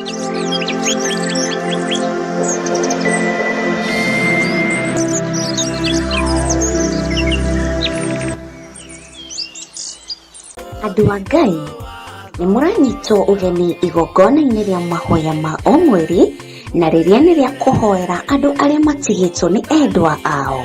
Andũ a Ngai nĩ mũranyitwo ũgeni igongona-inĩ rĩa mahoya ma o mweri, na rĩrĩa nĩ rĩa kũhoera andũ arĩa matigĩtwo nĩ endwa ao.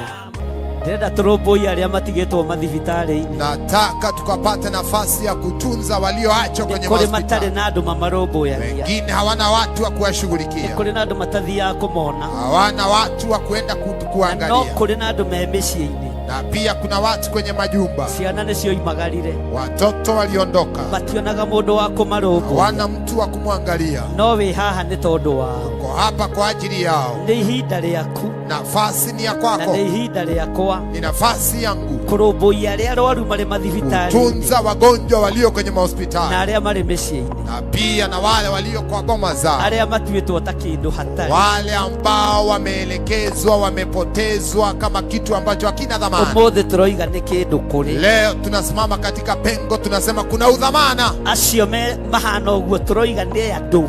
Ndĩrenda tũrũmbũiye arĩa matigĩtwo mathibitarĩ-inĩ. Nataka tukapate nafasi ya kutunza walioachwa kwenye hospitali. Kũrĩ matarĩ na andũ mamarũmbũyagia. Wengine hawana watu wa kuwashughulikia. Kũrĩ na andũ matathiaga kũmona. Hawana watu wa kwenda kuangalia. No kũrĩ na andũ me mĩciĩ-inĩ. Na pia kuna watu kwenye majumba. Ciana nĩcio imagarire. Watoto waliondoka. Mationaga mũndũ wa kũmarũmbũya. Hawana mtu wa kumwangalia. No wĩ haha nĩ tondũ wao. Uko hapa kwa ajili yao. Nĩ ihinda rĩaku. Nafasi ni ya kwako. Na nĩ ihinda rĩakwa. Ni nafasi yangu. Kũrũmbũiya arĩa arwaru marĩ mathibitarĩ. Kutunza wagonjwa walio kwenye mahospitali. Na arĩa marĩ mĩciĩ-inĩ. Na pia na wale walio kwa boma zao. Arĩa matuĩtwo ta kĩndũ hatarĩ. Wale ambao wameelekezwa, wamepotezwa kama kitu ambacho hakina dhamana. Ũmũthĩ tũroiga nĩ kĩndũ kũrĩ. Leo tunasimama katika pengo, tunasema kuna udhamana. Acio mahana ũguo tũroiga nĩ andũ.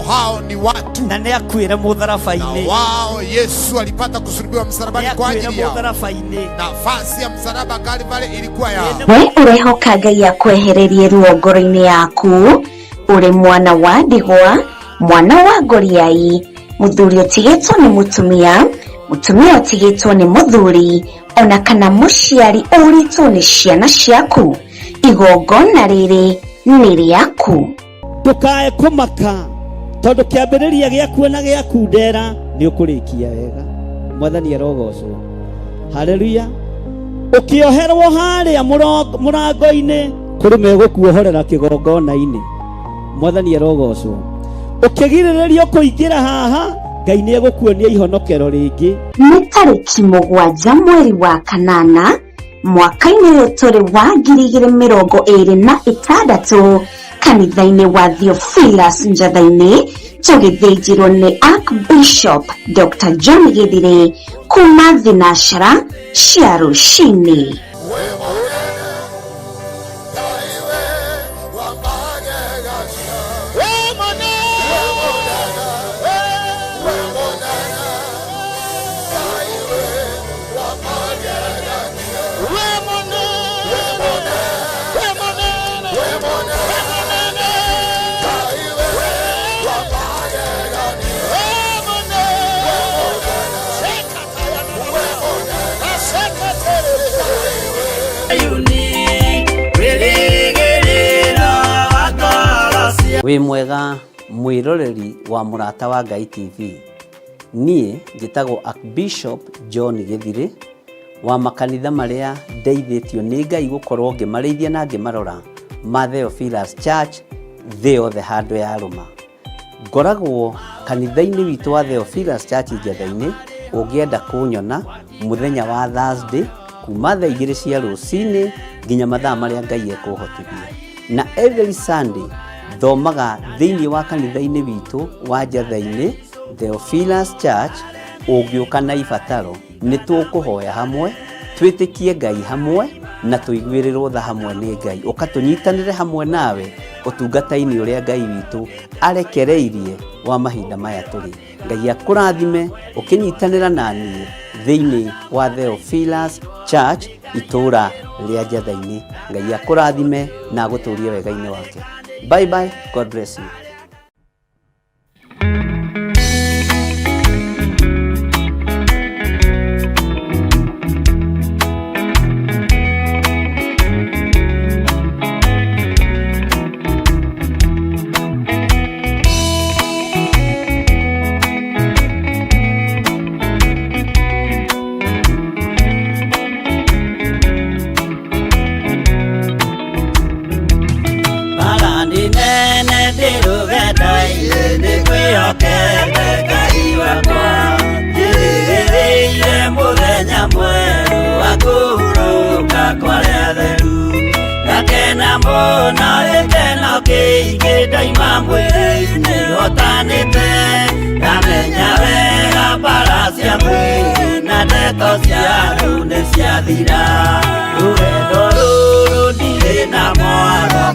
Hao ni watu. Na nĩ akuĩre mũtharaba-inĩ. Na wao Yesu alipata kusulubiwa msalabani kwa ajili yao. Nafasi ya msalaba Kalvari ilikuwa yao. We ũrehoka Ngai akwehererie ruo ngoro-inĩ yaku, ũrĩ mwana wa ndigwa, mwana wa ngoriai, mũthuri ũtigĩtwo nĩ mũtumia, mũtumia ũtigĩtwo nĩ mũthuri, ona kana mũciari ũritwo nĩ ciana ciaku. Igongona rĩrĩ nĩ rĩaku. Ndũkae kũmaka, tondũ kĩambĩrĩria gĩaku na gĩaku ndera nĩ ũkũrĩkia wega. Mwathani arogocwo. Haleluya. Ukioherwo harĩa mũrango-inĩ kũrĩ megũkuohorera kĩgongona-inĩ. Mwathani arogocwo. Ukĩgirĩrĩrio kũingĩra haha, Ngai nĩ egũkuonia ihonokero rĩngĩ. Nĩ tarĩki 7 mweri wa kanana mwaka-inĩ ũyũ tũrĩ wa 2026 kanitha-inĩ wa Theophilus Njatha-inĩ, tũgĩthĩnjĩrwo nĩ Archbishop Dr. John Gĩthire kuma thinashara cia rũcinĩ. Wĩ mwega mwĩroreri wa Mũrata wa Ngai TV. Niĩ njĩtagwo Archbishop John Gĩthire wa makanitha marĩa ndeithĩtio nĩ Ngai gũkorwo ngĩmarĩithia na ngĩmarora ma Theophilus Church thĩ yothe handũ ya rũma. Ngoragwo kanitha-inĩ witũ wa Theophilus Church Njatha-inĩ. Ũngĩenda kũnyona mũthenya wa Thursday kuma thaa 2 cia rũcinĩ nginya mathaa marĩa Ngai ekũhotithia. Na every Sunday thomaga thĩinĩ wa kanitha-inĩ witũ wa Njatha-inĩ Theophilus Church. Ũngĩũka na ibataro nĩ tũkũhoya hamwe, twĩtĩkie Ngai hamwe na tũiguĩrĩrwo tha hamwe nĩ Ngai. Ũkatũnyitanĩre hamwe nawe ũtungata-inĩ ũrĩa Ngai witũ arekereirie wa mahinda maya tũrĩ. Ngai akũrathime ũkĩnyitanĩra na niĩ thĩinĩ wa Theophilus Church itũũra rĩa Njatha-inĩ. Ngai akũrathime na agũtũũrie wega-inĩ wake. Bye bye. God bless you.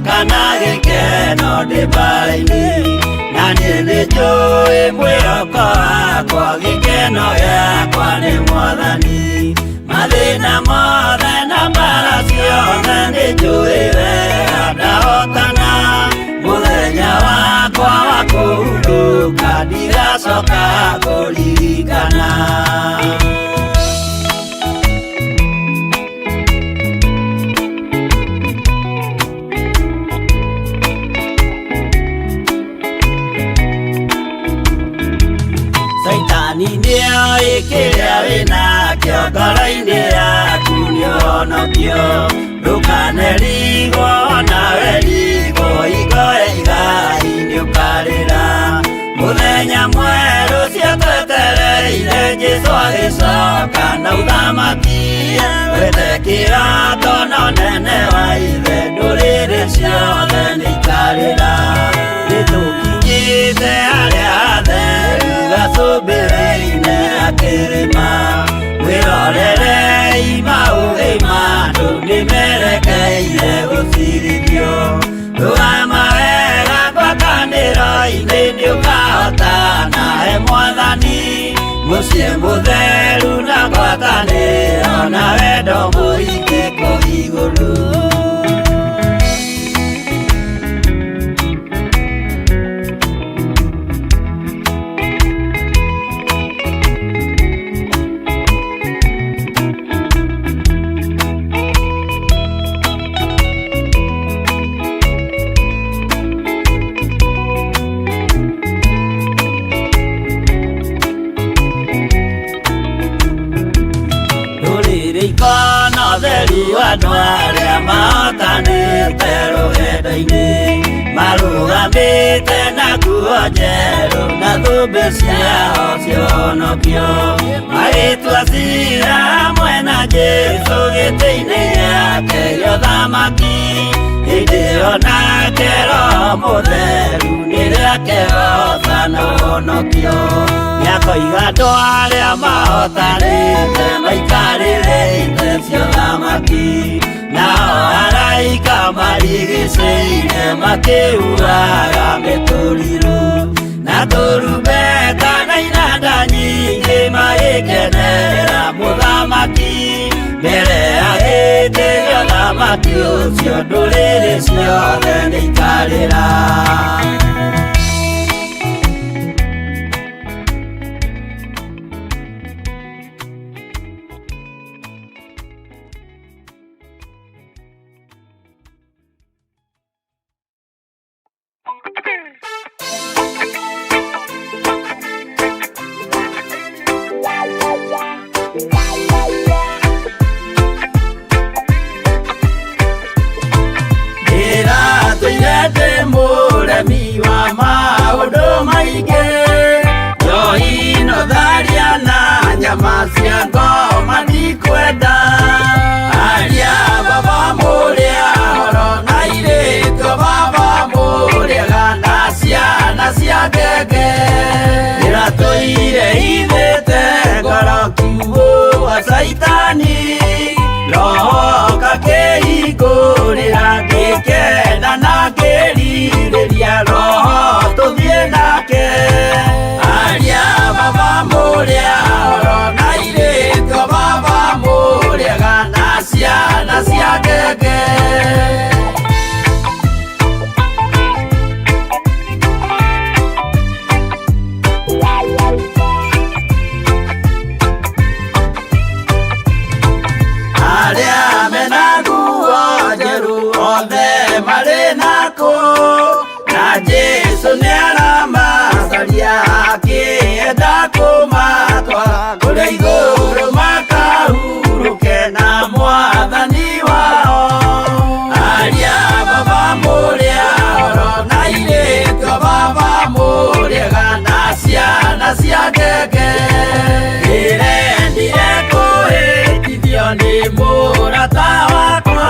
Kana gĩkeno ndĩ mbara-inĩ na niĩ njũĩ mwĩhoko wakwa gĩkeno gĩakwa nĩ Mwathani mathĩna mothe na mbara ciothe nĩ njũĩ wega ndahotana mũthenya wakwa wa kũhurũka ndigacoka kũririkana Saitani nĩoĩ kĩrĩa wĩnakĩo ngoro-inĩ yaku nĩũhonokio ndũkanerigwo nawe rigwo igoe igai nĩũkarĩra mũthenya mwerũ cio twetereire Jesũ agĩcoka na ũthamaki wethe kĩroto na ũnene wa ithe ndũrĩrĩ ciothe nĩikarĩra nĩtũkinyĩte harĩa hatheru gacũmbĩrĩ-inĩ akĩrĩma wĩrorerei maũthĩ ma andũ nĩmerekeire gũcirithio rũgama wega kwa kanĩro-inĩ nĩũkahota nawe Mwathani mũciĩ mũtheru na ngwatanĩro na wendo mũingĩ kũu igũrũ andũ arĩa mahotanĩte rũgendo-inĩ marũgamĩte na nguo njerũ na thũmbĩ ciao cia ũhonokio magĩtua ciira hamwe na Jesũ gĩtĩ-inĩ gĩake gĩa ũthamaki hĩndĩ ĩyo nake Roho Mũtheru nĩrĩake hoota na ũhonokio nĩakoiga andũ arĩa mahotanĩte maikarĩre-inĩ cia ũthamaki nao araika marigicĩire makĩhuhaga mĩtũrirũ na tũrumbeta na inanda nyingĩ magĩkenerera mũthamaki mbere ya gĩtĩ gĩa ũthamaki ũcio ndũrĩrĩ ciothe nĩikarĩra mũremi wa maũndũ maingĩ njohi-no tharia na nyama cia ngoma ndikwenda aria baba mũrĩa horo na irĩtio baba mũrĩega na ciana cia ngenge ndĩratũire ithĩte ngoro kiugo wa Saitani roho kakĩhingũrĩra ngĩkena na ngĩrirĩria roho tũthiĩ nake aria baba mũrĩa horo na irĩtio baba mũrĩega na ciana cia ngenge Jesũ nĩaramacaria akĩenda kũmatwara kũrĩa igũrũ makahurũke na Mwathani wao aria baba mũrĩa horo na irĩtio baba mũrĩega na ciana cia ngenge ndĩrendire kũhĩtithio nĩ mũrata wakwa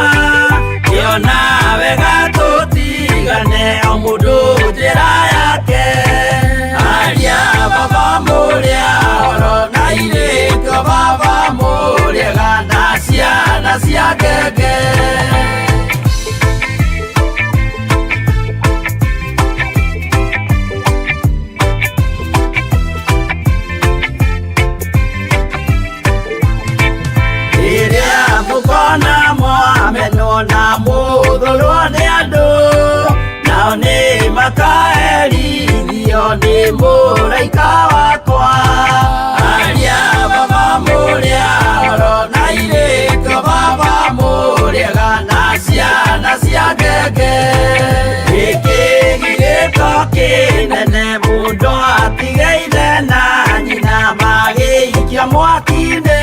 kĩona wega tũtigane o mũndũ njĩra yake aria baba mũrĩa horo na irĩtio baba mũrĩega na ciana cia ngenge matigeire na nyina magĩikia mwaki-inĩ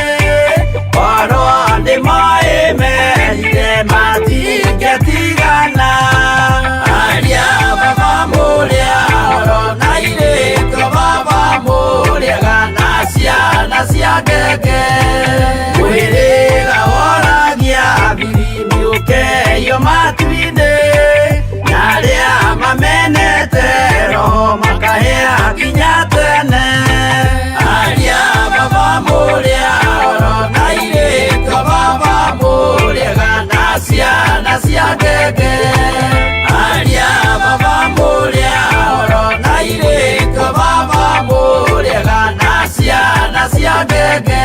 oro nĩmoĩmerire matingĩtigana aria baba mũrĩa oro na irĩtwo baba mũrĩaga na ciana cia ngenge mwĩrĩga woragia birimbi ũkeio matu-inĩ na arĩa mamenete roho makahĩa nginya tene aria baba mũrĩa oro na irĩtwo baba mũrĩaga na ciana cia ngenge aria baba mũrĩa oro na irĩtwo baba mũrĩaga na ciana cia ngenge.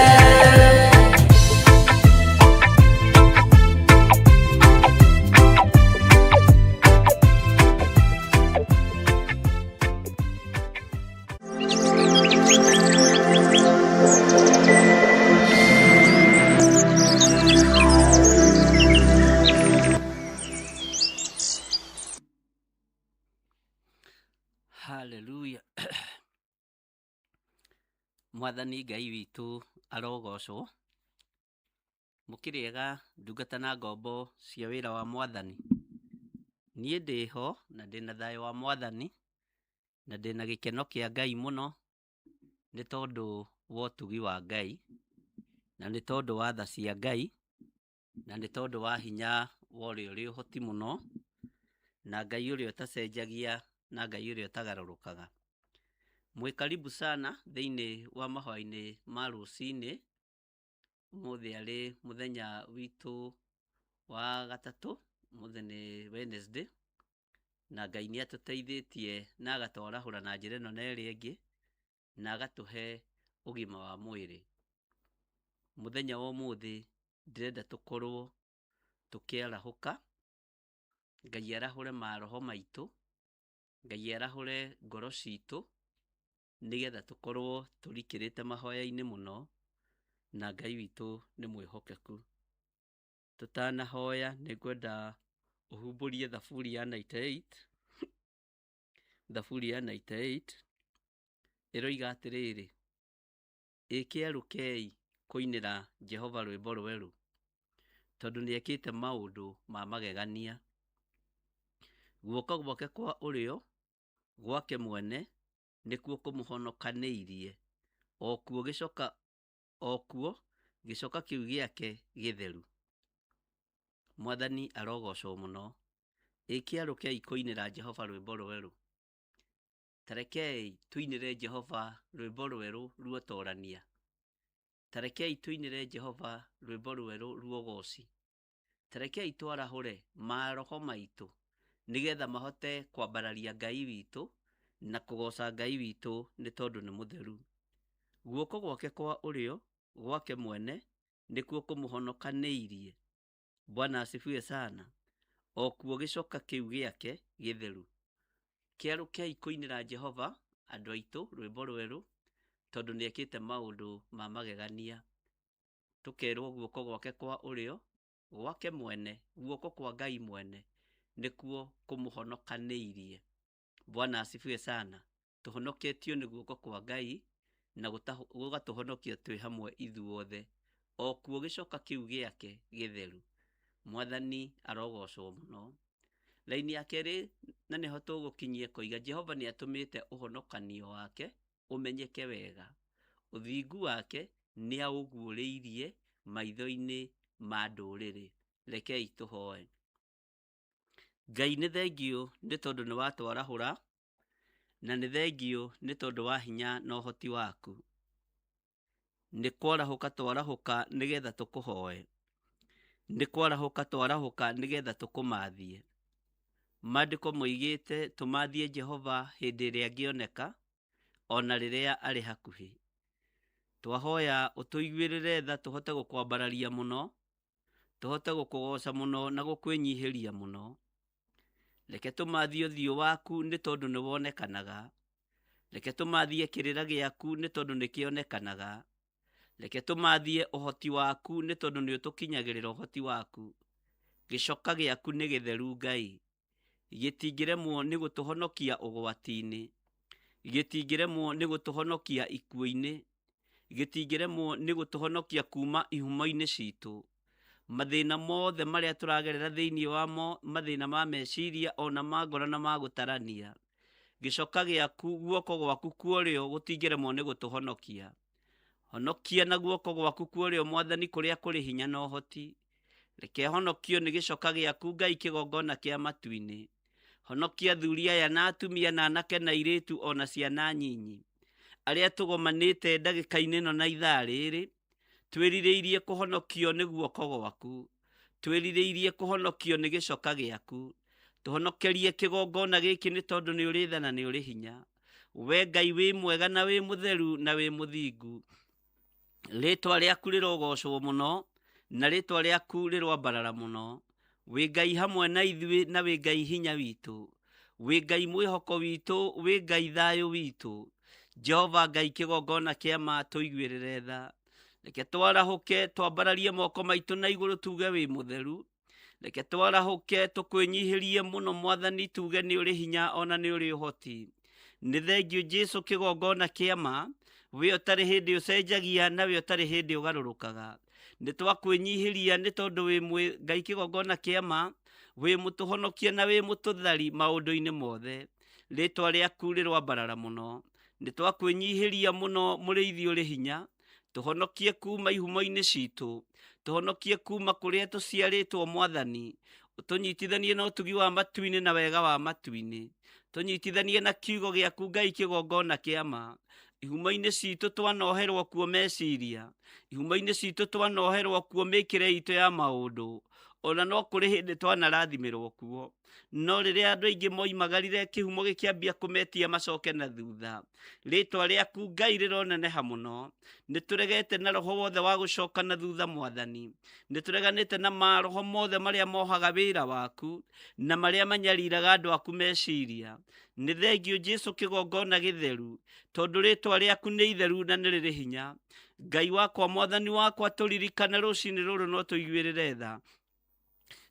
Haleluya. Mwathani Ngai witũ arogocwo. Mũkĩrĩega ndungata na ngombo cia wĩra wa Mwathani. Niĩ ndĩho na ndĩna thayũ wa Mwathani na ndĩna gĩkeno kĩa Ngai mũno nĩ tondũ wa ũtugi wa Ngai na nĩ tondũ wa tha cia Ngai na nĩ tondũ wa hinya wa ũrĩa ũrĩ ũhoti mũno na Ngai ũrĩa ũtacenjagia na Ngai ũrĩa ũtagarũrũkaga. Mwĩ karibu sana thĩinĩ wa mahoya-inĩ ma rũcinĩ. Ũmũthĩ arĩ mũthenya witũ wa gatatũ, ũmũthĩ nĩ Wednesday, na Ngai nĩ atũteithĩtie na agatwarahũra na njĩra ĩno na ĩrĩa ĩngĩ na agatũhe ũgima wa mwĩrĩ. Mũthenya wa ũmũthĩ ndĩrenda tũkorwo tũkĩarahũka, Ngai arahũre maroho maitũ, Ngai arahũre ngoro citũ nĩgetha tũkorwo tũrikĩrĩte mahoya-inĩ mũno na Ngai witũ nĩ mwĩhokeku. Tũtanahoya nĩngwenda ũhumbũrie Thaburi ya 98 Thaburi ya 98 ĩroiga atĩrĩrĩ: ĩkĩarũkei kũinĩra Jehova rwĩmbo rwerũ tondũ nĩekĩte maũndũ ma magegania. Guoko gwake kwa ũrĩo gwake mwene nĩkuo kũmũhonokanĩirie, okuo gĩcoka kĩu gĩake gĩtheru. Mwathani arogocwo mũno. Ĩkĩarũkei kũinĩra Jehova rwĩmbo rwerũ. Tarekei tuinĩre Jehova rwĩmbo rwerũ ruotorania. Tarekei tuinĩre Jehova rwĩmbo rwerũ ruogoci. Tarekei twarahũre maroho maitũ nĩgetha mahote kwambararia Ngai witũ na kũgoca Ngai witũ nĩ tondũ nĩ mũtheru. Guoko gwake kwa ũrĩo gwake mwene nĩkuo kũmũhonokanĩirie. Bwana asifiwe sana. Okuo gĩcoka kĩu gĩake gĩtheru. Kĩarũkei kũinĩra Jehova andũ aitũ rwĩmbo rwerũ tondũ nĩekĩte maũndũ ma magegania. Tũkerwo guoko gwake kwa ũrĩo gwake mwene, guoko kwa Ngai mwene nĩkuo kũmũhonokanĩirie. Bwana asifiwe sana. Tũhonoketio nĩ guoko kwa Ngai na gũgatũhonokia twĩ hamwe ithuothe. Okuo gĩcoka kĩu gĩake gĩtheru. Mwathani arogocwo mũno. Raini ya kerĩ na nĩho tũgũkinyie koiga Jehova nĩ atũmĩte ũhonokanio wake ũmenyeke wega. Ũthingu wake nĩ aũguũrĩirie maitho-inĩ ma ndũrĩrĩ. Rekei tũhoe. Ngai nĩ thengio nĩ tondũ nĩ watwarahũra na nĩ thengio nĩ tondũ wa hinya na ũhoti waku. Nĩ kwarahũka twarahũka nĩgetha tũkũhoe. Nĩ kwarahũka twarahũka nĩgetha tũkũmathie. Maandĩko moigĩte tũmathie Jehova hĩndĩ ĩrĩa angĩoneka ona rĩrĩa arĩ hakuhĩ. Twahoya ũtũiguĩrĩre tha tũhote gũkwambararia mũno, tũhote gũkũgoca mũno na gũkwĩnyihĩria mũno. Reke tũmathie ũthiũ waku nĩ tondũ nĩ wonekanaga. Reke tũmathie kĩrĩra gĩaku nĩ tondũ nĩ kĩonekanaga. Reke tũmathie ũhoti waku nĩ tondũ nĩ ũtũkinyagĩrĩra ũhoti waku. Gĩcoka gĩaku nĩ gĩtheru Ngai. Gĩtingĩremwo nĩ gũtũhonokia ũgwati-inĩ. gĩtingĩremwo nĩ gũtũhonokia ikuũ-inĩ, gĩtingĩremwo nĩ gũtũhonokia kuma ihumo-inĩ citũ. Mathĩna mothe marĩa tũragerera thĩinĩ wamo, mathĩna ma meciria ona ma ngoro na ma gũtarania, gĩcoka gĩaku guoko gwaku kuorĩo gũtingĩremwo nĩ gũtũhonokia. Honokia na guoko gwaku kuorĩo Mwathani kũrĩa kũrĩ hinya na ũhoti. Reke honokio nĩ gĩcoka gĩaku Ngai kĩgongona kĩa matu-inĩ. Honokia athuri aya na atumia na anake na airĩtu ona ciana nyinyi, arĩa tũgomanĩte ndagĩka-inĩ ĩno na ithaa rĩrĩ, twĩrirĩirie kũhonokio nĩ guoko gwaku, twĩrirĩirie kũhonokio nĩ gĩcoka gĩaku. Tũhonokerie kĩgongona gĩkĩ nĩ tondũ nĩ ũrĩ tha na nĩ ũrĩ hinya. We Ngai wĩ mwega na wĩ mũtheru na wĩ mũthingu. Rĩtwa rĩaku rĩrogocwo mũno na rĩtwa rĩaku rĩrwambarara mũno. Wĩ Ngai hamwe na ithuĩ na wĩ Ngai hinya witũ. Wĩ Ngai mwĩhoko witũ, wĩ Ngai thayũ witũ. Jehova Ngai kĩgongona kĩa ma tũiguĩrĩre tha. Reke twarahũke twambararie moko maitũ na igũrũ tuge wĩ mũtheru. Reke twarahũke tũkwĩnyihĩrie mũno Mwathani tuge nĩ ũrĩ hinya ona nĩ ũrĩ ũhoti. Nĩ thengiũ Jesũ kĩgongona kĩa ma, we ũtarĩ hĩndĩ ũcenjagia na we ũtarĩ hĩndĩ ũgarũrũkaga. Nĩ twakwĩnyihĩria nĩ tondũ wĩ Ngai kĩgongona kĩa ma, wĩ mũtũhonokia na wĩ mũtũthari maũndũ-inĩ mothe. Rĩtwa rĩaku rĩrwambarara mũno. Nĩ twakwĩnyihĩria mũno mũrĩithi ũrĩ hinya. Tũhonokie kuma ihumo-inĩ citũ, tũhonokie kuma kũrĩa tũciarĩtwo Mwathani. Ũtũnyitithanie na ũtugi wa matu-inĩ na wega wa matu-inĩ. Tũnyitithanie na kiugo gĩaku Ngai kĩgongona kĩa ma. Ihumo-inĩ citũ twanoherwo kuo meciria, ihumo-inĩ citũ twanoherwo kuo mĩkĩre itũ ya maũndũ, ona no kũrĩ hĩndĩ twanarathimĩrwo kuo. No rĩrĩa andũ aingĩ moimagarire kĩhumo gĩkĩambia kũmetia macoke na thutha, rĩtwa rĩaku Ngai rĩroneneha mũno. Nĩ tũregete na roho wothe wa gũcoka na thutha Mwathani. Nĩ tũreganĩte na maroho mothe marĩa mohaga wĩra waku na marĩa manyariraga andũ aku meciria. Nĩ thengiũ Jesũ kĩgongona gĩtheru, tondũ rĩtwa rĩaku nĩ itheru na nĩ rĩrĩ hinya. Ngai wakwa Mwathani wakwa, tũririkane rũciinĩ rũrũ no tũiguĩrĩre tha.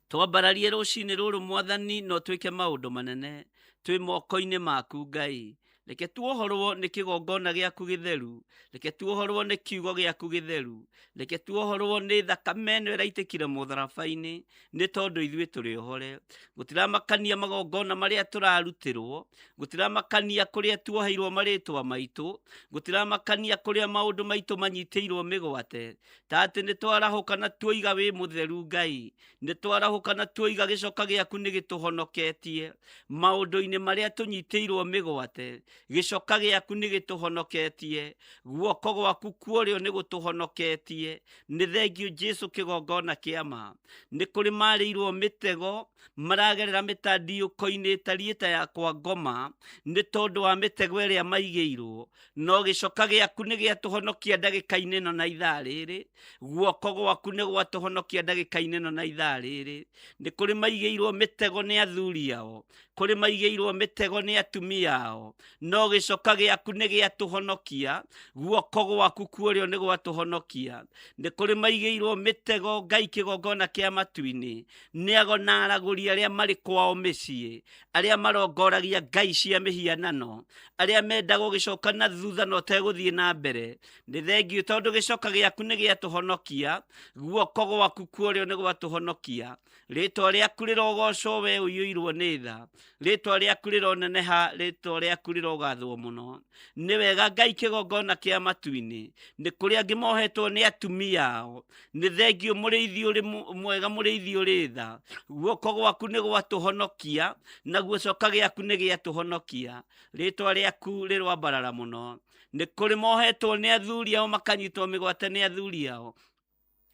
Twambararie rũciinĩ rũrũ Mwathani no twĩke maũndũ manene twĩ moko-inĩ maku Ngai. Reke tuohorwo nĩ kĩgongona gĩaku gĩtheru, reke tuohorwo nĩ kiugo gĩaku gĩtheru, reke tuohorwo nĩ thakame ĩno ĩraitĩkire mũtharaba-inĩ, nĩ tondũ ithuĩ tũrĩ ohore. Gũtiramakania magongona marĩa tũrarutĩrwo, gũtiramakania kũrĩa tuoheirwo marĩtwa maitũ, gũtiramakania kũrĩa maũndũ maitũ manyitĩirwo mĩgwate. Ta atĩ nĩ twarahũka na tuoiga wĩ mũtheru Ngai, nĩ twarahũka na tuoiga gĩcoka gĩaku nĩ gĩtũhonoketie maũndũ-inĩ marĩa tũnyitĩirwo mĩgwate. Gĩcoka gĩaku nĩ gĩtũhonoketie, guoko gwaku kuorĩo nĩ gũtũhonoketie. Nĩ thengiũ Jesũ kĩgongona kĩa ma. Nĩ kũrĩ marĩirwo mĩtego, maragerera mĩtandiũko-inĩ ĩtariĩ ta ya kwa ngoma, nĩ tondũ wa mĩtego ĩrĩa maigĩirwo. No gĩcoka gĩaku nĩ gĩatũhonokia ndagĩka-inĩ ĩno na ithaa rĩrĩ. Guoko gwaku nĩ gwatũhonokia ndagĩka-inĩ ĩno na ithaa rĩrĩ. Nĩ kũrĩ maigĩirwo mĩtego nĩ athuri ao, kũrĩ maigĩirwo mĩtego nĩ atumia ao, no gĩcoka gĩaku nĩ gĩatũhonokia. Guoko gwaku kuorĩo nĩ gwatũhonokia. Nĩ kũrĩ maigĩirwo mĩtego Ngai kĩgongona kĩa matu-inĩ nĩ ago na aragũri arĩa marĩ kwao mĩciĩ, arĩa marongoragia ngai cia mĩhianano, arĩa menda gũgĩcoka na thutha no tegũthiĩ na mbere. Nĩ thengiũ tondũ gĩcoka gĩaku nĩ gĩatũhonokia, guoko gwaku kuorĩo nĩ gwatũhonokia. Rĩtwa rĩaku rĩrogocwo we ũiyũirwo nĩ tha, rĩtwa rĩaku rĩroneneha, rĩtwa rĩaku rĩrogathwo mũno. Nĩ wega Ngai kĩgongona kĩa matu-inĩ, nĩ kũrĩ angĩ mohetwo nĩ atumia ao. Nĩ thengiũ mũrĩithi ũrĩ mwega, mũrĩithi ũrĩ tha, guoko gwaku nĩ gwatũhonokia na guocoka gĩaku nĩ gĩatũhonokia. Rĩtwa rĩaku rĩrwambarara mũno. Nĩ kũrĩ mohetwo nĩ athuri ao makanyitwo mĩgwate nĩ athuri ao.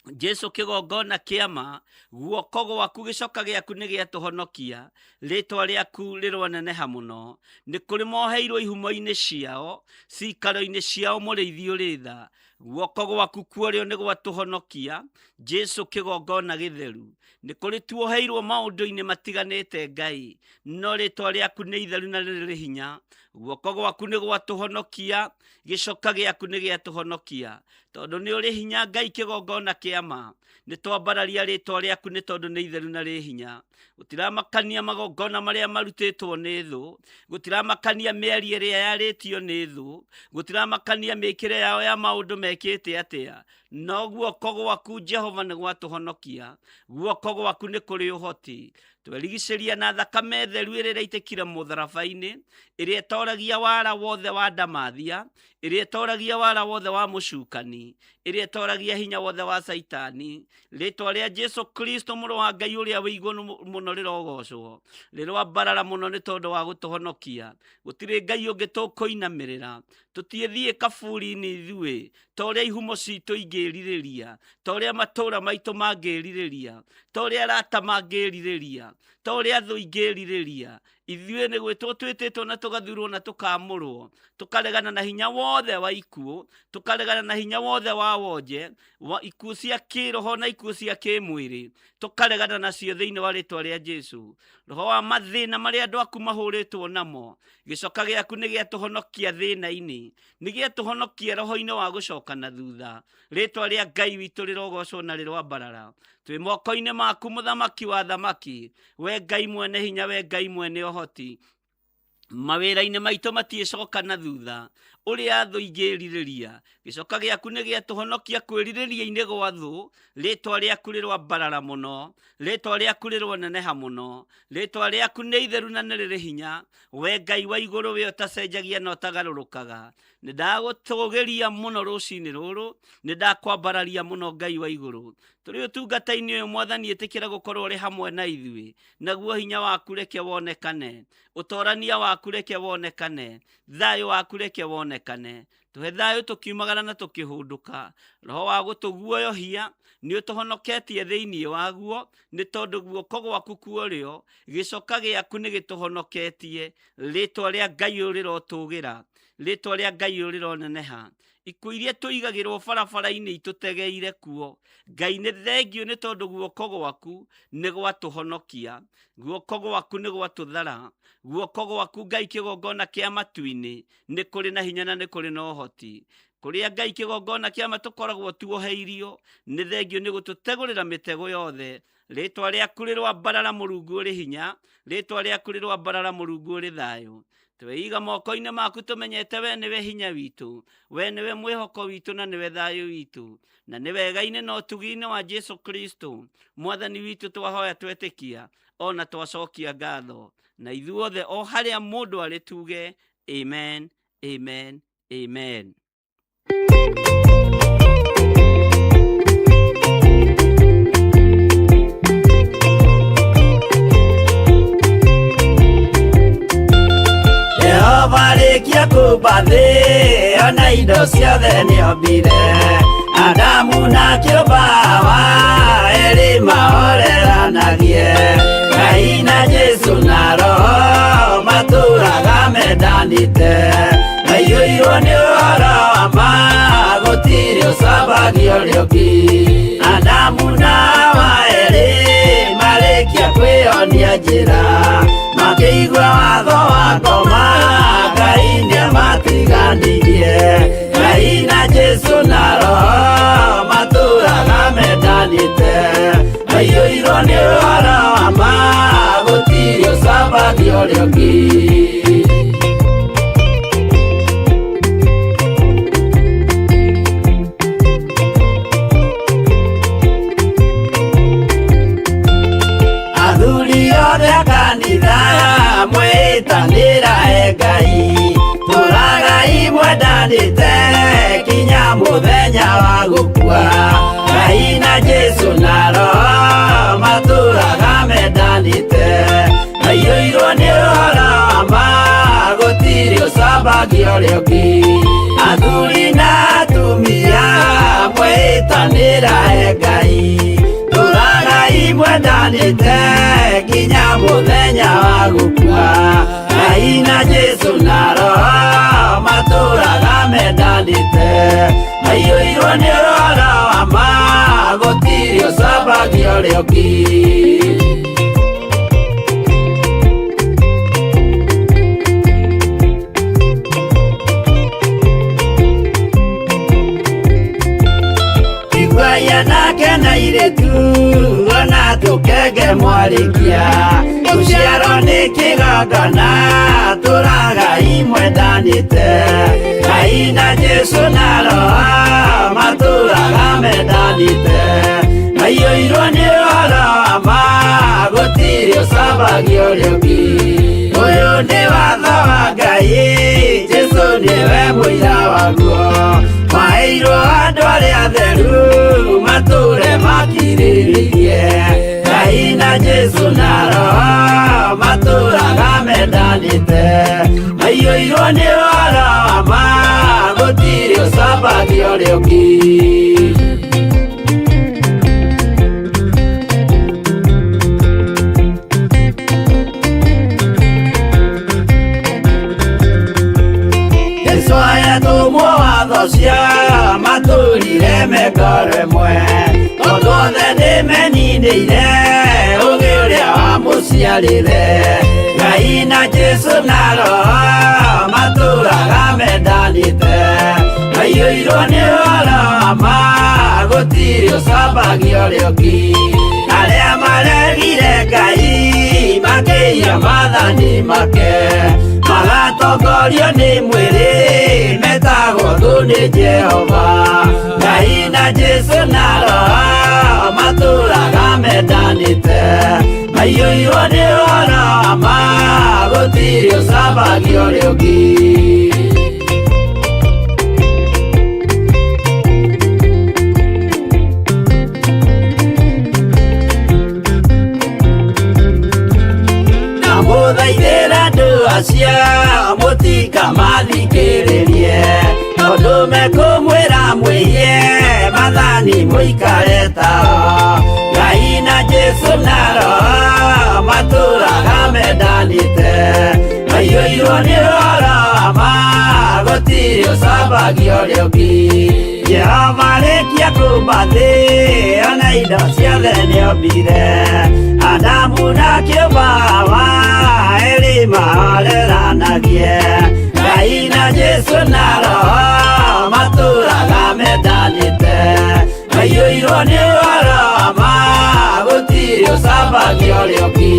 Jesũ kĩgongona kĩa ma, guoko gwaku gĩcoka gĩaku nĩ gĩatũhonokia. Rĩtwa rĩaku rĩroneneha mũno. Nĩ kũrĩ moheirwo ihumo-inĩ ciao, cikaro-inĩ ciao mũrĩithi ũrĩ tha, guoko gwaku kuorĩo nĩ gwatũhonokia. Jesũ kĩgongona gĩtheru. Nĩ kũrĩ tuoheirwo maũndũ-inĩ matiganĩte Ngai, no rĩtwa rĩaku nĩ itheru na rĩrĩ hinya. Guoko gwaku nĩ gwatũhonokia, gĩcoka gĩaku nĩ gĩatũhonokia. tondu ni uri hinya Ngai kigongona kiama ni twambararia ritwa riaku ni tondu ni itheru na ri hinya gutiramakania magongona maria marutitwo ni thu gutiramakania miarie ria yaritio ni thu gutiramakania mikire yao ya maundu mekite atia no guoko gwaku Jehova ni gwatuhonokia guoko gwaku ni kuri uhoti twerigiceria na thakame theru iria itekire mutharabaini iria etoragia wara wothe wa Damathia iria etoragia wara wothe wa mucukani iria etoragia hinya wothe wa Saitani ritwa ria Jesu Kristo muru wa Ngai uria wi iguru muno rirogocwo rirwa barara muno ni tondu wa gutuhonokia gutire Ngai ungi tukuinamirira tutiethie kaburi-ini ithui toria ihumo citu ingiririria toria matura maitu mangiririria toria arata mangiririria toria thu ingiririria ithui ni gwitwo twititwo na tugathurwo na tukamurwo tukaregana na hinya wothe wa ikuo tukaregana na hinya wothe wa wonje ikuo cia kiroho na ikuo cia kimwiri tukaregana nacio thiini wa ritwa ria Jesu roho wa mathina maria andu aku mahuritwo namo gicoka giaku ni giatuhonokia thina-ini ni giatuhonokia roho-ini wa gucoka na thutha ritwa ria Ngai witu rirogocwo na rirwa barara twi moko-ini maku muthamaki wa thamaki we Ngai mwene hinya we Ngai mwene ohoti mawira-ini maitu maticoka na thutha uria thu ingiririria gicoka giaku ni giatuhonokia kwiririria-ini gwa thu ritwa riaku rirwa barara muno ritwa riaku rirwa neneha muno ritwa riaku ni itheru na ni riri hinya we Ngai wa iguru we utacenjagia na utagarurukaga ni ndagutugeria muno rucini ruru ni ndakwambararia muno Ngai wa iguru turi utungata-ini uyu mwathani itikira gukorwo ri hamwe na ithui naguo hinya waku reke wonekane utorania waku reke wonekane thayo waku reke wonekane tuhe thayo tukiumagara na tukihunduka roho wa gutuguoyohia ni utuhonoketie thiini waguo ni tondu guoko gwaku kuorio gicoka giaku ni gituhonoketie ritwa ria Ngai urirotugira ritwa ria Ngai urironeneha ikuo iria tuigagirwo barabara-ini itutegeire kuo Ngai ni thengio ni tondu guoko gwaku ni gwatuhonokia guoko gwaku ni gwatuthara guoko gwaku Ngai kigongona kia matu-ini ni kuri na hinya na ni kuri na uhoti kuria Ngai kigongona kia matukoragwo tuoheirio ni thengio ni gututegurira mitego yothe ritwa riaku rirwa barara Murungu uri hinya ritwa riaku rirwa barara Murungu uri thayo tweiga moko-ini maku tumenyete we niwe hinya witu we niwe mwihoko witu na niwe thayo witu na ni wega-ini na utugi-ini wa Jesu Kristo mwathani witu twahoya twetikia ona twacokia ngatho na ithuothe o haria mundu ari tuge amen amen amen. Marikia kubathi ona indo ciothe niombire Adamu na kĩrũmba eri mahoreranagie Ngai na Jesu na Roho matũraga mendanĩte maiyũirwo nĩ ũhoro wa ma gũtirĩ ũcambagio rĩũngĩ Adamu na Hawa eri marĩkia kwĩyonia njĩra makĩigua watho wa ngoma Ngai nĩamatiganirie Ngai na Jesu na Roho matũraga mendanĩte maiyũirwo nĩ ũhoro wa ma gũtirĩ ũcambagio rĩũngĩ athuri othe a kanitha mwĩtanĩra Ngai tũragai mwendanĩte kinya mũthenya wa gũkua Ngai na Jesu na Roho matũraga mendanĩte maiyũirwo nĩ ũhoro wa ma gũtirĩ ũcambagio rĩũngĩ athuri na atumia mwĩtanĩra Ngai tũragai mwendanĩte kinya mũthenya wa gũkua Ngai na Jesu na Roho matũraga mendanĩte maiyũirwo nĩ ũhoro wa ma gũtirĩ ũcambagio rĩũngĩ na iritu ona tukenge mwarikia tuciarwo ni kigongona turaga imwendanite Ngai na Jesu na Roho maturaga mendanite maiyũirwo nĩ ũhoro wa ma gũtirĩ ũcambagio rĩngĩ ũyũ nĩ watho wa Ngai Jesu nĩwe mũira waguo maheirwo andũ arĩa atheru matũre makirĩrĩirie Ngai na Jesu na Roho matũraga mendanĩte maiyũirwo nĩ ũhoro wa ma gũtirĩ ũcambagio rĩngĩ cia matũrire mekoro ĩmwe tondũ othe nĩmeninĩire ũgĩ ũrĩa wamũciarire Ngai na Jesu na Roho matũraga mendanĩte maiyũirwo nĩ ũhoro wa ma gũtirĩ ũcambagio rĩngĩ arĩa maregire Ngai makĩiya maathani make magatongorio nĩ mwĩrĩ metagwo thũ nĩ Jehova Ngai na Jesu na Roho matũraga mendanĩte maiyũirwo nĩ ũhoro wa ma gũtirĩ ũcambagio rĩngĩ mũthaithĩra andũ acio mũtikamathikĩrĩrie tondũ mekũmwĩra mwĩhie maathani mũikare tao Ngai na Jesu na Roho matũraga mendanĩte maiyũirwo nĩ ũhoro wa ma gũtirĩ ũcambagio rĩngĩ Jehova arĩkia kũmba thĩ ona indo ciothe nĩombire Adamu na kĩũmba Hawa erĩ mahoreranagie Ngai na Jesu na Roho matũraga mendanĩte maiyũirwo nĩ ũhoro wa ma gũtirĩ ũcambagio rĩngĩ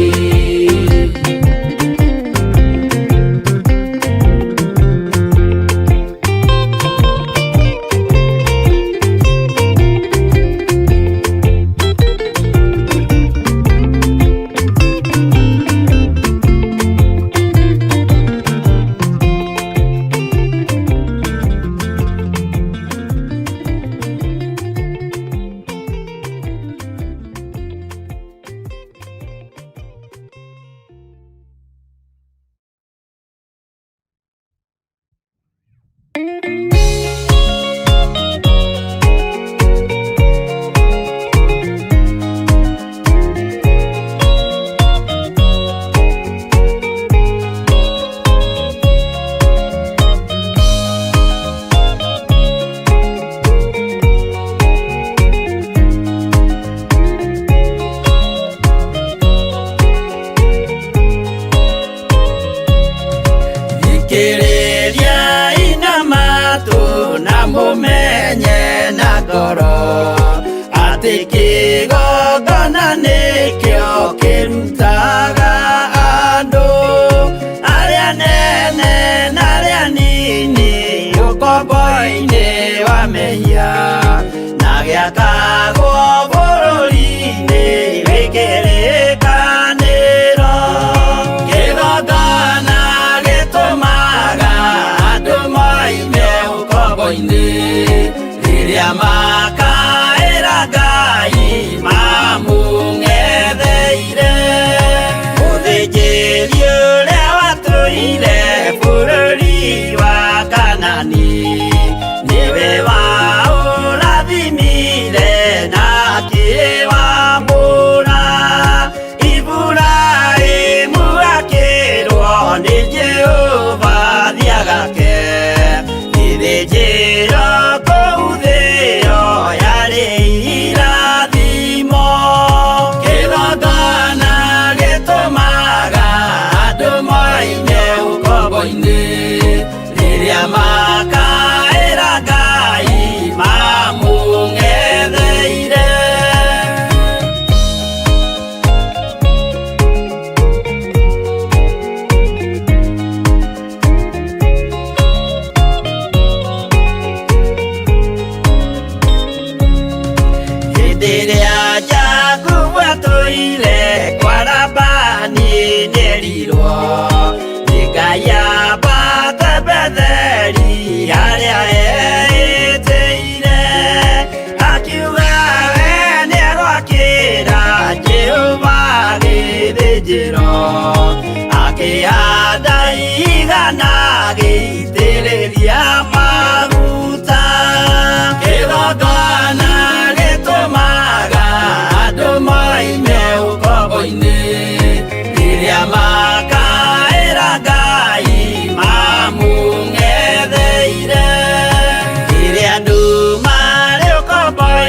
makaĩra Ngai mamũng'etheire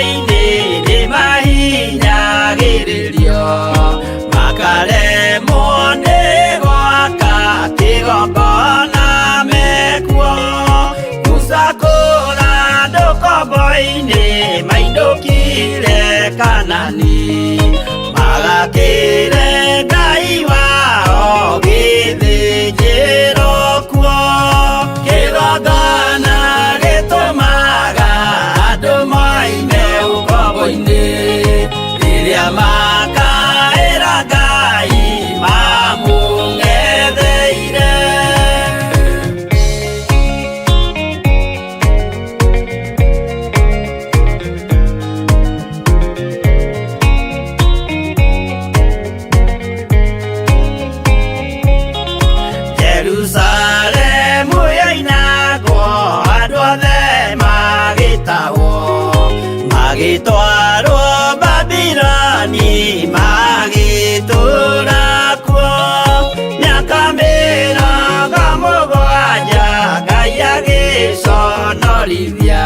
maitho-inĩ nĩ mahinyagĩrĩrio, makaremwo nĩ gwaka kĩgongona mekuo, gũcakũra andũ kombo-inĩ mainũkire Kanani, magakĩre Ngai wao gĩthĩnjĩro kuo. Kĩgongona gĩtũmaga andũ moime ũkombo-inĩ, rĩrĩa makaĩra Ngai mamũng'etheire. Jerusalemu yainagwo, andũ othe magĩtahwo, magĩtwarwo Babuloni, magĩtũũra kuo mĩaka 70 Ngai agĩconorithia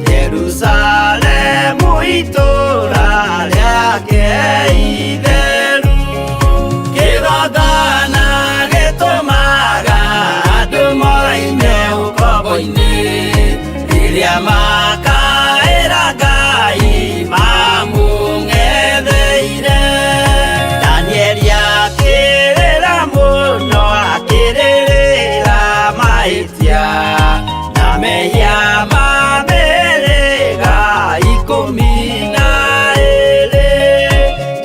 Jerusalemu, itũũra rĩake itheru. Kĩgongona gĩtũmaga andũ moime ũkombo-inĩ, rĩrĩa makaĩra Ngai mamũng'etheire. Danieli akĩrĩra mũno, akĩrĩrĩra mahĩtia na mehia ma mĩhĩrĩga 12.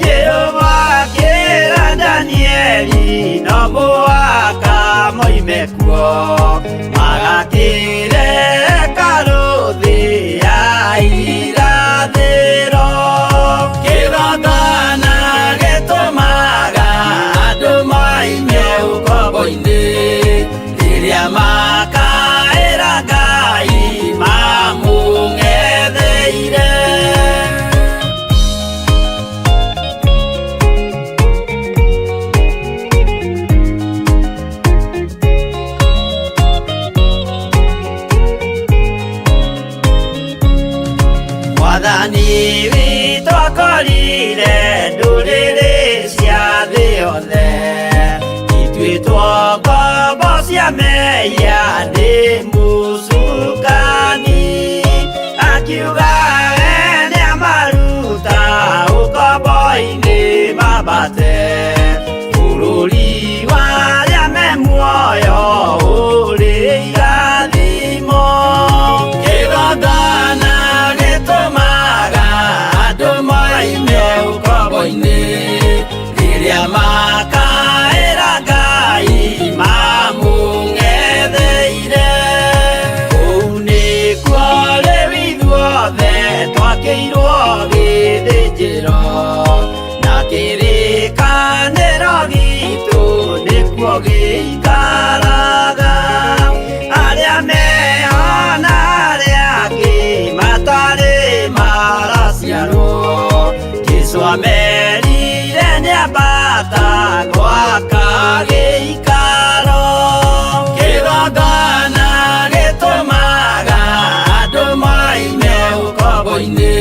Jehova akĩra Danieli, no mũhaka moime kuo, magakĩre karũthĩ ya irathĩro. Kĩgongona gĩtũmaga andũ moime ũkombo-inĩ, rĩrĩa makaĩra Ngai mamũng'etheire. Mwathani witũ akorire ndũrĩrĩ cia thĩ yothe, ituĩtwo ngombo cia mehia nĩ mũcukani, akiuga nĩamaruta ũkombo-inĩ mambate bũrũri wa arĩa me muoyo ũrĩ irathimo. Kĩgongona gĩtũmaga andũ moime ũkombo-inĩ, rĩrĩa makaĩra Ngai mamũng'etheire. Kũu nĩkuo rĩu ithuothe twakĩirwo gĩthĩnjĩro, na kĩrĩkanĩro gitũ nĩkuo gĩikaraga. Arĩa meho na arĩa angĩ matarĩ maraciarwo, Jesũ amerire nĩambata gwaka gĩikaro. Kĩgongona gĩtũmaga andũ moime ũkombo-inĩ,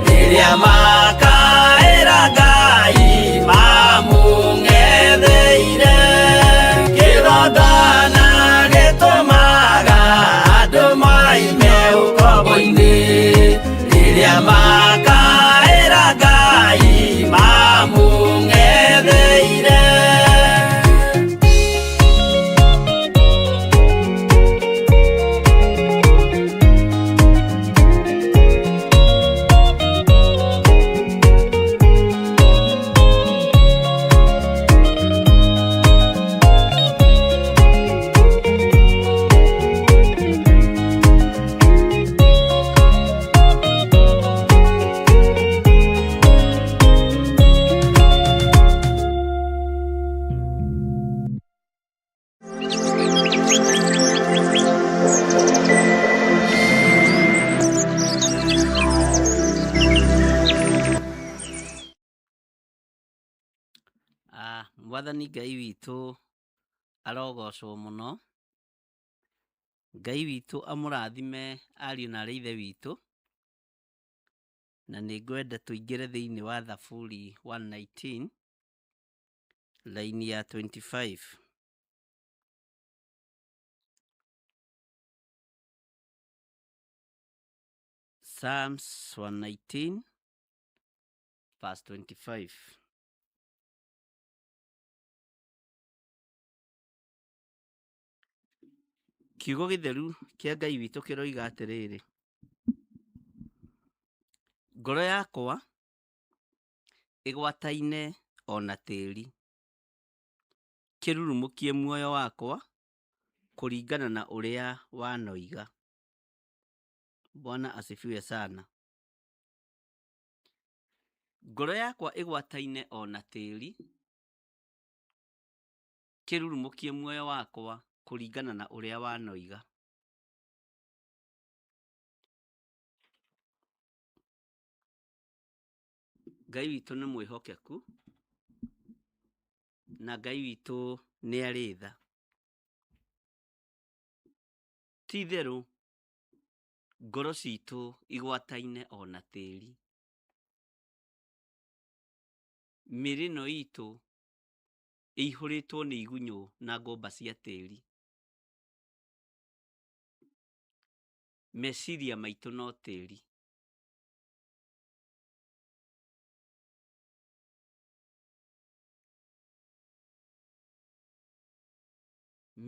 rĩrĩa makaĩra Ngai mamũng'etheire. Kĩgongona gĩtũmaga andũ moime ũkombo-inĩ, rĩrĩa makaĩra Ngai mamũng'etheire. Mwathani Ngai witũ arogocwo mũno. Ngai witũ amũrathime ariũ na aarĩ a ithe witũ, na nĩngwenda tũingĩre thĩinĩ wa Thaburi 119 laini ya 25. Psalms 119 verse 25. Kiugo gĩtheru kĩa Ngai witũ kĩroiga atĩrĩrĩ: ngoro yakwa ĩgwataine ona tĩri, kĩrurumũkie muoyo wakwa kũringana na ũrĩa wanoiga. Bwana asifiwe sana. Ngoro yakwa ĩgwataine ona tĩri, kĩrurumũkie muoyo wakwa kũringana na ũrĩa wanoiga. Ngai witũ nĩ mwĩhokeku, na Ngai witũ nĩ arĩ tha. Ti itherũ ngoro citũ igwataine ona tĩri. Mĩĩrĩ ĩno itũ ĩihũrĩtwo nĩ igunyũ na ngũmba cia tĩri. Meciria maitũ no tĩri.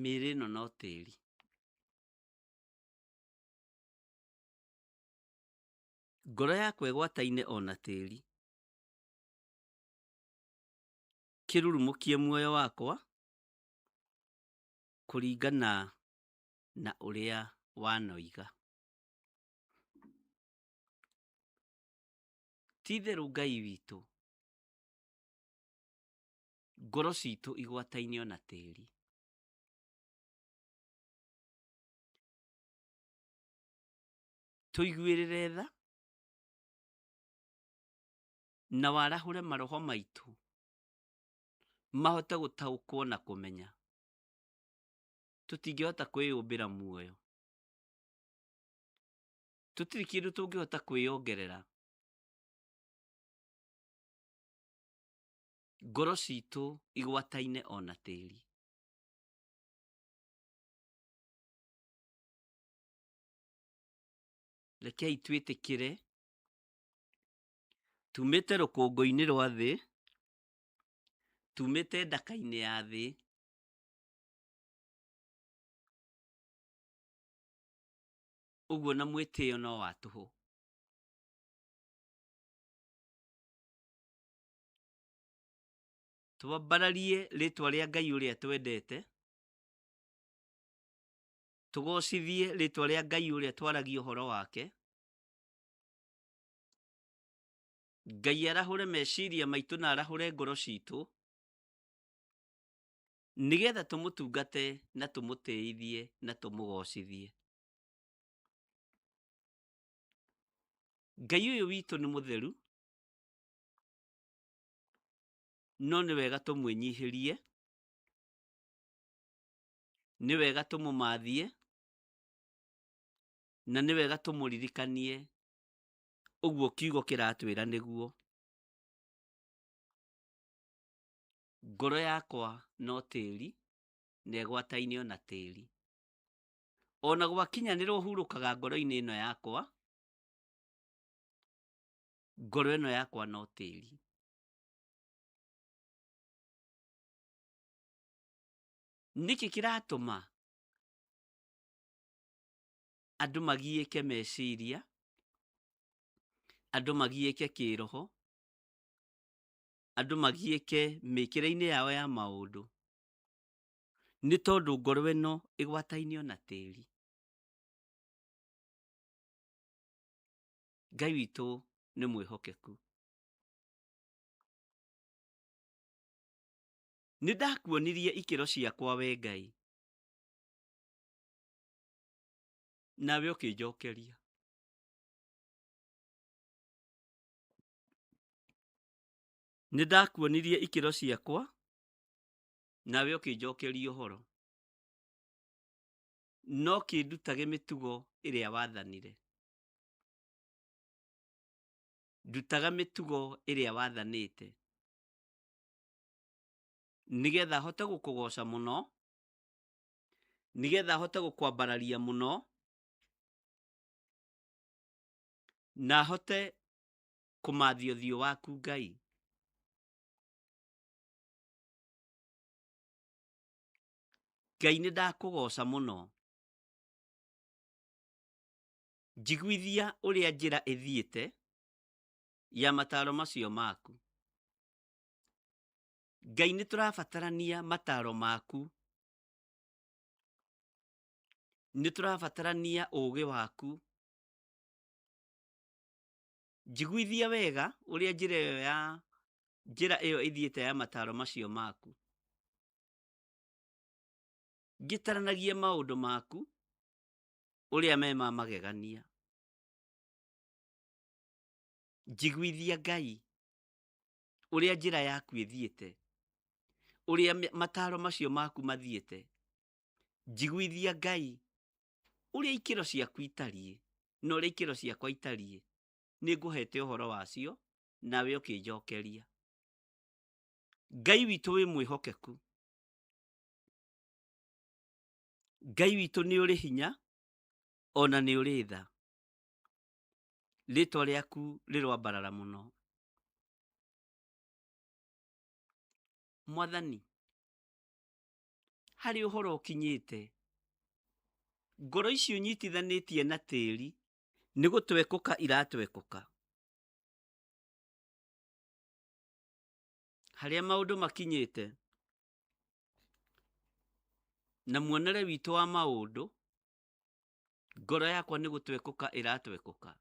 Mĩĩrĩ ĩno no tĩri. Ngoro yakwa ĩgwataine ona tĩri, kĩrurumũkie muoyo wakwa kũringana na ũrĩa wanoiga. Ti itherũ Ngai witũ, ngoro citũ igwataine ona tĩri. Tũiguĩrĩre tha na warahũre maroho maitũ mahote gũtaũkwo na kũmenya. Tũtingĩhota kwĩyũmbĩra muoyo. Tũtirĩ kĩndũ tũngĩhota kwĩyongerera. Ngoro citũ igwataine ona tĩri. Rekei twĩtĩkĩre tumĩte rũkũngũ-inĩ rwa thĩ, tumĩte ndaka-inĩ ya thĩ, ũguo na mwĩtĩo no wa tũhũ. Twambararie rĩtwa rĩa Ngai ũrĩa twendete, tũgocithie rĩtwa rĩa Ngai ũrĩa twaragia ũhoro wake. Ngai arahũre meciria maitũ na arahũre ngoro citũ, nĩgetha tũmũtungate na tũmũtĩithie na tũmũgocithie. Ngai ũyũ witũ nĩ mũtheru, no nĩ wega tũmwĩnyihĩrie, nĩ wega tũmũmathie, na nĩ wega tũmũririkanie ũguo kiugo kĩratwĩra nĩguo. Ngoro yakwa no tĩri, na ĩgwataine ona tĩri. Ona gwakinyanĩra ũhurũkaga ngoro-inĩ ĩno yakwa, ngoro ĩno yakwa no tĩri. Nĩkĩ kĩratũma andũ magiĩke meciria, andũ magiĩke kĩroho, andũ magiĩke mĩkĩre-inĩ yao ya maũndũ? Nĩ tondũ ngoro ĩno ĩgwataine ona tĩri. Ngai witũ nĩ mwĩhokeku. Nĩ ndakuonirie ikĩro ciakwa we Ngai, nawe ũkĩnjokeria. Nĩ ndakuonirie ikĩro ciakwa, nawe ũkĩnjokeria ũhoro. No kĩndutage mĩtugo ĩrĩa wathanire. ndutaga mĩtugo ĩrĩa wathanĩte nigetha hote gũkũgoca mũno, nigetha hote gũkwambararia mũno, na hote kũmathia ũthiũ waku Ngai. Ngai nĩ ndakũgoca mũno, njiguithia ũrĩa njĩra ĩthiĩte ya mataro macio maku. Ngai nĩ tũrabatarania mataro maku, nĩ tũrabatarania ũũgĩ waku. Njiguithia wega ũrĩa njĩra ĩyo ĩthiĩte ya mataro macio maku. Ngĩtaranagie maũndũ maku ũrĩa me ma magegania. Njiguithia Ngai ũrĩa njĩra yaku ĩthiĩte, ũrĩa mataro macio maku mathiĩte. Njiguithia Ngai ũrĩa ikĩro ciaku itariĩ na ũrĩa ikĩro ciakwa itariĩ. Nĩ ngũhete ũhoro wacio nawe ũkĩnjokeria. Ngai witũ wĩ mwĩhokeku. Ngai witũ nĩ ũrĩ hinya ona nĩ ũrĩ tha. Rĩĩtwa rĩaku rĩroambarara mũno. Mwathani, harĩ ũhoro ũkinyĩte, ngoro icio nyitithanĩtie na tĩĩri nĩ gũtwekũka iratwekũka. Harĩa maũndũ makinyĩte na muonere witũ wa maũndũ, ngoro yakwa nĩ gũtwekũka iratwekũka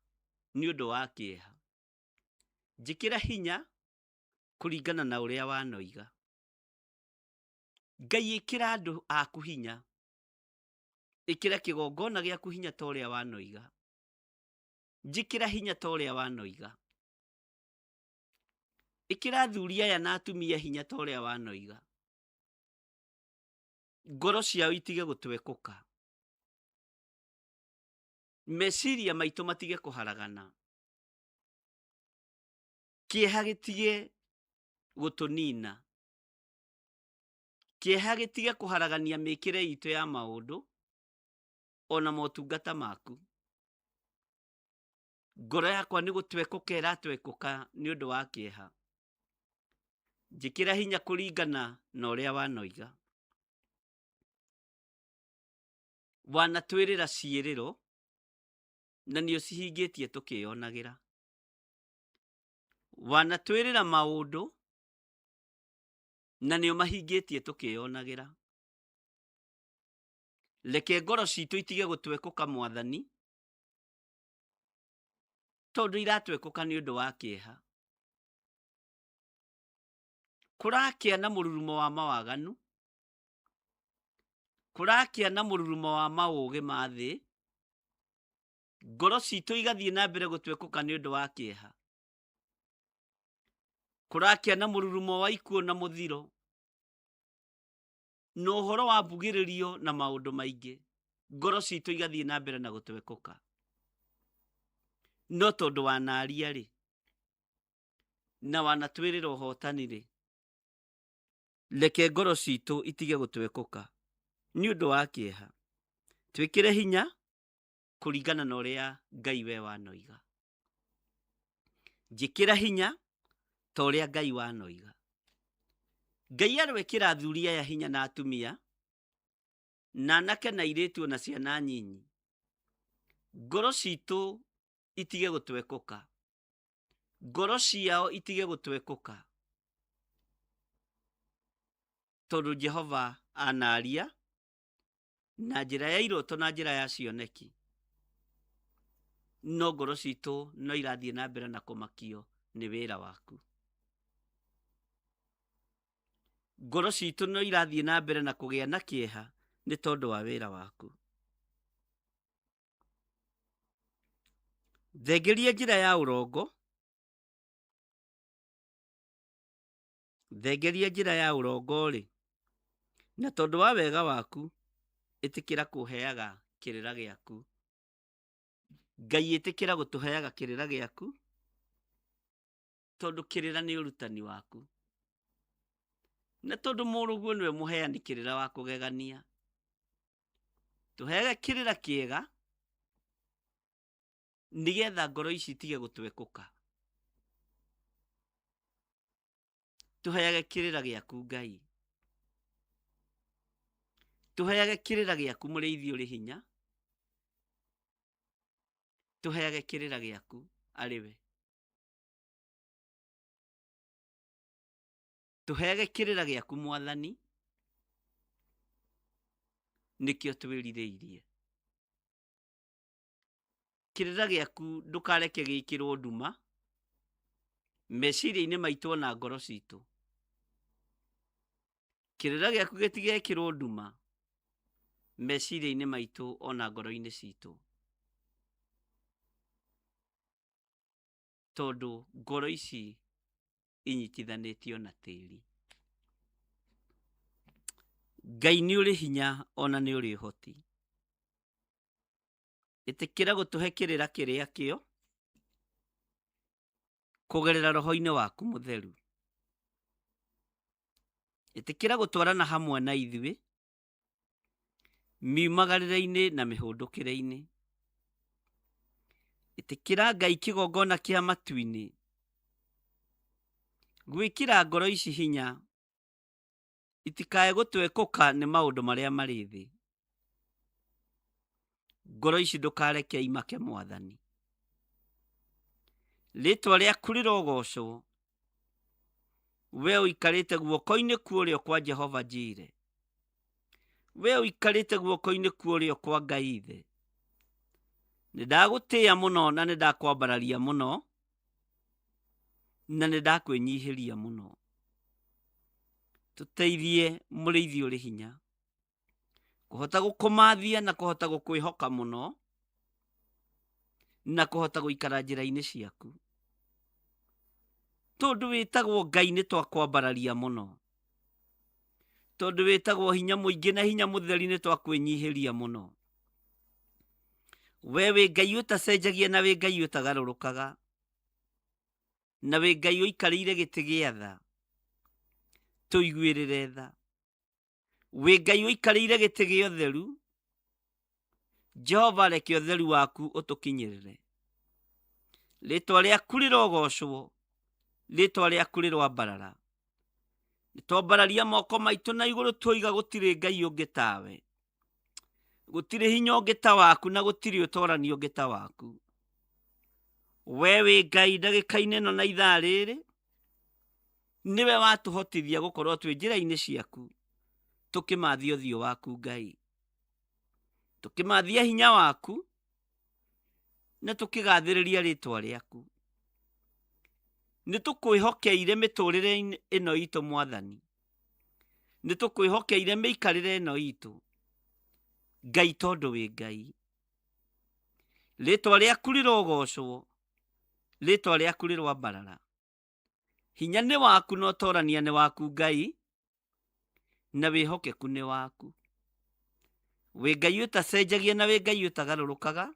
nĩ ũndũ wa kĩeha. Njĩkĩra hinya kũringana na ũrĩa wanoiga. Ngai ĩkĩra andũ aku hinya, ĩkĩra kĩgongona gĩaku hinya ta ũrĩa wanoiga. Njĩkĩra hinya ta ũrĩa wanoiga. Ĩkĩra athuri aya na atumia hinya ta ũrĩa wanoiga. Ngoro ciao itige gũtwekũka. Meciria maitũ matige kũharagana. Kĩeha gĩtige gũtũnina. Kĩeha gĩtige kũharagania mĩĩkĩre itũ ya maũndũ ona motungata maku. Ngoro yakwa nĩ gũtwekũka iratwekũka nĩ ũndũ wa kĩeha. Njĩkĩra hinya kũringana na ũrĩa wanoiga. Wanatwĩrĩra ciĩrĩro na nĩ ũcihingĩtie tũkĩonagĩra. Wanatwĩrĩra maũndũ na nĩ ũmahingĩtie tũkĩonagĩra. Reke ngoro citũ itige gũtwekũka Mwathani, tondũ iratwekũka nĩ ũndũ wa kĩeha. Kũrakĩa na mũrurumo wa mawaganu, kũrakĩa na mũrurumo wa maũũgĩ ma thĩ, ngoro citũ igathiĩ na mbere gũtwekũka nĩ ũndũ wa kĩeha. Kũrakĩa na mũrurumo wa ikuũ na mũthiro, na ũhoro wa mbugĩrĩrio na maũndũ maingĩ, ngoro citũ igathiĩ na mbere na gũtwekũka. No tondũ wanaria-rĩ, na wanatwĩrĩra ũhotani-rĩ, reke ngoro citũ itige gũtwekũka nĩ ũndũ wa kĩeha. Twĩkĩre hinya kũringana na ũrĩa Ngai we wanoiga. Njĩkĩra hinya ta ũrĩa Ngai wanoiga. Ngai arwĩkĩra athuri aya hinya na atumia, na anake na airĩtu na ciana nyinyi. Ngoro citũ itige gũtwekũka. Ngoro ciao itige gũtwekũka. Tondũ Jehova anaria na njĩra ya iroto na njĩra ya cioneki. No ngoro citũ no irathiĩ na mbere na kũmakio nĩ wĩra waku. Ngoro citũ no irathiĩ na mbere na kũgĩa na kĩeha nĩ tondũ wa wĩra waku. Thengeria njĩra ya ũrongo. Thengeria njĩra ya ũrongo-rĩ, na tondũ wa wega waku, ĩtĩkĩra kũheaga kĩrĩra gĩaku. Ngai ĩtĩkĩra gũtũheaga kĩrĩra gĩaku, tondu kirira ni urutani waku na tondu muruguo niwe muheani kirira wa kugegania tuhege kirira kiega nigetha ngoro ici itige gutwekuka tuhege kirira giaku Ngai tuhege kirira giaku Muriithi uri hinya tuhege kirira giaku ariwe tuhege kirira giaku Mwathani nikio twiritheirie kirira giaku ndukareke gikirwo nduma meciria-ini maitu na ngoro citu kirira giaku gitigekirwo nduma meciria-ini maitu ona ngoro-ini citu tondu ngoro ici inyitithanitio na tiri. Ngai ni uri hinya ona ni uri hoti itikira gutuhe kirira kiria kio kugerera roho-ini waku mutheru itikira gutwarana hamwe na ithui miumagarire-ini na mihundukire-ini itikira Ngai kigongona kia matu-ini gwikira ngoro ici hinya itikae gutwekuka ni maundu maria mari thi ngoro ici ndukareke imake Mwathani ritwa riaku rirogocwo we uikarite guoko-ini kuorio kwa Jehova Jire we uikarite guoko-ini kuorio kwa Ngai Ithe nindagutia muno na nindakwambararia muno na nindakwinyihiria muno tuteithie Muriithi uri hinya kuhota gukumathia na kuhota gukwihoka muno na kuhota guikara njira-ini ciaku tondu witagwo Ngai ni twakwambararia muno tondu witagwo hinya muingi na hinya mutheri ni twakwinyihiria muno we wi Ngai utacenjagia na wi Ngai utagarurukaga na wi Ngai uikarire giti gia tha tuiguirire tha wi Ngai uikarire giti gia utheru Jehova reke utheru waku utukinyirire ritwa riaku rirogocwo ritwa riaku rirwambarara nitwambararia moko maitu na iguru twoiga gutiri Ngai ungi tawe gutiri hinya ungi ta waku na gutiri utorani ungi ta waku we wi Ngai ndagika-ini ino na ithaa riri niwe watuhotithia gukorwo twi njira-ini ciaku tukimathia uthio waku Ngai tukimathia hinya waku na tukigathiriria ritwa riaku nitukwihokeire miturire ino itu Mwathani nitukwihokeire miikarire ino itu Ngai tondu wi Ngai ritwa riaku rirogocwo ritwa riaku rirwambarara hinya ni waku no torania ni waku Ngai na wihokeku ni waku wi Ngai utacenjagia na wi Ngai utagarurukaga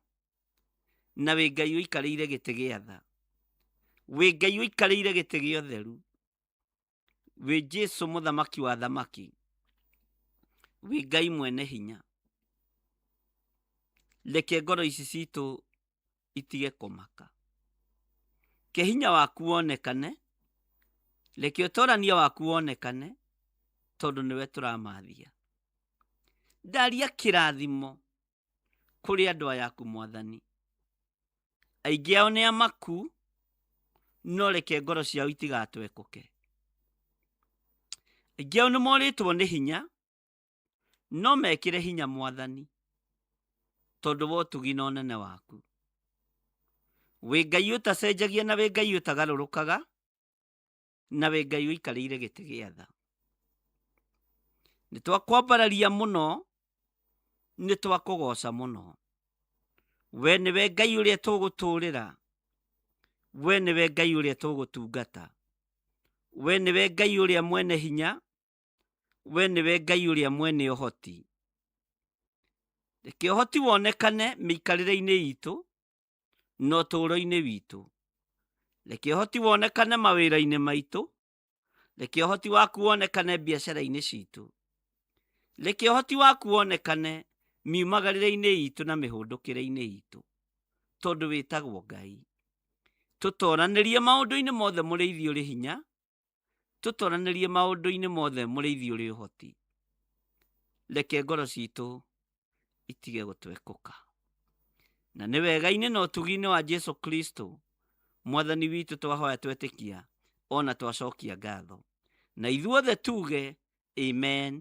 na wi Ngai uikarire giti gia tha wi Ngai uikarire giti gia utheru wi Jesu muthamaki wa thamaki wi Ngai mwene hinya reke ngoro ici citu itige kumaka ke hinya waku wonekane reke utorania waku wonekane tondu niwe turamathia ndaria kirathimo kuri andu ayaku Mwathani aingi ao ni amaku no reke ngoro ciao itigatwekuke aingi ao ni moritwo ni hinya no mekire hinya Mwathani tondu wa utugi na unene waku wi Ngai utacenjagia na wi Ngai utagarurukaga na wi Ngai uikarire giti gia tha nitwakwambararia muno nitwakugoca muno we niwe Ngai uria tuguturira we niwe Ngai uria tugutungata we niwe Ngai uria mwene hinya we niwe Ngai uria mwene uhoti reke uhoti wonekane miikarire-ini itu no turo-ini witu reke ũhoti wonekane mawĩra-inĩ maitũ, reke ũhoti waku wonekane biacara-inĩ citũ, reke ũhoti waku wonekane miumagarĩre-inĩ itũ na mĩhũndũkĩre-inĩ itũ, tondũ wĩtagwo Ngai. Tũtoranĩrie maũndũ-inĩ mothe mũrĩithi ũrĩ hinya, tũtoranĩrie maũndũ-inĩ mothe mũrĩithi ũrĩ ũhoti. Reke ngoro citũ itige gũtwekũka. Na nĩ wega-inĩ na ũtugi-inĩ wa Jesu Kristo, Mwathani witũ, twahoya twetĩkia, ona twacokia ngatho. Na ithuothe tuge, amen,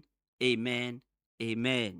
amen, amen.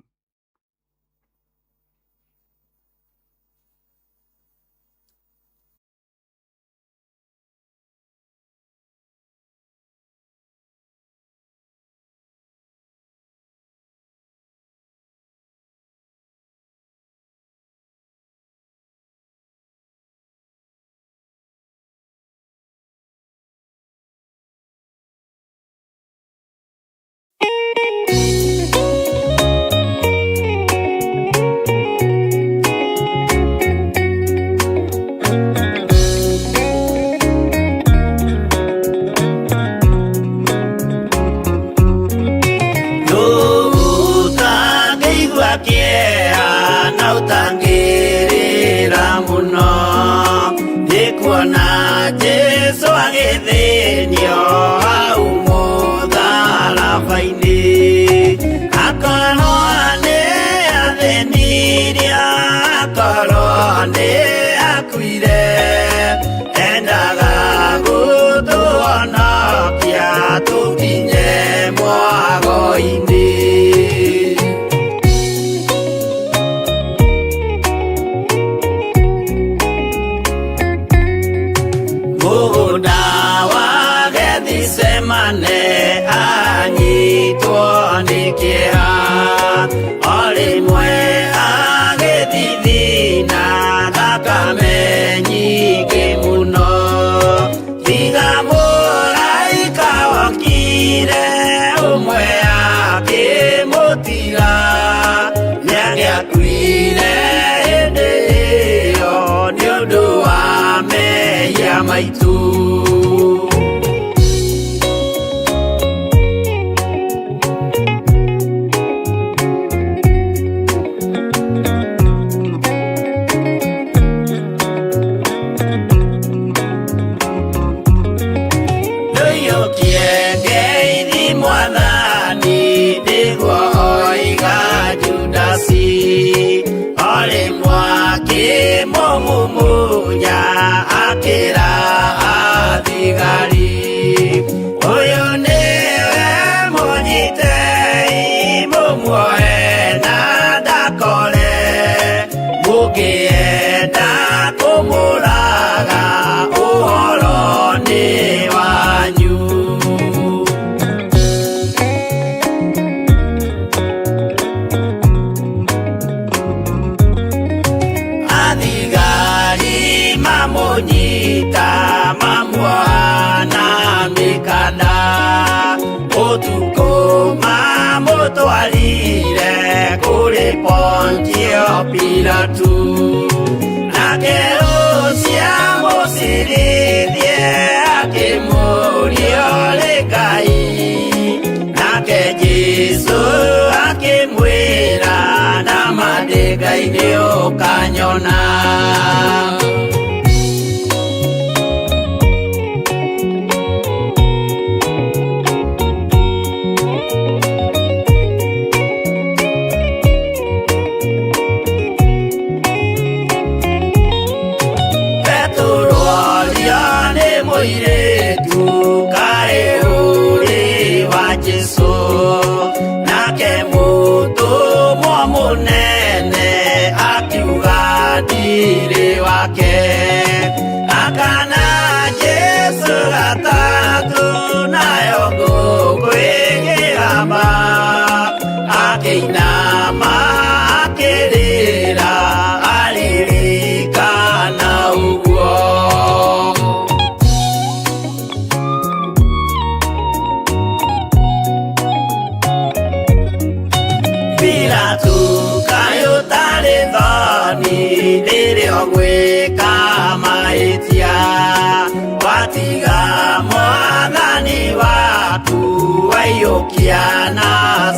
waiyũkia na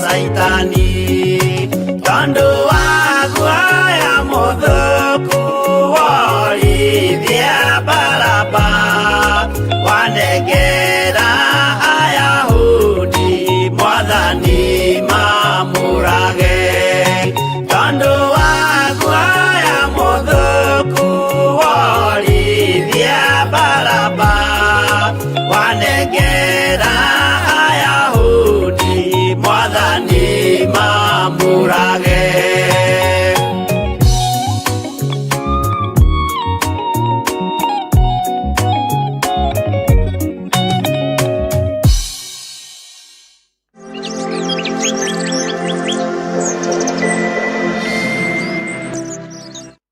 Saitani tondũ wa guoya mũthũku worithia Baraba wanengera Ayahudi Mwathani mamũrage tondũ wa guoya mũthũku worithia Baraba wanengera Ayahudi Mwathani mamũrage.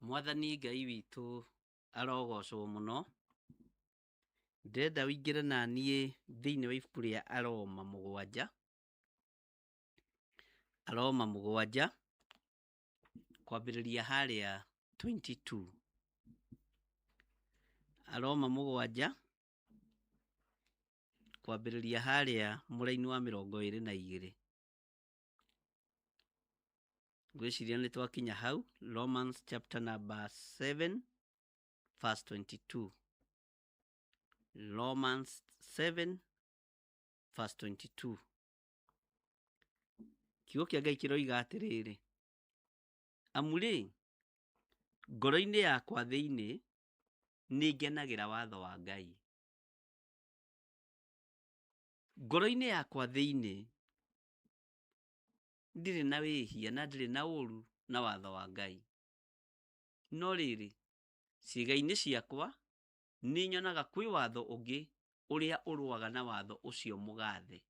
Mwathani Ngai witũ arogocwo mũno. Ndĩrenda wĩingĩre na niĩ thĩinĩ wa ibuku rĩa Aroma 7. Aroma 7 kwambĩrĩria harĩa 22. Aroma 7 kwambĩrĩria harĩa mũraini wa 22. Ngwĩciria nĩ twakinya hau. Romans chapter number 7 verse 22. Romans 7 verse 22. Kiugo kĩa Ngai kĩroiga atĩrĩrĩ, amu rĩ, ngoro-inĩ yakwa thĩinĩ nĩ ngenagĩra watho wa Ngai. Ngoro-inĩ yakwa thĩinĩ ndirĩ na wĩhia na ndirĩ na ũru na watho wa Ngai. No rĩrĩ, ciĩga-inĩ ciakwa nĩ nyonaga kwĩ watho ũngĩ ũrĩa ũrũaga na watho ũcio mũgathe.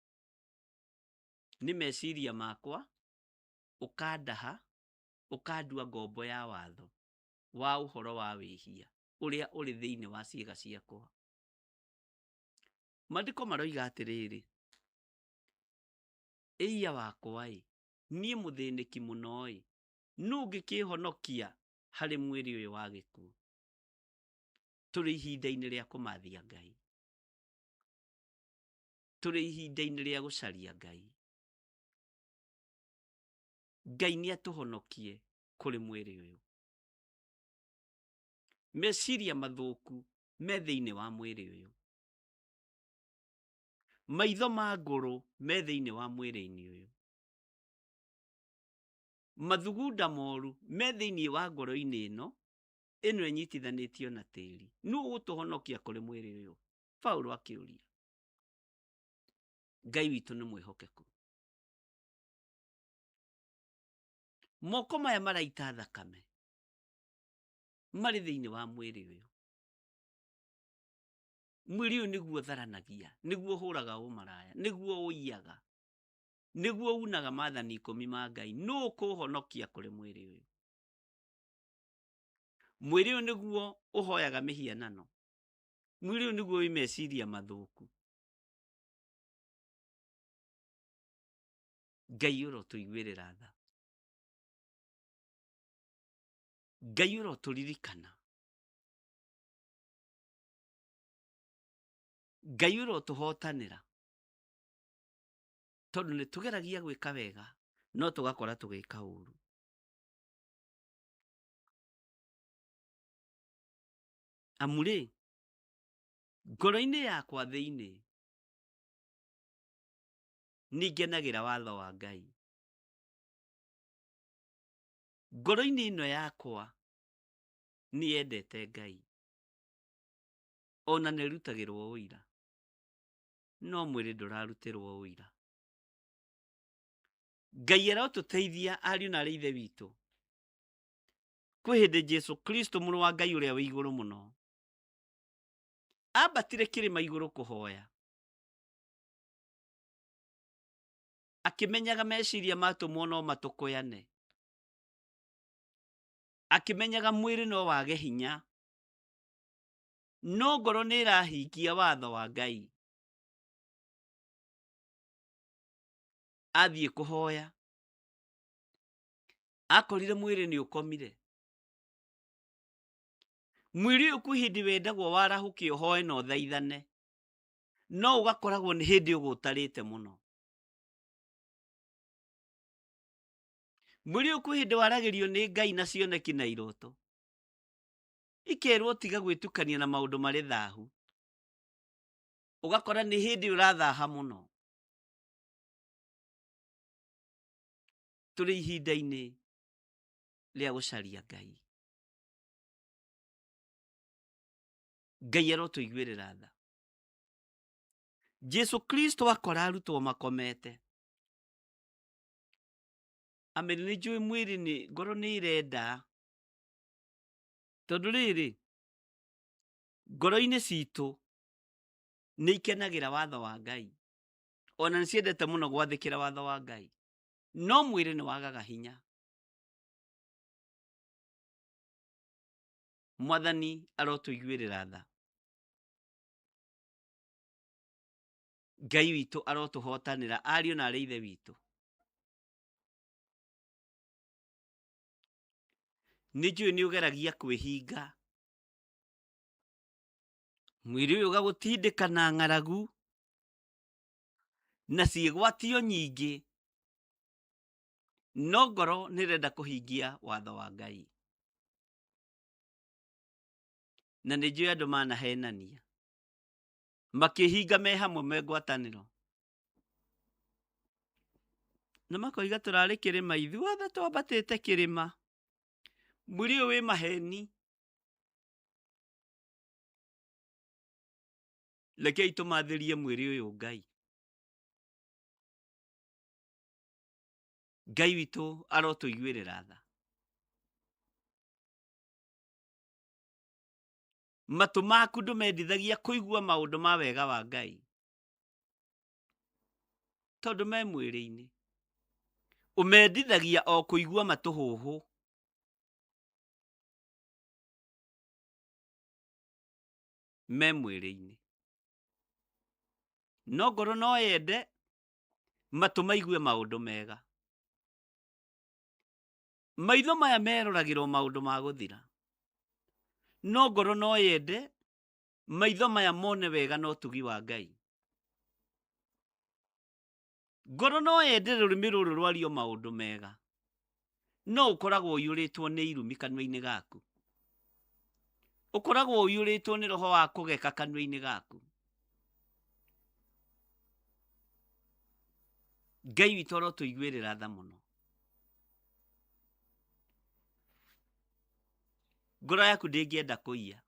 Nĩ meciria makwa ũkandaha, ũkandua ngombo ya watho wa ũhoro wa wĩhia ũrĩa ũrĩ thĩinĩ wa ciĩga ciakwa. Maandĩko maroiga atĩrĩrĩ, ĩiya wakwa-ĩ, niĩ mũthĩnĩki mũno-ĩ, nũũ ũngĩkĩhonokia harĩ mwĩrĩ ũyũ wa gĩkuũ? Tũrĩ ihinda-inĩ rĩa kũmathia Ngai. Tũrĩ ihinda-inĩ rĩa gũcaria Ngai. Ngai nĩ atũhonokie kũrĩ mwĩrĩ ũyũ. Meciria mathũku me thĩinĩ wa mwĩrĩ ũyũ. Maitho ma ngũrũ me thĩinĩ wa mwĩrĩ-inĩ ũyũ. Mathugunda moru me thĩinĩ wa ngoro-inĩ ĩno ĩnyitithanĩtio na tĩri. Nũũ ũgũtũhonokia kũrĩ mwĩrĩ ũyũ? Paulo akĩũria. Ngai witũ nĩ mwĩhokeku. Moko maya maraita thakame marĩ thĩinĩ wa mwĩrĩ ũyũ. Mwĩrĩ ũyũ nĩguo ũtharanagia, nĩguo ũhũraga ũmaraya, nĩguo ũiyaga, nĩguo unaga maathani 10 ma Ngai. Nũũ ũkũũhonokia kũrĩ mwĩrĩ ũyũ? Mwĩrĩ ũyũ nĩguo ũhoyaga mĩhianano. Mwĩrĩ ũyũ nĩguo wĩ meciria mathũku. Ngai ũrotũiguĩrĩra tha. Ngai ũrotũririkana. Ngai ũrotũhotanĩra. Tondũ nĩ tũgeragia gwĩka wega no tũgakora tũgĩka ũru. Amu rĩ, ngoro-inĩ yakwa thĩinĩ nĩ ngenagĩra watho wa Ngai. Ngoro-inĩ ĩno yakwa nĩ yendete Ngai. Ona nĩ rutagĩrwo ũira. No mwĩrĩ ndũrarutĩrwo ũira. Ngai arotũteithia ariũ na ithe witũ. Kwĩ hĩndĩ Jesu Kristo mũrũ wa Ngai ũrĩa wĩ igũrũ mũno ambatire kĩrĩma igũrũ kũhoya. Akĩmenyaga meciria matũmwo no matũkũyane. Akĩmenyaga mwĩrĩ no wage hinya. No ngoro nĩ ĩrahingia watho wa Ngai. Athiĩ kũhoya. Akorire mwĩrĩ nĩ ũkomire. Mwĩrĩ ũyũ kwĩ hĩndĩ wendagwo warahũke ũhoe na ũthaithane. No ũgakoragwo nĩ hĩndĩ ũgũtarĩte mũno. Mwĩrĩ ũyũ kwĩ hĩndĩ waragĩrio nĩ Ngai na cioneki na iroto, ikerwo tiga gwĩtukania na maũndũ marĩ thahu, ũgakora nĩ hĩndĩ ũrathaha mũno. Tũrĩ ihinda-inĩ rĩa gũcaria Ngai. Ngai arotũiguĩrĩra tha. Jesu Kristo akora arutwo makomete. Amen, nĩ njũĩ mwĩrĩ ngoro nĩ irenda. Tondũ rĩrĩ, ngoro-inĩ citũ nĩ ikenagĩra watho wa Ngai, ona nĩ ciendete mũno gwathĩkĩra watho wa Ngai, no mwĩrĩ nĩ wagaga hinya. Mwathani arotũiguĩrĩra tha. Ngai witũ arotũhotanĩra, ariũ na arĩ ithe witũ. Nĩ njũĩ nĩ ũgeragia kwĩhinga, mwĩrĩ ũyũ ũgagũtindĩka na ng'aragu na ciĩgwatio nyingĩ, no ngoro nĩ ĩrenda kũhingia watho wa Ngai. Na nĩ njũĩ andũ manahenania, makĩhinga me hamwe me ngwatanĩro, na makoiga tũrarĩ kĩrĩma ithuothe twambatĩte kĩrĩma. Mwĩrĩ ũyũ wĩ maheni. Rekei tũmathĩrie mwĩrĩ ũyũ Ngai. Ngai witũ arotũiguĩrĩra tha. Matũ maku ndũmendithagia kũigua maũndũ ma wega wa Ngai, tondũ me mwĩrĩ-inĩ. Ũmendithagia o kũigua matũhũhũ. Me mwĩrĩ-inĩ. No ngoro no yende matũ maigue maũndũ mega. Maitho maya meroragĩrwo maũndũ ma gũthira, no ngoro no yende maitho maya mone wega na ũtugi wa Ngai. Ngoro no yende rũrĩmĩ rũrũ rwario maũndũ mega, no ũkoragwo ũiyũrĩtwo nĩ irumi kanua-inĩ gaku. Ũkoragwo ũiyũrĩtwo nĩ roho wa kũgeka kanua-inĩ gaku. Ngai witũ arotũiguĩrĩra tha mũno. Ngoro yaku ndĩngĩenda kũiya,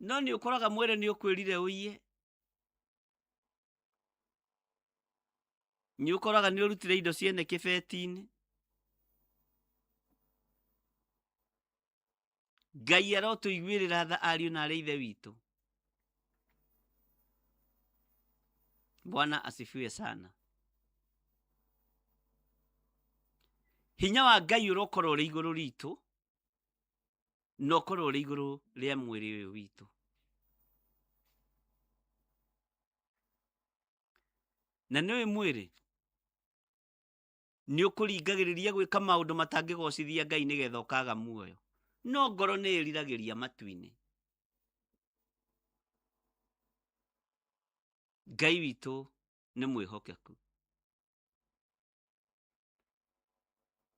no nĩ ũkoraga mwĩrĩ nĩ ũkwĩrire ũiye. Nĩ ũkoraga nĩ ũrutire indo ciene kĩbeti-inĩ. Ngai arotũiguĩrĩra tha, ariũ na arĩ ithe witũ. Bwana asifiwe sana. Hinya wa Ngai ũrokorwo ũrĩ igũrũ ritũ, no korwo ũrĩ igũrũ rĩa mwĩrĩ ũyũ witũ. Na nĩwe mwĩrĩ nĩ ũkũringagĩrĩria gwĩka maũndũ matangĩgocithia Ngai nĩgetha ũkaga muoyo, no ngoro nĩ ĩriragĩria matu-inĩ. Ngai witũ nĩ mwĩhokeku.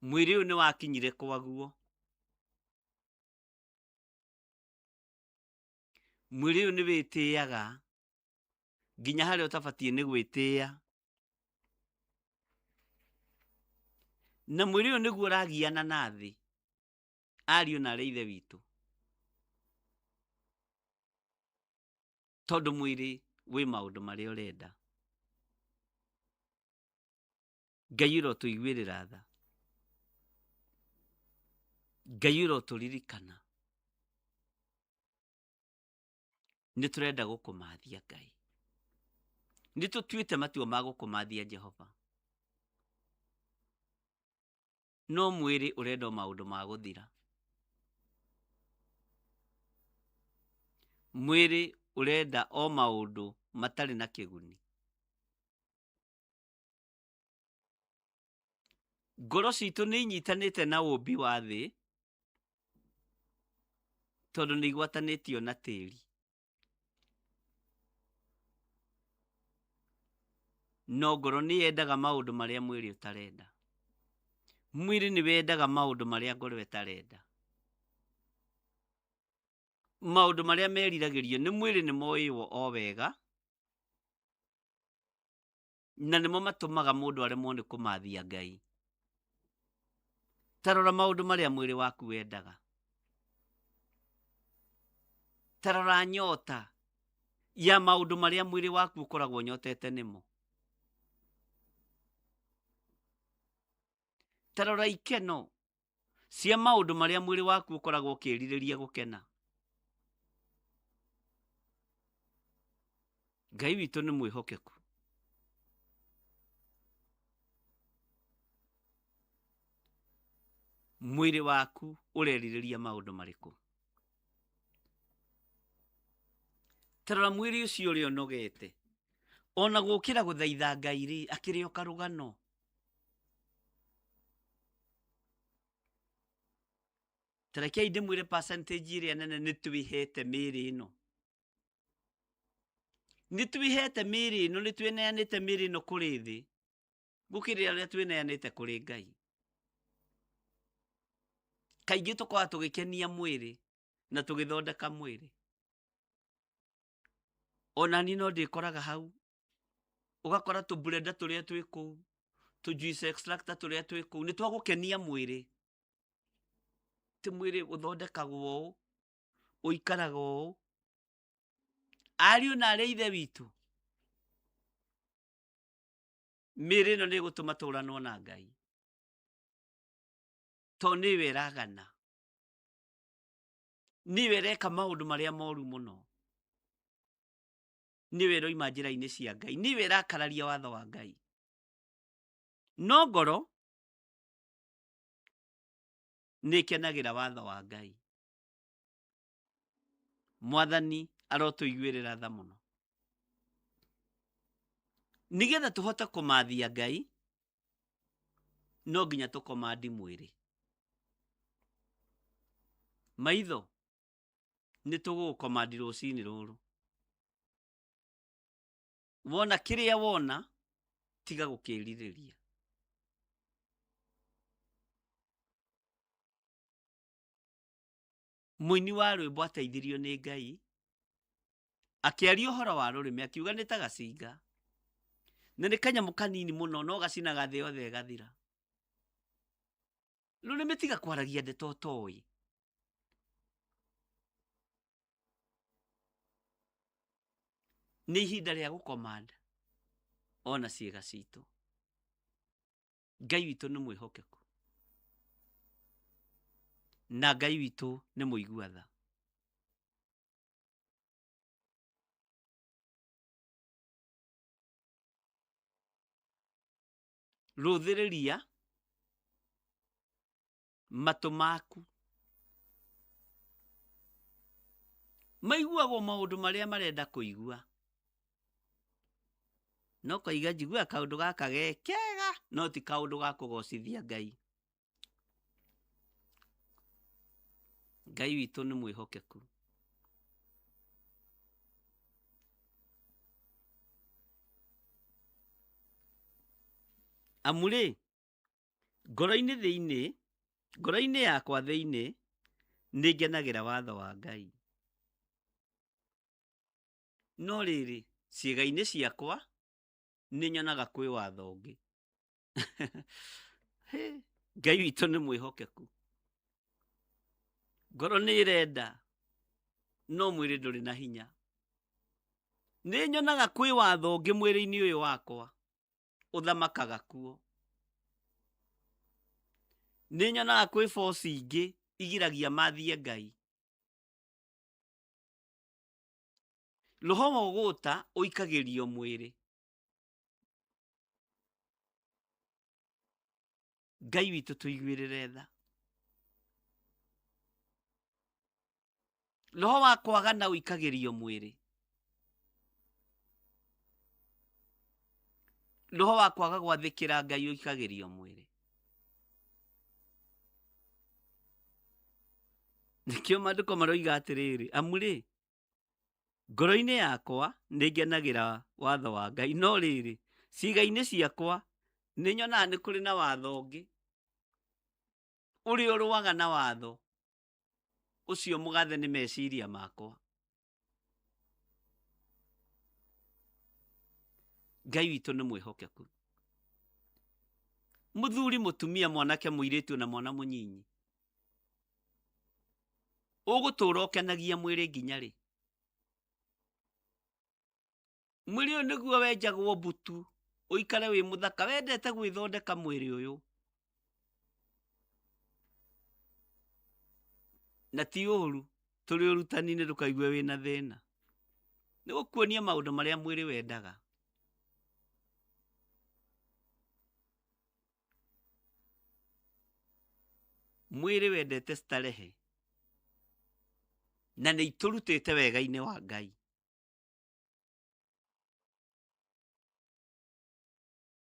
Mwĩrĩ ũyũ nĩ wakinyire kwaguo. Mwĩrĩ ũyũ nĩ wĩtĩaga nginya harĩa ũtabatiĩ nĩ gwĩtĩya. Na mwĩrĩ ũyũ nĩguo ũragiana na thĩ, ariũ na arĩ ithe witũ. Tondũ mwĩrĩ wĩ maũndũ marĩa ũrenda. Ngai ũrotũiguĩrĩra tha. Ngai ũrotũririkana. Nĩ tũrenda gũkũmathia Ngai. Nĩ tũtuĩte matua ma gũkũmathia Jehova. No mwĩrĩ ũrenda maũndũ ma gũthira. Mwĩrĩ ũrenda o maũndũ matarĩ na kĩguni. Ngoro citũ nĩ inyitanĩte na ũmbi wa thĩ, tondũ nĩ igwatanĩtio na tĩri. No ngoro nĩ yendaga maũndũ marĩa mwĩrĩ ũtarenda. mwĩrĩ nĩ wendaga maũndũ marĩa ngoro ĩtarenda. Maũndũ marĩa meriragĩrio nĩ mwĩrĩ nĩ moĩwo o wega, na nĩmo matũmaga mũndũ aremwo nĩ kũmathia Ngai. Ta rora maũndũ marĩa mwĩrĩ waku wendaga. Ta rora nyota ya maũndũ marĩa mwĩrĩ waku ũkoragwo nyotete nĩmo. Ta rora ikeno cia maũndũ marĩa mwĩrĩ waku ũkoragwo ũkĩrirĩria gũkena. Ngai witũ nĩ mwĩhokeku. Mwĩrĩ waku ũrerirĩria maũndũ marĩkũ? Ta rora mwĩrĩ ũcio ũrĩa ũnogete, ona gũkĩra gũthaitha Ngai rĩ, akĩrĩ o karũgano. Ta rekei ndĩmwĩre percentage ĩrĩa nene nĩ twĩhete mĩĩrĩ ĩno. Nĩ twĩhete mĩĩrĩ ĩno, nĩ twĩneanĩte mĩĩrĩ ĩno kũrĩ thĩ gũkĩrĩ arĩa twĩneanĩte kũrĩ Ngai. Kaingĩ tũkoragwo tũgĩkenia mwĩrĩ na tũgĩthondeka mwĩrĩ. Ona niĩ no ndĩkoraga hau, ũgakora tũblender tũrĩa twĩ kũu, juice extractor tũrĩa twĩ kũu, nĩ twa gũkenia mwĩrĩ. Ti mwĩrĩ ũthondekagwo ũũ, ũikaraga ũũ. Ariũ na arĩa ithe witũ, mĩĩrĩ ĩno nĩ ĩgũtũma tũũranwo na Ngai, to nĩwe ĩragana, nĩwe ĩreka maũndũ marĩa moru mũno, nĩwe ĩroima njĩra-inĩ cia Ngai, nĩwe ĩrakararia watho wa Ngai. No ngoro nĩ ĩkenagĩra watho wa Ngai. Mwathani arotũiguĩrĩra tha mũno. Nĩgetha tũhote kũmathia Ngai, no nginya tũkomandi mwĩrĩ. Maitho nĩ tũgũkomandi rũcinĩ rũrũ. Wona kĩrĩa wona, tiga gũkĩrirĩria. Mũini wa rwĩmbo ateithirio nĩ Ngai, akĩaria ũhoro wa rũrĩmĩ akiuga nĩ ta gacinga, na nĩ kanyamũ kanini mũno no gacinaga thĩ yothe ĩgathira. Rũrĩmĩ tiga kwaragia ndeto ũtoĩ. Nĩ ihinda rĩa gũkomanda ona ciĩga citũ. Ngai witũ nĩ mwĩhokeku, na Ngai witũ nĩ mũigua tha. Rũthĩrĩria matũ maku maiguagwo maũndũ marĩa marenda kũigua. No kaiga njiguaga kaũndũ gaka ge kega, no ti kaũndũ ga kũgocithia Ngai. Ngai witũ nĩ mwĩhokeku. Amu rĩ, ngoro-inĩ yakwa thĩinĩ nĩ ngenagĩra watho wa Ngai. No rĩrĩ, ciĩga-inĩ ciakwa nĩ nyonaga kwĩ watho ũngĩ. Ngai witũ nĩ mwĩhokeku. Ngoro nĩ ĩrenda, no mwĩrĩ ndũrĩ na hinya. Nĩ nyonaga kwĩ watho ũngĩ mwĩrĩ-inĩ ũyũ wakwa ũthamakaga kuo. Nĩ nyonaga kwĩ force ingĩ igiragia mathie Ngai. Roho wa ũgũta ũikagĩrio mwĩrĩ. Ngai witũ tũiguĩrĩre tha. Roho wa kwagana ũikagĩrio mwĩrĩ. Roho wa kwaga gwathĩkĩra Ngai ũikagĩrio mwĩrĩ. Nĩkĩo maandĩko maroiga atĩrĩrĩ, amu rĩ, ngoro-inĩ yakwa nĩ ngenagĩra watho wa Ngai, no rĩrĩ, ciĩga-inĩ ciakwa nĩ nyonaga nĩ kũrĩ na watho ũngĩ uri uruaga na watho ucio mugathe ni meciria makwa. Ngai witũ nĩ mwĩhokeku. Mũthuri, mũtumia, mwanake, mũirĩtu na mwana mũnyinyi, ũgũtũũra ũkenagia mwĩrĩ nginya rĩ? Mwĩrĩ ũyũ nĩguo wenjagwo mbutu ũikare wĩ mũthaka, wendete gwĩthondeka mwĩrĩ ũyũ. Na ti ũru tũrĩ ũrutani-inĩ ndũkaigue wĩna thĩna. Nĩ gũkuonia maũndũ marĩa mwĩrĩ wendaga. Mwĩrĩ wendete starehe na nĩ itũrutĩte wega-inĩ wa Ngai.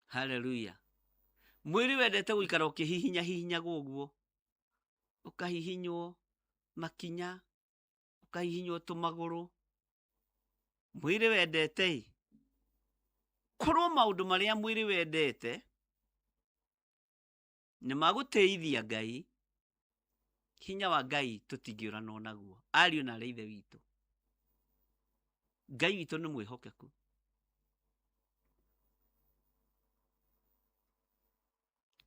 Haleluya. Mwĩrĩ wendete gũikara ũkĩhihinya ũguo, ũkahihinywo makinya, ũkahihinywo tũmagũrũ. Mwĩrĩ wendete korwo maũndũ marĩa mwĩrĩ wendete nĩ magũteithia Ngai, hinya wa Ngai tũtingĩũrana naguo. Ariũ na arĩ a Ithe witũ, Ngai witũ nĩ mwĩhokeku.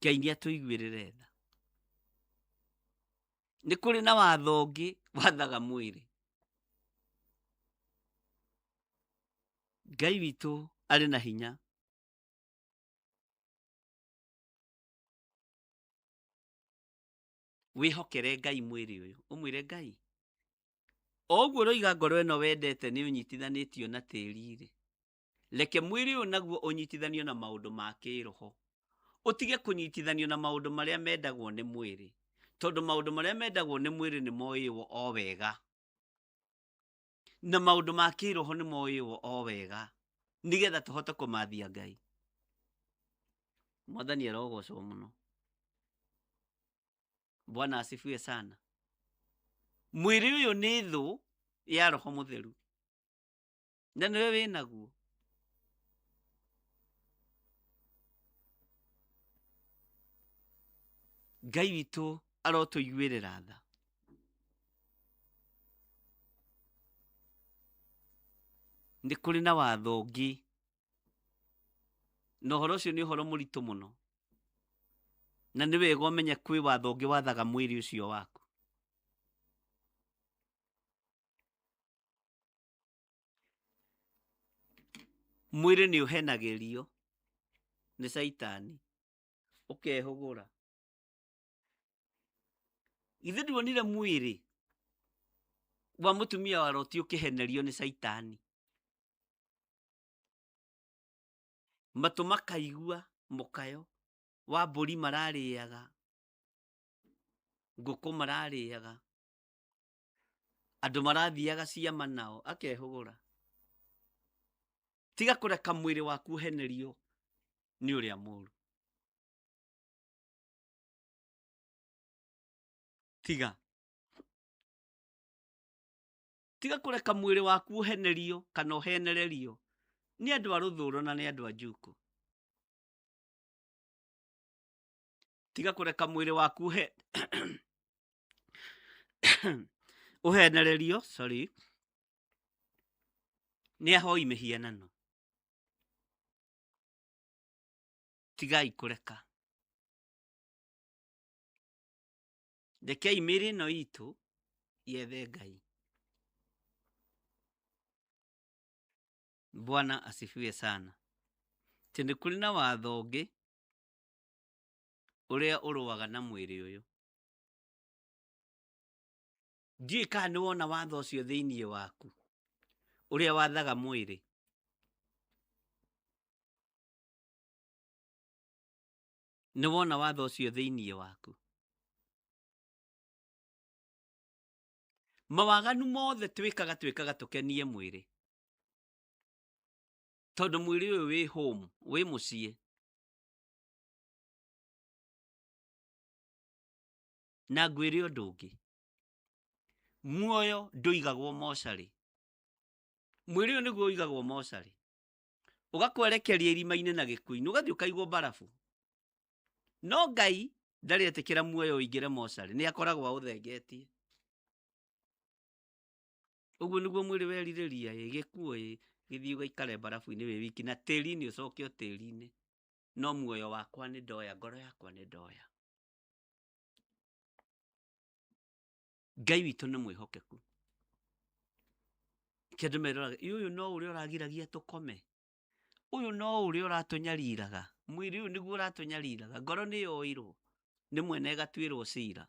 Ngai nĩ atũiguĩrĩre tha. Nĩ kũrĩ na watho ũngĩ wathaga mwĩrĩ. Ngai witũ arĩ na hinya. Wĩhokere Ngai mwĩrĩ ũyũ, ũmwĩre Ngai, o ũguo ũroiga ngoro ĩno wendete nĩ ũnyitithanĩtio na tĩri-rĩ, reke mwĩrĩ ũyũ naguo ũnyitithanio na maũndũ ma kĩroho. Ũtige kũnyitithanio na maũndũ marĩa mendagwo nĩ mwĩrĩ, tondũ maũndũ marĩa mendagwo nĩ mwĩrĩ nĩ moĩwo o wega, na maũndũ ma kĩroho nĩ moĩwo o wega, nĩgetha tũhote kũmathia Ngai. Mwathani arogocwo mũno. Bwana asifiwe sana. Mwĩrĩ ũyũ nĩ thũ ya Roho Mũtheru, na nĩwe wĩnaguo. Ngai witũ arotũiguĩrĩra tha. Nĩ kũrĩ na watho ũngĩ, na ũhoro ũcio nĩ ũhoro mũritũ mũno, na nĩ wega ũmenye kwĩ watho ũngĩ wathaga mwĩrĩ ũcio waku. Mwĩrĩ nĩ ũhenagĩrio nĩ Saitani, ũkehũgũra. Ithe nduonire mwĩrĩ wa mũtumia wa Loti ũkĩhenerio nĩ Saitani, matũ makaigua mũkayo wa mbũri mararĩaga, ngũkũ mararĩaga, andũ marathiaga ciama nao, akehũgũra. Tiga kũreka mwĩrĩ waku ũhenerio nĩ ũrĩa mũũru. Tiga kũreka mwĩrĩ waku ũhenerio kana ũhenererio nĩ andũ a rũthũũro na nĩ andũ a njuku. Tiga kũreka mwĩrĩ waku ũhenererio nĩ ahoi mĩhianano. Tigai kũreka. Rekei mĩĩrĩ ĩno itũ yethe Ngai. Bwana asifiwe sana. Tĩ nĩ kũrĩ na watho ũngĩ ũrĩa ũrũaga na mwĩrĩ ũyũ. Ndiũĩ kana nĩ wona watho ũcio thĩiniĩ waku ũrĩa wathaga mwĩrĩ. Nĩ wona watho ũcio thĩiniĩ waku. Mawaganu mothe twĩkaga tũkenie mwĩrĩ, tondũ mwĩrĩ ũyũ wĩ home, wĩ mũciĩ. Na ngwĩre ũndũ ũngĩ, muoyo ndũigagwo mocarĩ. Mwĩrĩ ũyũ nĩguo ũigagwo mocarĩ, ũgakwerekeria irima-inĩ na gĩkuũ-inĩ, ũgathiĩ ũkaigwo mbarabu. No Ngai ndarĩ etĩkĩra muoyo ũingĩre mocarĩ, nĩ akoragwo aũthengetie. Ũguo nĩguo mwĩrĩ werirĩria gĩkuũ gĩthiĩ ũgaikare barabu-inĩ wĩ wiki, na tĩri-inĩ ũcoke o tĩri-inĩ. No muoyo wakwa nĩ ndoya, ngoro yakwa nĩ ndoya. Ngai witũ nĩ mwĩhokeku. Kĩndũ meroraga, ũyũ no ũrĩa ũragiragia tũkome, ũyũ no ũrĩa ũratũnyariraga, mwĩrĩ ũyũ nĩguo ũratũnyariraga, ngoro nĩ yoirwo nĩ mwene ĩgatuĩrwo cira.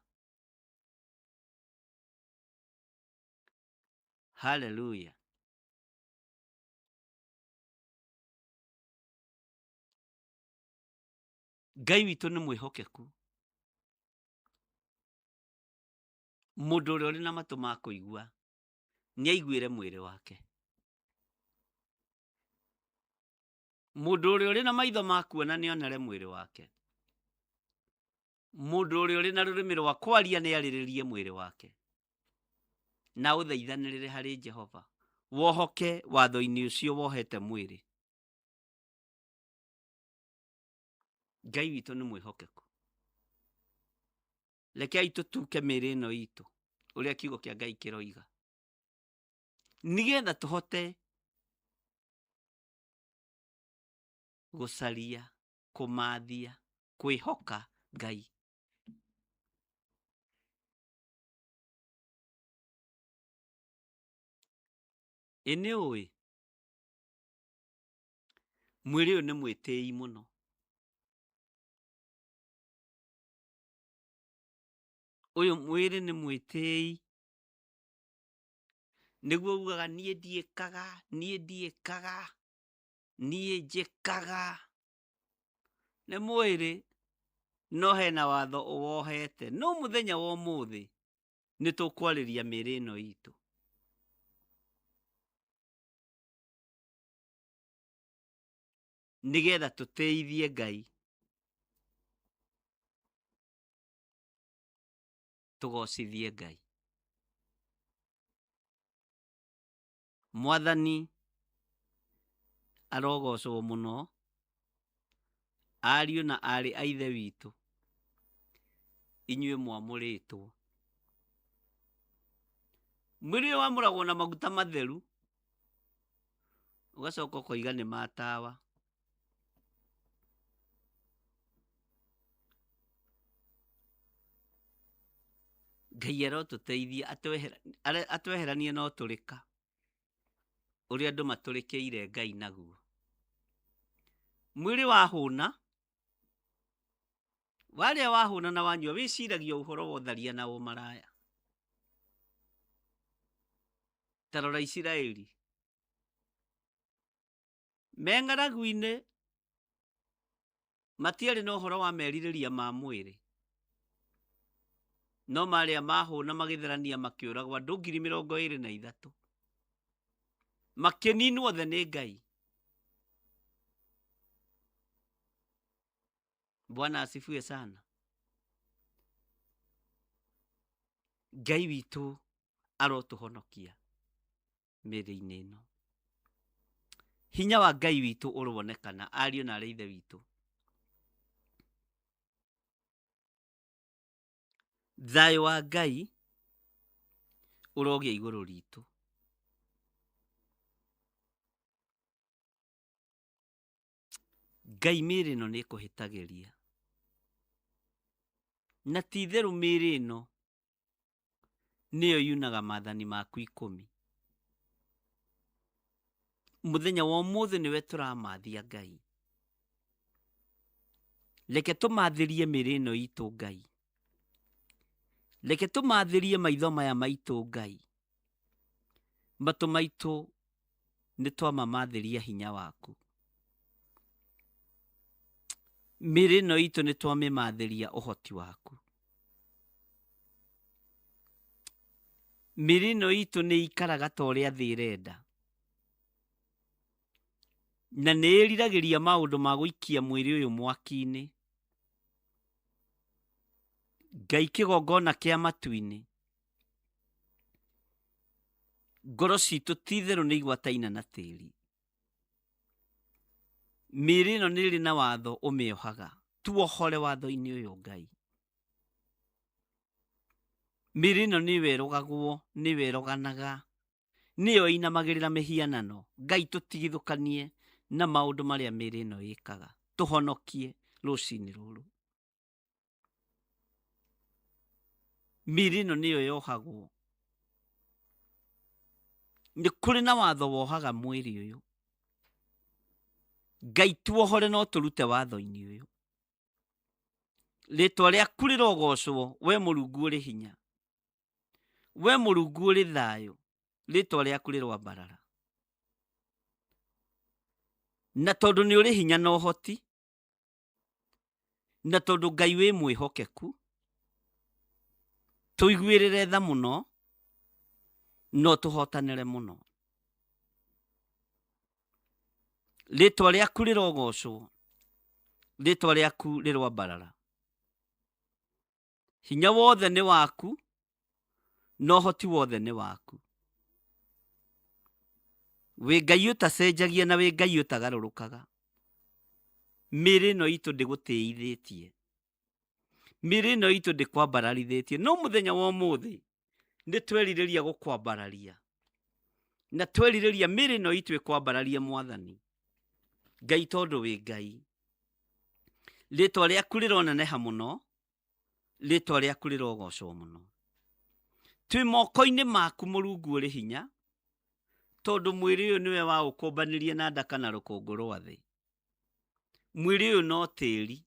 Haleluya. Ngai witũ nĩ mwĩhokeku. Mũndũ ũrĩa ũrĩ na matũ ma kũigua nĩ aiguĩre mwĩrĩ wake. Mũndũ ũrĩa ũrĩ na maitho ma kuona nĩ onere mwĩrĩ wake. Mũndũ ũrĩa ũrĩ na rũrĩmĩ rwa kwaria nĩ arĩrĩrie mwĩrĩ wake. Na ũthaithanĩrĩre harĩ Jehova, wohoke watho-inĩ ũcio wohete mwĩrĩ. Ngai witũ nĩ mwĩhokeku. Rekei tũtuke mĩĩrĩ ĩno itũ ũrĩa kiugo kĩa Ngai kĩroiga, nĩgetha tũhote gũcaria, kũmathia, kwĩhoka Ngai. Nĩ ũĩ mwĩrĩ ũyũ nĩ mwĩtĩi mũno. Ũyũ mwĩrĩ nĩ mwĩtĩi, nĩguo ugaga niĩ ndiĩkaga, niĩ ndiĩkaga, niĩ njĩkaga. Nĩ mwĩrĩ, no hena watho ũwohete. No mũthenya wa ũmũthĩ nĩ tũkwarĩria mĩĩrĩ ĩno itũ. Nĩgetha tũteithie Ngai, tũgocithie Ngai. Mwathani arogocwo mũno, ariũ na arĩ a ithe witũ, inyuĩ mwamũrĩtwo. Mwĩrĩ ũyũ wamũragwo na maguta matheru, ũgacoka ũkoiga nĩ ma tawa. Ngai arotũteithia atweheranie na ũtũrĩka ũrĩa andũ matũrĩkĩire Ngai naguo. Mwĩrĩ wahũna, warĩa wahũna na wanyua, wĩciragia ũhoro wa ũtharia na ũmaraya. Ta rora Isiraeli, me ng'aragu-inĩ, matiarĩ na ũhoro wa merirĩria ma mwĩrĩ, no marĩa mahũna magĩtherania makĩũragwo andũ 23,000, makĩninwo othe nĩ Ngai. Bwana asifiwe sana. Ngai witũ arotũhonokia mĩĩrĩ-inĩ ĩno. Hinya wa Ngai witũ ũrobonekana, ariũ na arĩ a ithe witũ. Thayũ wa Ngai ũrogĩa igũrũ ritũ. Ngai mĩĩrĩ ĩno nĩ ĩkũhĩtagĩria, na ti itherũ mĩĩrĩ ĩno nĩyo yunaga maathani maku 10. Mũthenya wa ũmũthĩ nĩwe tũramathia Ngai. Reke tũmathĩrie mĩĩrĩ ĩno itũ Ngai. Reke tũmathĩrie maitho maya maitũ Ngai. Matũ maitũ nĩ twamamathĩria hinya waku. Mĩĩrĩ ĩno itũ nĩ twamĩmathĩria ũhoti waku. Mĩĩrĩ ĩno itũ nĩ ikaraga ta ũrĩa thĩ ĩrenda, na nĩ ĩriragĩria maũndũ ma gũikia mwĩrĩ ũyũ mwaki-inĩ. Ngai kĩgongona kĩa matu-inĩ, ngoro citũ ti itherũ nĩ igwataina na tĩĩri. Mĩĩrĩ ĩno nĩ ĩrĩ na watho ũmĩohaga. Tuohore watho-inĩ ũyũ Ngai. mĩĩrĩ ĩno nĩwerogagwo nĩweroganaga nĩyo inamagĩrĩra mĩhianano. Ngai tũtigithũkanie na maũndũ marĩa mĩĩrĩ ĩno ĩkaga, tũhonokie rũcinĩ rũrũ. Mĩĩrĩ ĩno nĩyo yohagwo. Nĩ kũrĩ na watho wohaga mwĩrĩ ũyũ. Ngai tuohore no tũrute watho-inĩ ũyũ. Rĩĩtwa rĩaku rĩrogocwo, we Mũrungu ũrĩ hinya, we Mũrungu ũrĩ thayũ, rĩĩtwa rĩaku rĩroambarara. Na tondũ nĩ ũrĩ hinya na ũhoti, na tondũ Ngai wĩ mwĩhokeku, tũiguĩrĩre tha mũno, no tũhotanĩre mũno. Rĩĩtwa rĩaku rĩrogocwo, rĩĩtwa rĩaku rĩroambarara. Hinya wothe nĩ waku, na ũhoti wothe nĩ waku. Wĩ Ngai ũtacenjagia na wĩ Ngai ũtagarũrũkaga. Mĩĩrĩ ĩno itũ ndĩgũtĩithĩtie, mĩĩrĩ ĩno itũ ndĩkwambararithĩtie, no mũthenya wa ũmũthĩ nĩ twerirĩria gũkwambararia, na twerirĩria mĩĩrĩ ĩno itũ ĩkwambararie Mwathani. Ngai tondũ wĩ Ngai, rĩĩtwa rĩaku rĩroneneha mũno, rĩĩtwa rĩaku rĩrogocwo mũno. Twĩ moko-inĩ maku Mũrungu ũrĩ hinya, tondũ mwĩrĩ ũyũ nĩwe wa ũkũmbanĩrie na ndaka na rũkũngũ rwa thĩ. Mwĩrĩ ũyũ no tĩĩri,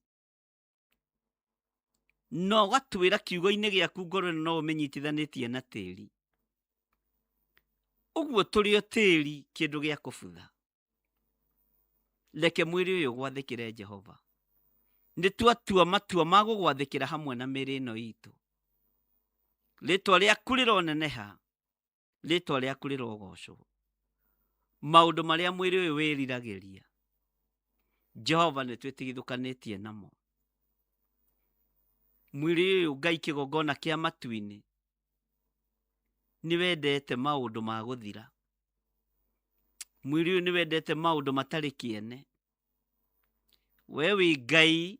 no ũgatwĩra kiugo-inĩ gĩaku ngoro ĩno no ũmĩnyitithanĩtie na tĩĩri. Ũguo tũrĩ o tĩĩri, kĩndũ gĩa kũbutha. Reke mwĩrĩ ũyũ gwathĩkĩre Jehova. Nĩ twatua matua ma gũgwathĩkĩra hamwe na mĩĩrĩ ĩno itũ. Rĩĩtwa rĩaku rĩroneneha, rĩĩtwa rĩaku rĩrogocwo. Maũndũ marĩa mwĩrĩ ũyũ wĩriragĩria, Jehova nĩ twĩtigithũkanĩtie namo. Mwĩrĩ ũyũ Ngai kĩgongona kĩa matu-inĩ, nĩ wendete maũndũ ma gũthira. Mwĩrĩ ũyũ nĩ wendete maũndũ matarĩ kĩene. We wĩ Ngai,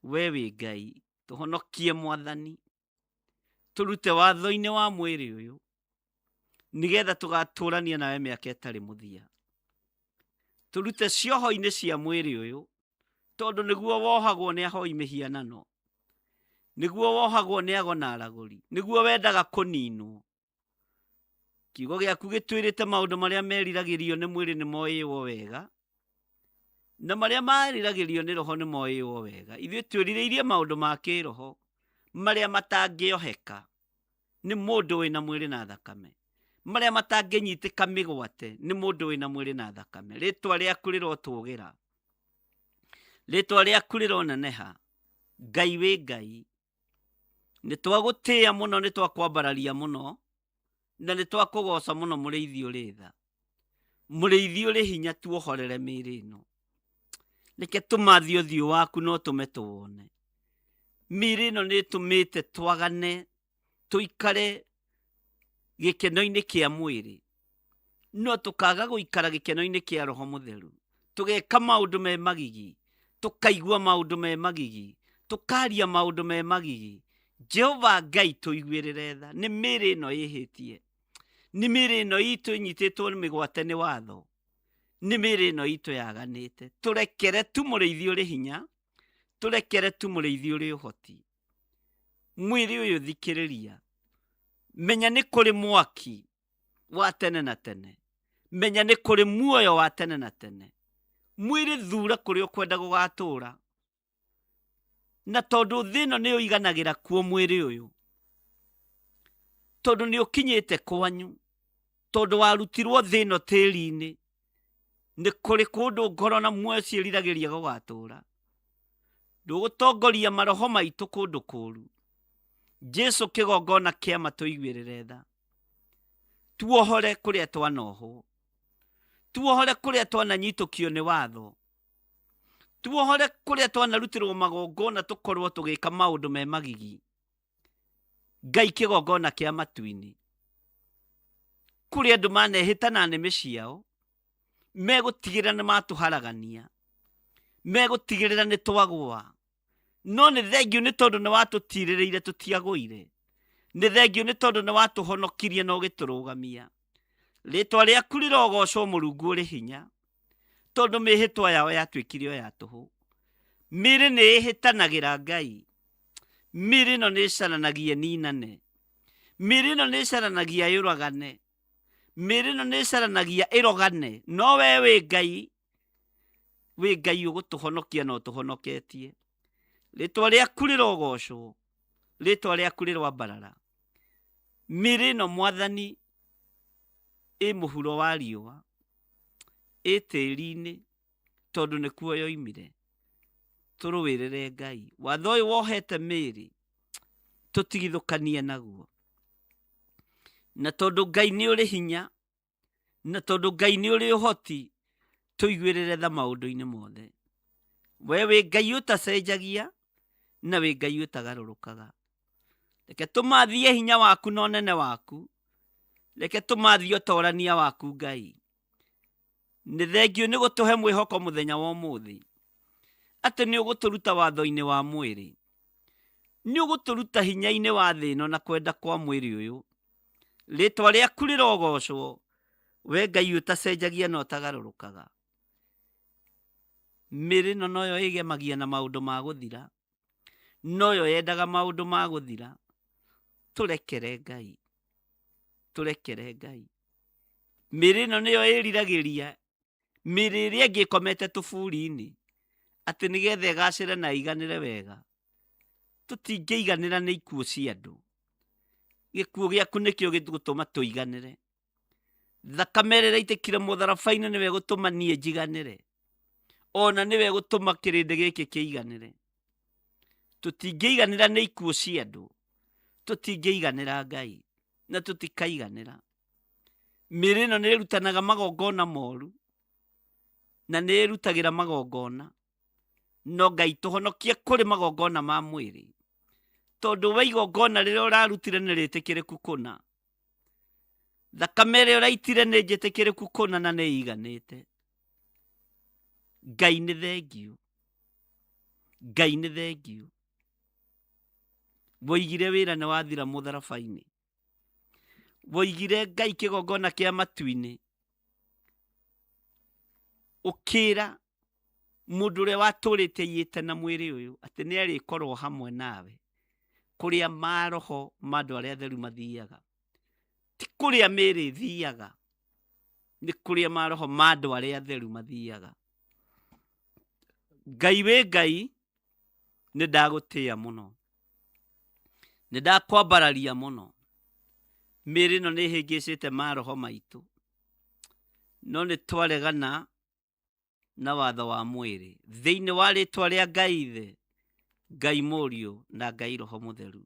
we wĩ Ngai, tũhonokie Mwathani, tũrute watho-inĩ wa mwĩrĩ ũyũ, nĩgetha tũgatũrania nawe mĩaka ĩtarĩ mũthia. Tũrute cioho-inĩ cia mwĩrĩ ũyũ, tondũ nĩguo wohagwo nĩ ahoi mĩhianano, nĩguo wohagwo nĩ ago na aragũri, nĩguo wendaga kũninwo. Kiugo gĩaku gĩtwĩrĩte maũndũ marĩa meriragĩrio nĩ mwĩrĩ nĩ moĩywo wega, na marĩa mariragĩrio nĩ roho nĩ moĩywo wega. Ithuĩ twĩrirĩirie maũndũ ma kĩroho marĩa matangĩoheka nĩ mũndũ wĩna mwĩrĩ na thakame, marĩa matangĩnyitĩka mĩgwate nĩ mũndũ wĩna mwĩrĩ na thakame. Rĩĩtwa rĩaku rĩrotũgĩra, rĩĩtwa rĩaku rĩroneneha. Ngai wĩ Ngai, nĩ twagũtĩĩa mũno, nĩ twakwambararia mũno, na nĩ twakũgoca mũno mũrĩithi ũrĩ tha, mũrĩithi ũrĩ hinya. Tuohorere mĩĩrĩ ĩno, reke tũmathie ũthiũ waku no tũme tũwone. Mĩĩrĩ ĩno nĩ tũmĩte twagane, tũikare gĩkeno-inĩ kĩa mwĩrĩ, no tũkaga gũikara gĩkeno-inĩ kĩa Roho Mũtheru. Tũgeka maũndũ me magigi, tũkaigua maũndũ me magigi, tũkaria maũndũ me magigi. Jehova Ngai tũiguĩrĩre tha. Nĩ mĩĩrĩ ĩno ĩhĩtie, nĩ mĩĩrĩ ĩno itũ ĩnyitĩtwo nĩ mĩgwate nĩ watho, nĩ mĩĩrĩ ĩno itũ yaganĩte. Tũrekere tu mũrĩithi ũrĩ hinya, tũrekere tu mũrĩithi ũrĩ ũhoti. Mwĩrĩ ũyũ thikĩrĩria, menya nĩ kũrĩ mwaki wa tene na tene, menya nĩ kũrĩ muoyo wa tene na tene. Mwĩrĩ thura kũrĩa ũkwenda gũgatũũra, na tondũ thĩ ĩno nĩ ũiganagĩra kuo mwĩrĩ ũyũ, tondũ nĩ ũkinyĩte kwanyu, tondũ warutirwo thĩ ĩno tĩĩri-inĩ, nĩ kũrĩ kũndũ ngoro na muoyo ciĩriragĩria gũgatũũra. Ndũgũtongoria maroho maitũ kũndũ kũũru. Jesu kĩgongona kĩama tũiguĩrĩre tha. Tuohore kũrĩa twanohwo, tuohore kũrĩa twananyitũkio nĩ watho, tuohore kũrĩa twanarutĩrwo magongona tũkorwo tũgĩka maũndũ me magigi. Ngai kĩgongona kĩa matu-inĩ, kũrĩ andũ manehĩta na nĩmĩ ciao, megũtigĩrĩra nĩ matũharagania, megũtigĩrĩra nĩ twagũa, no nĩ thengiũ nĩ tondũ nĩ watũtirĩrĩire tũtiagũire. nĩ thengio nĩ tondũ nĩ watũhonokirie na ũgĩtũrũgamia. Rĩtwa rĩaku rĩrogocwo Mũrungu ũrĩ hinya, tondũ mĩhĩtwa yao yatuĩkire o ya tũhũ. Mĩĩrĩ nĩ ĩhĩtanagĩra Ngai. Mĩĩrĩ ĩno nĩ ĩcaranagia ninane. Mĩĩrĩ ĩno nĩ ĩcaranagia yũragane. Mĩĩrĩ ĩno nĩ ĩcaranagia ĩrogane. No we wĩ Ngai ũgũtũhonokia na ũtũhonoketie. Rĩtwa rĩaku rĩrogocwo, rĩtwa rĩaku rĩroambarara. Mĩĩrĩ ĩno Mwathani ĩ mũhuro wa riũa, ĩ tĩĩri-inĩ, tondũ nĩkuo yoimire. Tũrũĩrĩre Ngai. Watho ũyũ wohete mĩĩrĩ, tũtigithũkanie naguo. Na tondũ Ngai nĩ ũrĩ hinya, na tondũ Ngai nĩ ũrĩ ũhoti, tũiguĩrĩre tha maũndũ-inĩ mothe. We wĩ Ngai ũtacenjagia, na wĩ Ngai ũtagarũrũkaga. Reke tũmathie hinya waku na ũnene waku. Reke tũmathie ũtorania waku Ngai. Nĩ thengio nĩ gũtũhe mwĩhoko mũthenya wa ũmũthĩ, atĩ nĩ ũgũtũruta watho-inĩ wa mwĩrĩ. Nĩ ũgũtũruta hinya-inĩ wa thĩ ĩno na kwenda kwa mwĩrĩ ũyũ. Rĩtwa rĩaku rĩrogocwo, we Ngai ũtacenjagia na ũtagarũrũkaga. Mĩĩrĩ ĩno noyo ĩgemagia na maũndũ ma gũthira, noyo yendaga maũndũ ma gũthira. Tũrekere Ngai, tũrekere Ngai. Mĩĩrĩ ĩno nĩyo ĩriragĩria mĩĩrĩ ĩrĩa ĩngĩ ĩkomete tũburi-inĩ, atĩ nĩgetha ĩgacĩre na iganĩre wega. Tũtingĩiganĩra nĩ ikuũ cia andũ. Gĩkuũ gĩaku nĩkĩo gĩgũtũma tũiganĩre. Thakame ĩrĩa ĩitĩkire mũtharaba-inĩ nĩwe gũtũma niĩ njiganĩre. Ona nĩwe gũtũma kĩrĩndĩ gĩkĩ kĩiganĩre. Tũtingĩiganĩra nĩ ikuũ cia andũ. Tũtingĩiganĩra Ngai, na tũtikaiganĩra. Mĩĩrĩ ĩno nĩ ĩrutanaga magongona moru, na nĩ ĩrutagĩra magongona. No Ngai tũhonokie kũrĩ magongona ma mwĩrĩ, tondũ we igongona rĩrĩa ũrarutire nĩ rĩtĩkĩrĩku kũna. Thakame ĩrĩa ũraitire nĩ njĩtĩkĩrĩku kũna na nĩ iganĩte. Ngai nĩ thengio. Ngai nĩ thengio. Woigire wĩra nĩ wathira mũtharaba-inĩ. Woigire Ngai kĩgongona kĩa matu-inĩ. Ũkĩra mũndũ ũrĩa watũrĩte iyĩte na mwĩrĩ ũyũ atĩ nĩ arĩkorwo hamwe nawe kũrĩa maroho ma andũ arĩa atheru mathiaga. Ti kũrĩa mĩĩrĩ ĩthiaga, nĩ kũrĩa maroho ma andũ arĩa atheru mathiaga. Ngai wĩ Ngai, nĩ ndagũtĩĩa mũno, nĩ ndakwambararia mũno. Mĩĩrĩ ĩno nĩ ĩhĩngĩcĩte maroho maitũ, no nĩ twaregana na watho wa mwĩrĩ. Thĩinĩ wa rĩtwa rĩa Ngai Ithe, Ngai Mũriũ na Ngai Roho Mũtheru,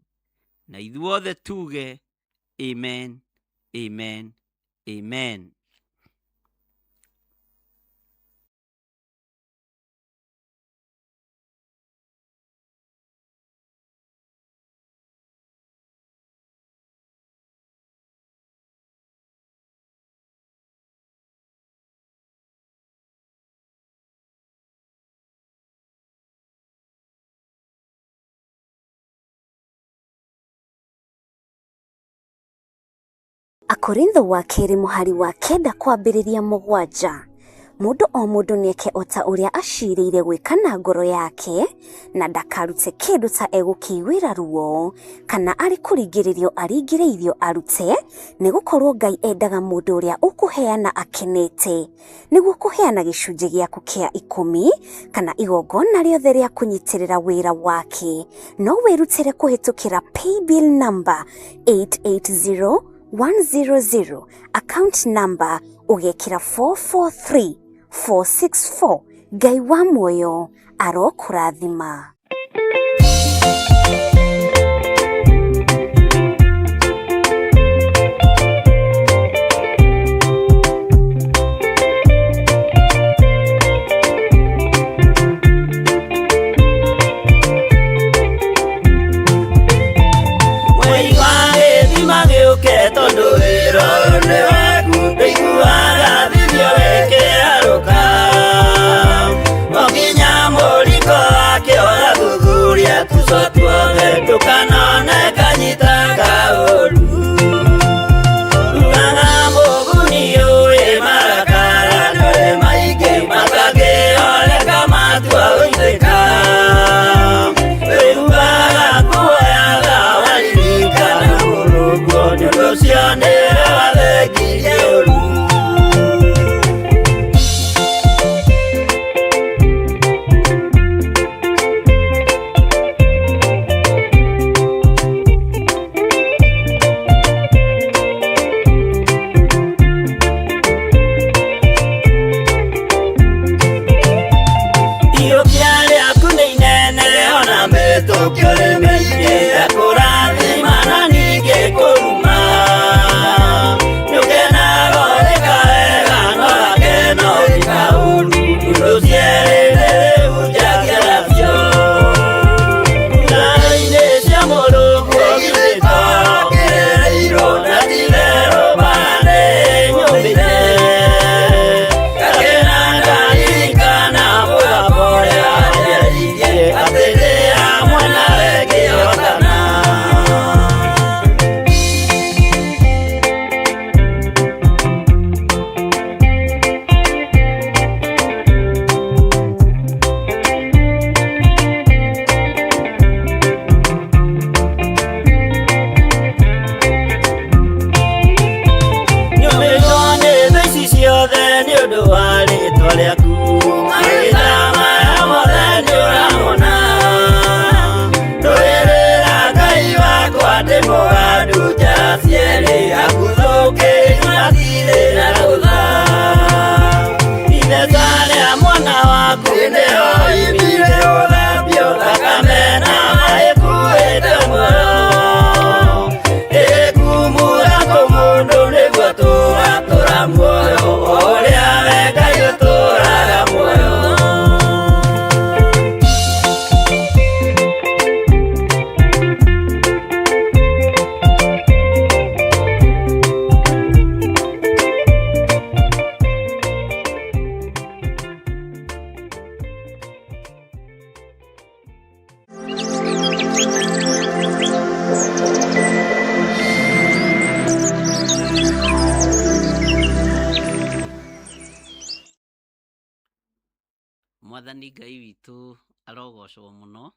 na ithuothe tuge amen, amen, amen. Akorintho wa kerĩ mũhari wa 9 kwambĩrĩria 7. Mũndũ o mũndũ nĩeke o ta ũrĩa acirĩire gwĩka na ngoro yake, na ndakarute kĩndũ ta egũkĩiguĩra ruo, kana arĩ kũringĩrĩrio aringĩrĩirio arute, nĩgũkorwo Ngai endaga mũndũ ũrĩa ũkũheana akenete, nĩguo kũheana gĩcunjĩ gĩaku kĩa 10 kana igongona rĩothe rĩa kũnyitĩrĩra wĩra wake. No wĩrutĩre kũhĩtũkĩra paybill number 880100, account number ũgekĩra 443464. Ngai wa muoyo arokũrathima. So Lucio nĩ wathengirie ũru. Mwathani Ngai witũ arogocwo mũno,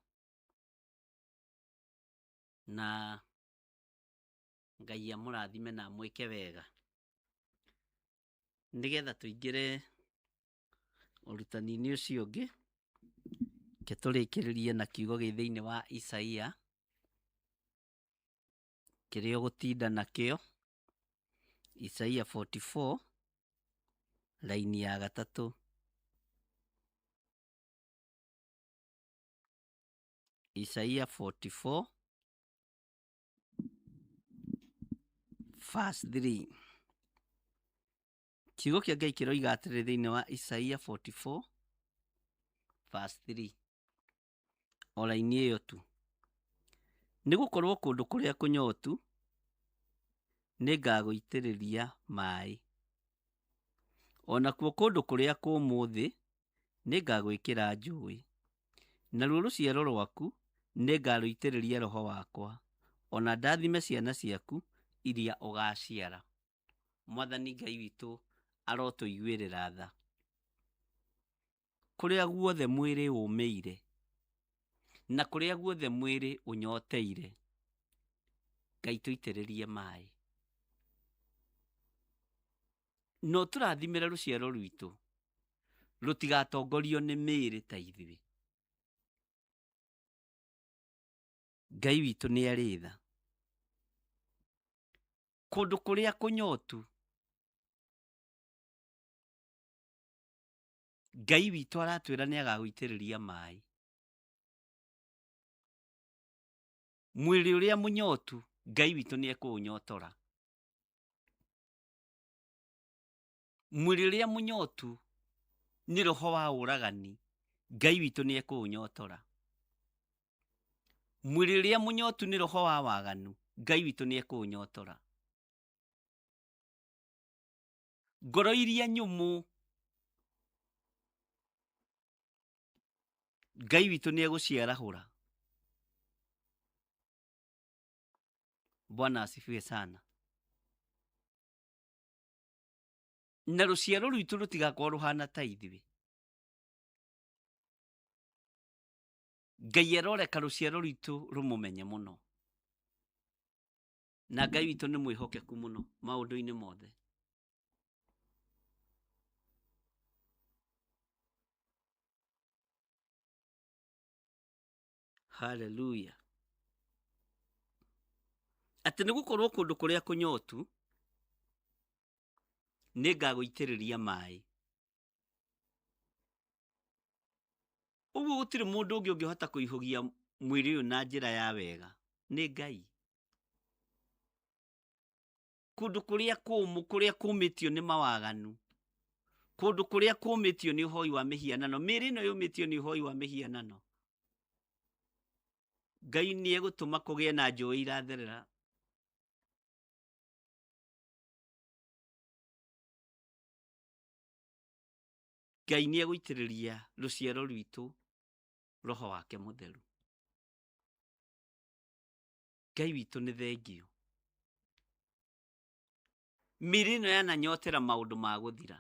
na Ngai amũrathime na mwĩke wega. Nĩgetha tũingĩre ũrutani-inĩ ũcio ũngĩ, ke tũrĩkĩrĩrie na kiugo gĩ thĩinĩ wa Isaia kĩrĩa ũgũtinda nakĩo, Isaia 44 raini ya 3. Isaia 44 verse 3. Kiugo kĩa Ngai kĩroiga atĩrĩ thĩinĩ wa Isaia 44 verse 3. O raini ĩyo tu. Nĩ gũkorwo kũndũ kũrĩa kũnyotu nĩngagũitĩrĩria maĩ, onakuo kũndũ kũrĩa kũmũ thĩ nĩngagwĩkĩra njũĩ, naruo rũciaro rwaku nĩngarũitĩrĩria roho wakwa, ona ndathime ciana ciaku iria ũgaciara. Mwathani Ngai witũ arotũiguĩrĩra tha. Kũrĩa guothe mwĩrĩ ũmĩire na kũrĩa guothe mwĩrĩ ũnyoteire, Ngai tũitĩrĩrie maĩ. No tũrathimĩre rũciaro rwitũ rũtigatongorio nĩ mĩĩrĩ ta ithuĩ. Ngai witũ nĩ arĩ tha. Kũndũ kũrĩa kũnyotu, Ngai witũ aratwĩra nĩ agagũitĩrĩria maĩ. Mwĩrĩ ũrĩa mũnyotu, Ngai witũ nĩ ekũũnyotora. Mwĩrĩ ũrĩa mũnyotu nĩ roho wa ũragani, Ngai witũ nĩ ekũũnyotora. Mwĩrĩ ũrĩa mũnyotu nĩ roho wa waganu, Ngai witũ nĩ ekũũnyotora. Ngoro iria nyũmũ, Ngai witũ nĩ egũciarahũra. Bwana asifiwe sana. Na rũciaro rwitũ rũtigakorwo rũhana ta ithuĩ. Ngai aroreka rũciaro rwitũ rũmũmenye mũno. na Ngai witũ nĩ mwĩhokeku mũno maũndũ-inĩ mothe. Hallelujah. Atĩ nĩ gũkorwo kũndũ kũrĩa kũnyotu nĩ ngagũitĩrĩria maĩ. Ũguo gũtirĩ mũndũ ũngĩ ũngĩhota kũihũgia mwĩrĩ ũyũ na njĩra ya wega nĩ Ngai. Kũndũ kũrĩa kũmũ, kũrĩa kũmĩtio nĩ mawaganu, kũndũ kũrĩa kũmĩtio nĩ ũhoi wa mĩhianano, mĩĩrĩ ĩno yũmĩtio nĩ ũhoi wa mĩhianano, Ngai nĩ egũtũma kũgĩe na njũĩ iratherera. Ngai nĩ egũitĩrĩria rũciaro rwitũ Roho wake Mũtheru. Ngai witũ nĩ thengio. Mĩĩrĩ ĩno yananyotera maũndũ ma gũthira.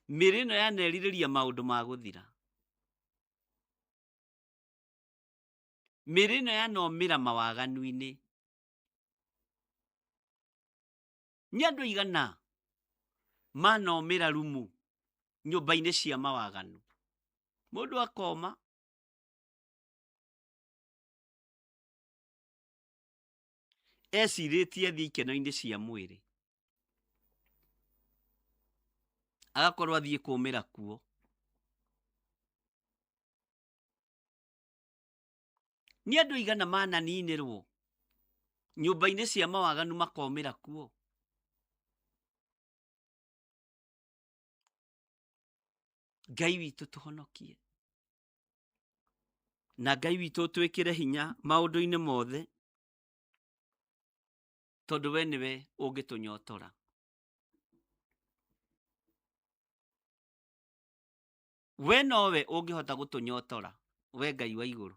Mĩĩrĩ ĩno yanerirĩria maũndũ ma gũthira. Mĩĩrĩ ĩno yanomĩra mawaganu-inĩ. Nĩ andũ aigana manomĩra rumu nyũmba-inĩ cia mawaganu. Mũndũ akoma ecirĩtie athiĩ ikeno-inĩ cia mwĩrĩ, agakorwo athiĩ kũũmĩra kuo. Nĩ andũ aigana mananinĩrwo nyũmba-inĩ cia mawaganu makomĩra kuo. Ngai witũ tũhonokie, na Ngai witũ twĩkĩre hinya maũndũ-inĩ mothe, tondũ we nĩwe ũngĩtũnyotora. We nowe ũngĩhota gũtũnyotora, we Ngai wa igũrũ.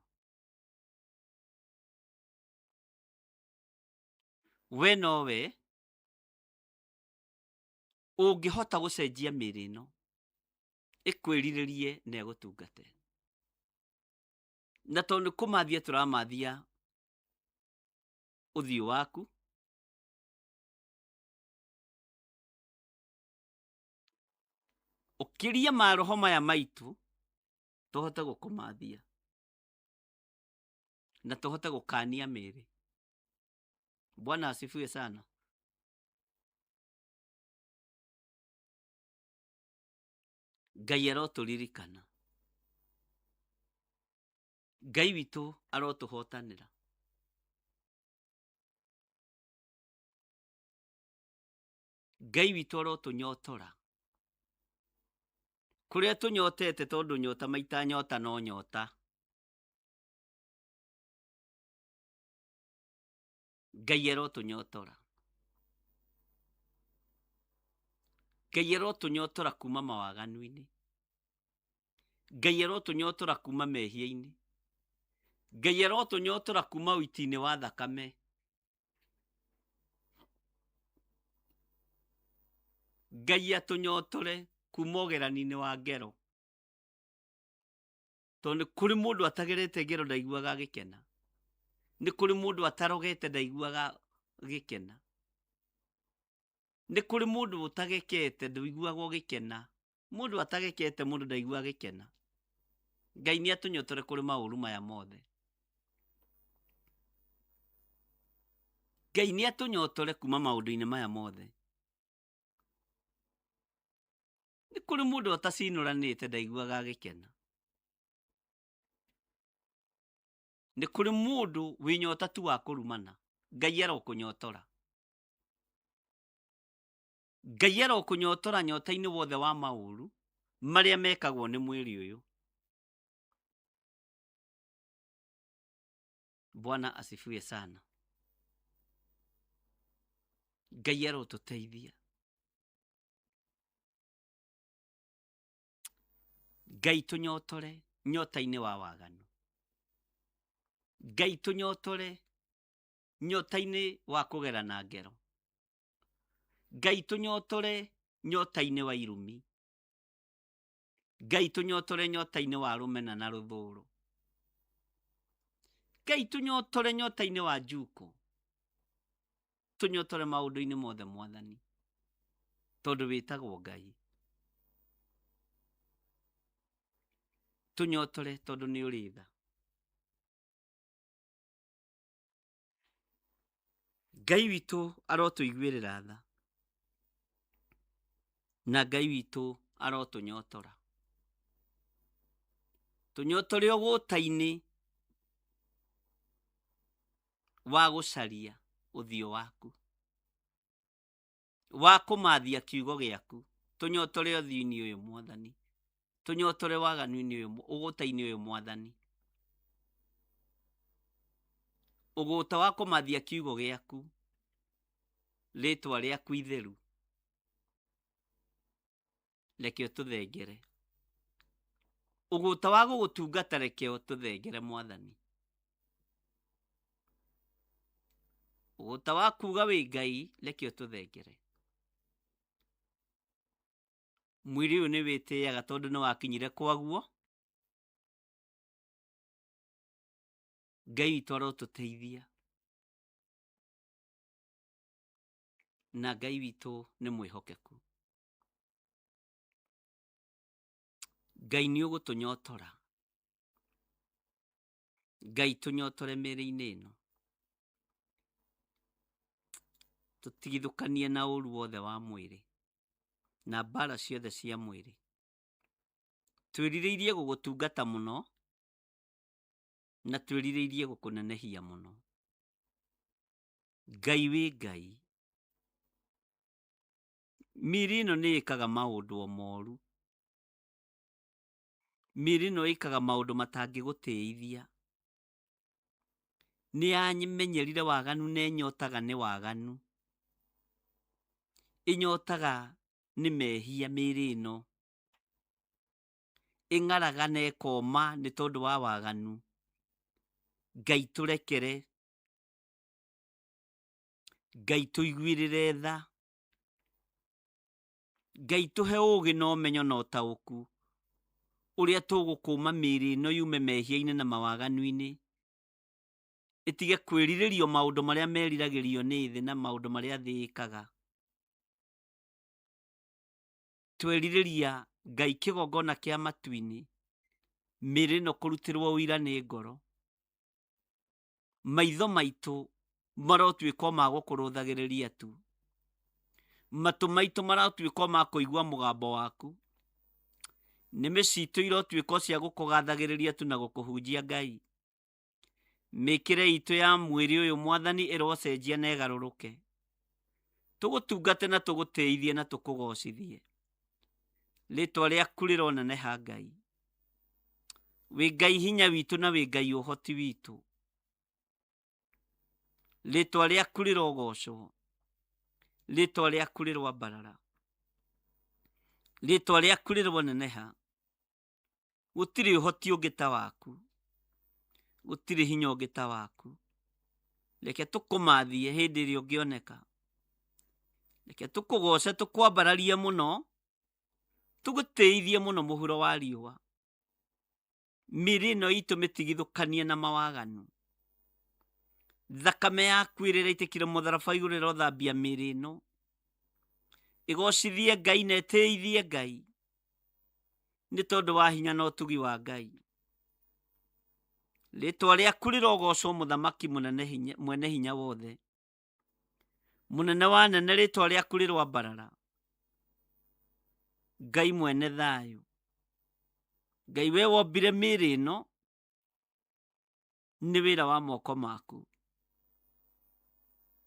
We nowe ũngĩhota gũcenjia mĩĩrĩ ĩno ĩkwĩrirĩrie na ĩgũtungate. Na tondũ nĩ kũmathia tũramathia ũthiũ waku, ũkĩria maroho maya maitũ tũhote gũkũmathia na tũhote gũkania mĩĩrĩ. Bwana asifiwe sana. Ngai arotũririkana. Ngai witũ arotũhotanĩra. Ngai witũ arotũnyotora. Kũrĩa tũnyotete, tondũ nyota maita nyota no nyota. Ngai arotũnyotora. Ngai arotũnyotora kuma mawaganu-inĩ. Ngai arotũnyotora kuma mehia-inĩ. Ngai arotũnyotora kuma ũiti-inĩ wa thakame. Ngai atũnyotore kuma ũgerani-inĩ wa ngero. Tondũ nĩ kũrĩ mũndũ atagerete ngero ndaiguaga agĩkena. Nĩ kũrĩ mũndũ atarogete ndaiguaga agĩkena. Nĩ kũrĩ mũndũ ũtagekete ndaiguaga ũgĩkena. Mũndũ atagekete mũndũ ndaiguaga agĩkena. Ngai nĩ atũnyotore kũrĩ maũru maya mothe. Ngai nĩ atũnyotore kuma maũndũ-inĩ maya mothe. Nĩ kũrĩ mũndũ atacinũranĩte ndaiguaga agĩkena. Nĩ kũrĩ mũndũ wĩnyota tu wa kũrumana. Ngai arokũnyotora. Ngai arokũnyotora nyota-inĩ wothe wa maũru marĩa mekagwo nĩ mwĩrĩ ũyũ. Bwana asifiwe sana. Ngai arotũteithia. Ngai tũnyotore nyota-inĩ wa waganu. Ngai tũnyotore nyota-inĩ wa kũgerana ngero. Ngai tũnyotore nyota-inĩ wa irumi. Ngai tũnyotore nyota-inĩ wa rũmena na rũthũũro. Ngai tunyotore nyota-inĩ wa njuko, tunyotore maũndũ-inĩ mothe Mwathani, tondũ wĩtagwo Ngai. Tunyotore tondũ nĩ ũrĩ tha. Ngai witũ arotũiguĩrĩra tha, na Ngai witũ arotũnyotora. Tũnyotore ũgũta-inĩ wa gũcaria ũthiũ waku, wa kũmathia kiugo gĩaku. Tũnyotore ũthiũ-inĩ ũyũ Mwathani, tũnyotore waganu-inĩ ũyũ, ũgũta-inĩ ũyũ Mwathani, ũgũta wa kũmathia kiugo gĩaku, rĩtwa rĩaku itheru, reke ũtũthengere. Ũgũta wa gũgũtungata reke ũtũthengere Mwathani. Ũgũta wa kuuga wĩ Ngai reke ũtũthengere. Mwĩrĩ ũyũ nĩ wĩtĩaga tondũ nĩ wakinyire kwaguo. Ngai witũ arotũteithia, na Ngai witũ nĩ mwĩhokeku. Ngai nĩ ũgũtũnyotora. Ngai tũnyotore mĩĩrĩ-inĩ ĩno, tũtigithũkanie na ũũru wothe wa mwĩrĩ na mbara ciothe cia mwĩrĩ. Twĩrirĩirie gũgũtungata mũno na twĩrirĩirie gũkũnenehia mũno. Ngai wĩ Ngai. Mĩĩrĩ ĩno nĩ ĩkaga maũndũ o moru. Mĩĩrĩ ĩno ĩkaga maũndũ matangĩgũtĩithia. Nĩ yamenyerire waganu na ĩnyotaga nĩ waganu. Ĩnyotaga nĩ mehia mĩĩrĩ ĩno. Ĩng'araga na ĩkoma nĩ tondũ wa waganu. Ngai tũrekere. Ngai tũiguĩrĩre tha. Ngai tũhe ũũgĩ na ũmenyo na ũtaũku ũrĩa tũgũkũũma mĩĩrĩ ĩno yume mehia-inĩ na mawaganu-inĩ. Ĩtige kwĩrirĩrio maũndũ marĩa meriragĩrio nĩ thĩ na maũndũ marĩa thĩ ĩkaga. Twerirĩria Ngai kĩgongona kĩa matu-inĩ, mĩĩrĩ ĩno kũrutĩrwo ũira nĩ ngoro. Maitho maitũ marotuĩka ma gũkũrũthagĩrĩria tu. Matũ maitũ maratuĩka ma kũigua mũgambo waku. Nĩmĩ citũ irotuĩka cia gũkũgathagĩrĩria tu na gũkũhunjia Ngai. Mĩĩkĩre itũ ya mwĩrĩ ũyũ Mwathani ĩrocenjia na ĩgarũrũke. Tũgũtungate na tũgũtĩithie na tũkũgocithie. Rĩtwa rĩaku rĩroneneha Ngai. Wĩ Ngai hinya witũ na wĩ Ngai ũhoti witũ. Rĩtwa rĩaku rĩrogocwo. Rĩtwa rĩaku rĩroambarara. Rĩtwa rĩaku rĩroneneha. Gũtirĩ ũhoti ũngĩ ta waku. Gũtirĩ hinya ũngĩ ta waku. Reke tũkũmathie hĩndĩ ĩrĩa ũngĩoneka. Reke tũkũgoce tũkwambararie mũno. Tũgũtĩithie mũno mũhuro wa riũa. Mĩĩrĩ ĩno itũ mĩtigithũkanie na mawaganu. Thakame yaku ĩrĩa ĩraitĩkire mũtharaba igũrũ ĩrothambia mĩĩrĩ ĩno. Ĩgocithie Ngai na ĩtĩithie Ngai. Nĩ tondũ wa hinya na ũtugi wa Ngai. Rĩtwa rĩaku rĩrogocwo mũthamaki mwene hinya wothe. Mũnene wa nene rĩtwa rĩaku rĩroambarara. Ngai mwene thayũ. Ngai we wombire mĩĩrĩ ĩno nĩ wĩra wa moko maku.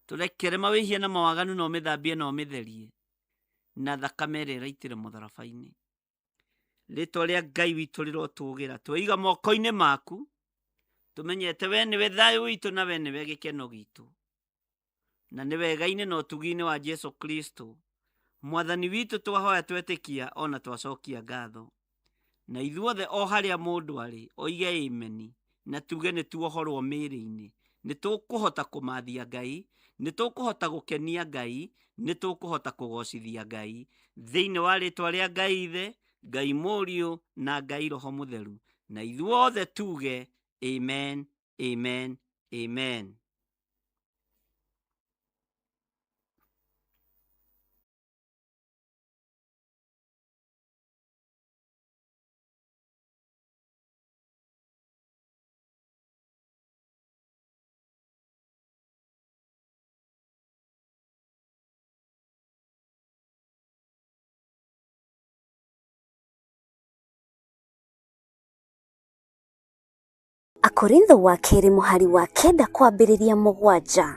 Tũrekere mawĩhia na mawaganu na ũmĩthambie na ũmĩtherie na thakame ĩrĩa ĩraitĩre mũtharaba-inĩ. Rĩtwa rĩa Ngai witũ rĩrotũũgĩra. Tweiga moko-inĩ maku. Tũmenyete we nĩwe thayũ witũ na we nĩwe gĩkeno gitũ. Na nĩ wega-inĩ na ũtugi-inĩ wa Jesu Kristo. Mwathani witũ twahoya twetĩkia ona twacokia ngatho. Na ithuothe o harĩa mũndũ arĩ oige ameni na tuge nĩ tuohorwo mĩĩrĩ-inĩ. Nĩ tũkũhota kũmathia Ngai. Nĩ tũkũhota gũkenia Ngai. Nĩ tũkũhota kũgocithia Ngai. Thĩinĩ wa rĩtwa rĩa Ngai Ithe, Ngai Mũriũ na Ngai Roho Mũtheru. Na ithuothe tuge amen, Amen. Amen. Akorintho wa kerĩ mũhari wa 9 kwambĩrĩria 7.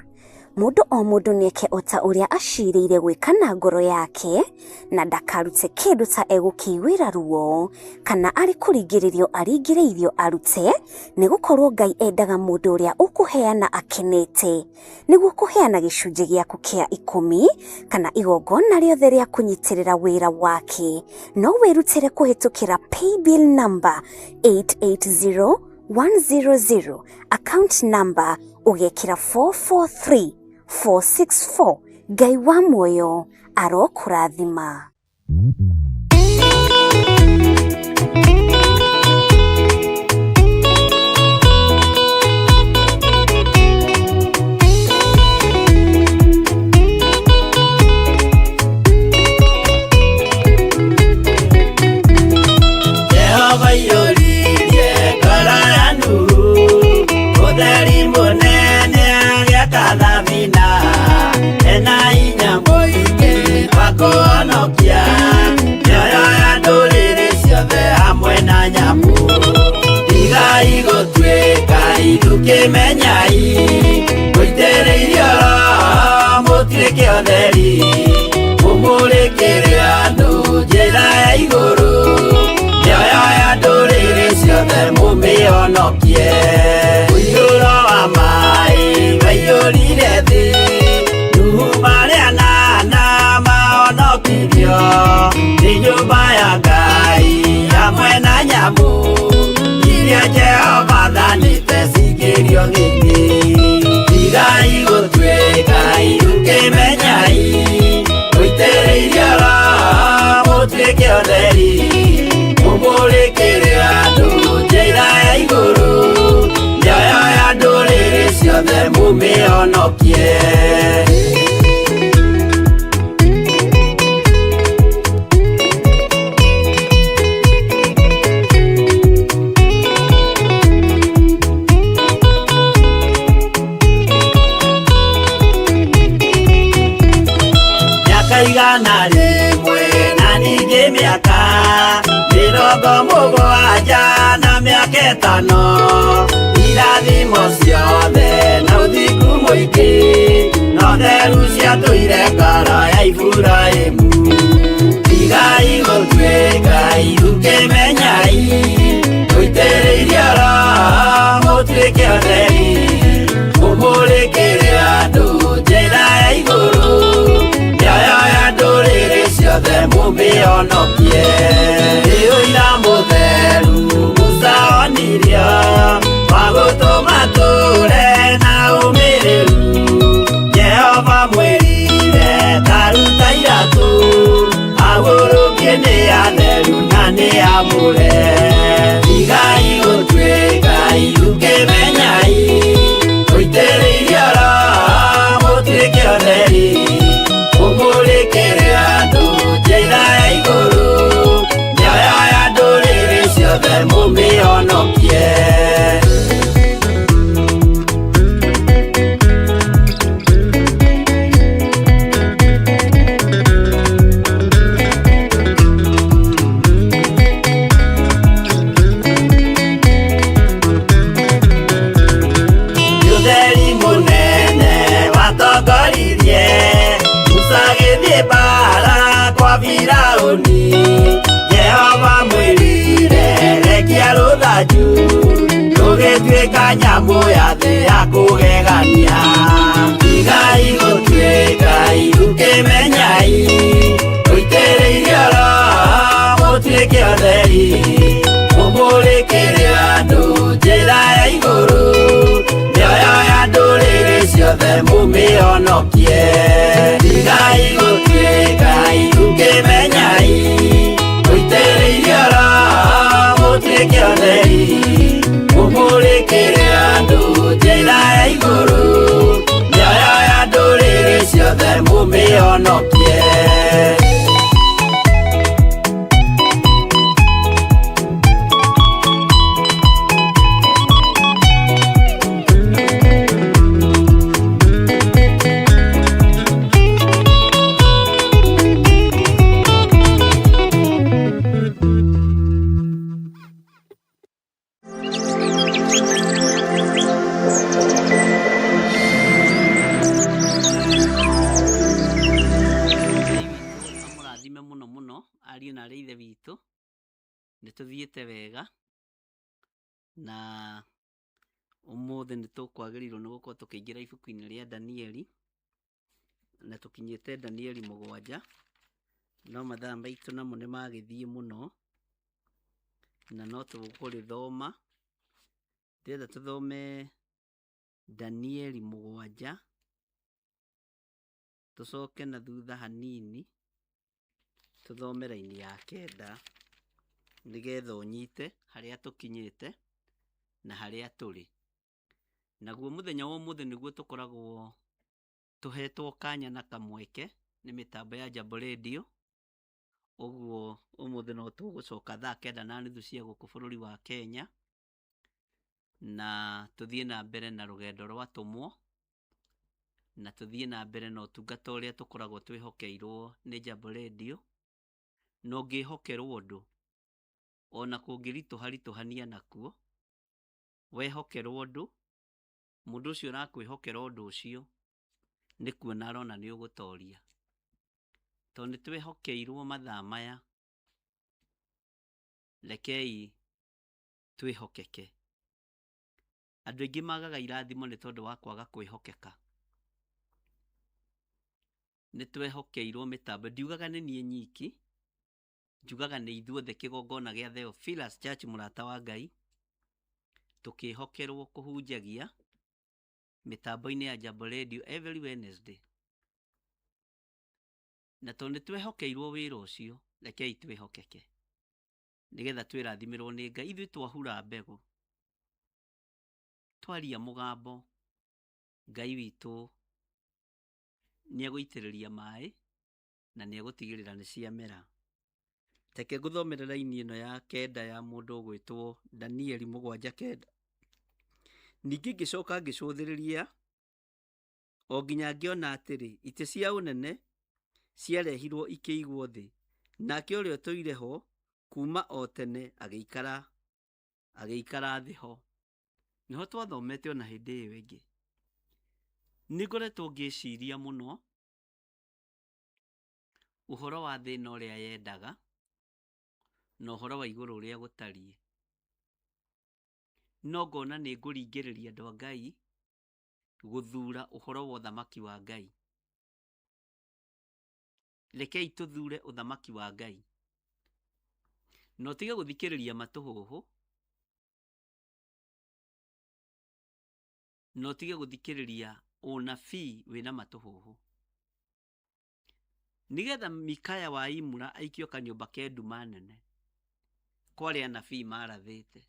Mũndũ o mũndũ nĩeke ota ũrĩa acirĩire gwĩka na ngoro yake, na ndakarute kĩndũ ta egũkĩiguĩra ruo, kana arĩ kũringĩrĩrio aringĩrĩirio arute, nĩgũkorwo Ngai endaga mũndũ ũrĩa ũkũheana akenete, nĩguo kũheana gĩcunjĩ gĩaku kĩa 10 kana igongona rĩothe rĩa kũnyitĩrĩra wĩra wake. No wĩrutĩre kũhetũkĩra paybill number 880100, account number ũgekĩra 443464. Ngai wa muoyo arokũrathima. Tukimenyai guitereirio mutirike otheri mumurikire andu njira ya iguru nioyo ya nduriri ciothe mumionokie uiyuro wa mai waiyurire thi nuhu maria nana maonokirio ni nyumba ya Ngai hamwe na nyamu iria Jehova thanĩte cingĩrio thĩinĩ. Tigai gũtuĩka irukemenyai mũitĩrĩirio roho mũtuĩke ũtheri mũmũrĩkĩre andũ njĩra ya igũrũ mĩoyo ya ndũrĩrĩ ciothe mũmĩonokie. Igana rimwe na ningĩ mĩaka 70 na mĩaka 5, irathimo ciothe na ũthingu mũingĩ na ũtheru ciatũire ngoro ya Iburahĩmu. Tigai gũtuĩka irukemenyai mũitĩrĩirio roho mũtuĩke ũtheri mũmũrĩkĩre andũ njĩra ya igũrũ ciothe mũmĩonokie. Ũira mũtheru Musa onirio wa gũtũma tũre na ũmĩrĩru. Jehova mwĩrire taruta iratũ agũrũkie nĩ atheru na nĩ amũre. Tigai gũtuĩka irukemenyai mũitĩrĩirio roho mũtuĩke ũtheri mũmũrĩkĩre andũ njĩra ya igũrũ mĩoyo ya ndũrĩrĩ ciothe mũmĩonokie. Ũtheri mũnene watongoririe Musa gĩthiĩ mbara kwa Firaũni. Jehova mwĩrire rekia rũthanju rũgĩtuĩka nyamũ ya thĩ ya kũgegania. Tigai gũtuĩka irukemenyai mũitĩrĩirio roho mũtuĩke ũtheri mũmũrĩkĩre andũ njĩra ya igũrũ mĩoyo ya ndũrĩrĩ ciothe mũmĩonokie. Tigai gũtuĩka irukemenyai mũitĩrĩirio roho mũtuĩke ũtheri mũmũrĩkĩre andũ ũhonokie. Amũrathime mũno mũno ariũ na arĩ ithe witũ, nĩ tũthiĩte wega na ũmũthĩ nĩ tũkwagĩrĩirwo nĩ gũkorwo tũkĩingĩra ibuku-inĩ rĩa Danieli, na tũkinyĩte Danieli 7, no mathaa maitũ namo nĩ magĩthiĩ mũno, na no tũkũrĩthoma. Ndĩrenda tũthome Danieli 7, tũcoke na thutha hanini tũthome raini ya 9, nĩgetha ũnyite harĩa tũkinyĩte na harĩa tũrĩ. Naguo mũthenya wa ũmũthĩ nĩguo tũkoragwo tũhetwo kanya na kamweke nĩ mĩtambo ya Jambo Radio. Ũguo ũmũthĩ no tũgũcoka thaa 9:30 cia gũkũ bũrũri wa Kenya, na tũthiĩ na mbere na rũgendo rwa tũmwo, na tũthiĩ na mbere na ũtungata ũrĩa tũkoragwo twĩhokeirwo nĩ Jambo Radio. Na ũngĩhokerwo ũndũ ona kũngĩritũharitũhania nakuo, wehokerwo ũndũ, mũndũ ũcio ũrakwĩhokera ũndũ ũcio nĩ kuona arona nĩ ũgũtoria, tondũ nĩ twĩhokeirwo mathaa maya. Rekei twĩhokeke. Andũ aingĩ magaga irathimo nĩ tondũ wa kwaga kwĩhokeka. Nĩ twehokeirwo mĩtambo, ndiugaga nĩ niĩ nyiki, njugaga nĩ ithuothe kĩgongona gĩa Theophilus Church mũrata wa Ngai, tũkĩhokerwo kũhunjagia mĩtambo-inĩ ya Jambo Radio every Wednesday. Na tondũ nĩ twehokeirwo wĩra ũcio, rekei twĩhokeke, nĩgetha twĩrathimĩrwo nĩ Ngai. Ithuĩ twahura mbegũ, twaria mũgambo, Ngai witũ nĩ egũitĩrĩria maĩ na nĩ egũtigĩrĩra nĩ ciamera. Teke ngũthomere raini ĩno ya 9 ya mũndũ ũgwĩtwo Danieli 7:9. Ningĩ ngĩcoka ngĩcũthĩrĩria o nginya ngĩona atĩrĩ, itĩ cia ũnene ciarehirwo ikĩigwo thĩ, nake ũrĩa ũtũire ho kuma o tene agĩikara thĩ ho. Nĩho twathomete ona hĩndĩ ĩyo ĩngĩ. Nĩ ngoretwo ngĩciria mũno ũhoro wa thĩna ũrĩa yendaga na ũhoro wa igũrũ ũrĩa gũtariĩ. No ngona nĩ ngũringĩrĩria andũ a Ngai gũthura ũhoro wa ũthamaki wa Ngai. Rekei tũthure ũthamaki wa Ngai, na ũtige gũthikĩrĩria matũhũhũ, na ũtige gũthikĩrĩria ũnabii wĩna matũhũhũ, nĩgetha Mikaya wa Imura aikio kanyũmba ke nduma nene, kwarĩ anabii marathĩte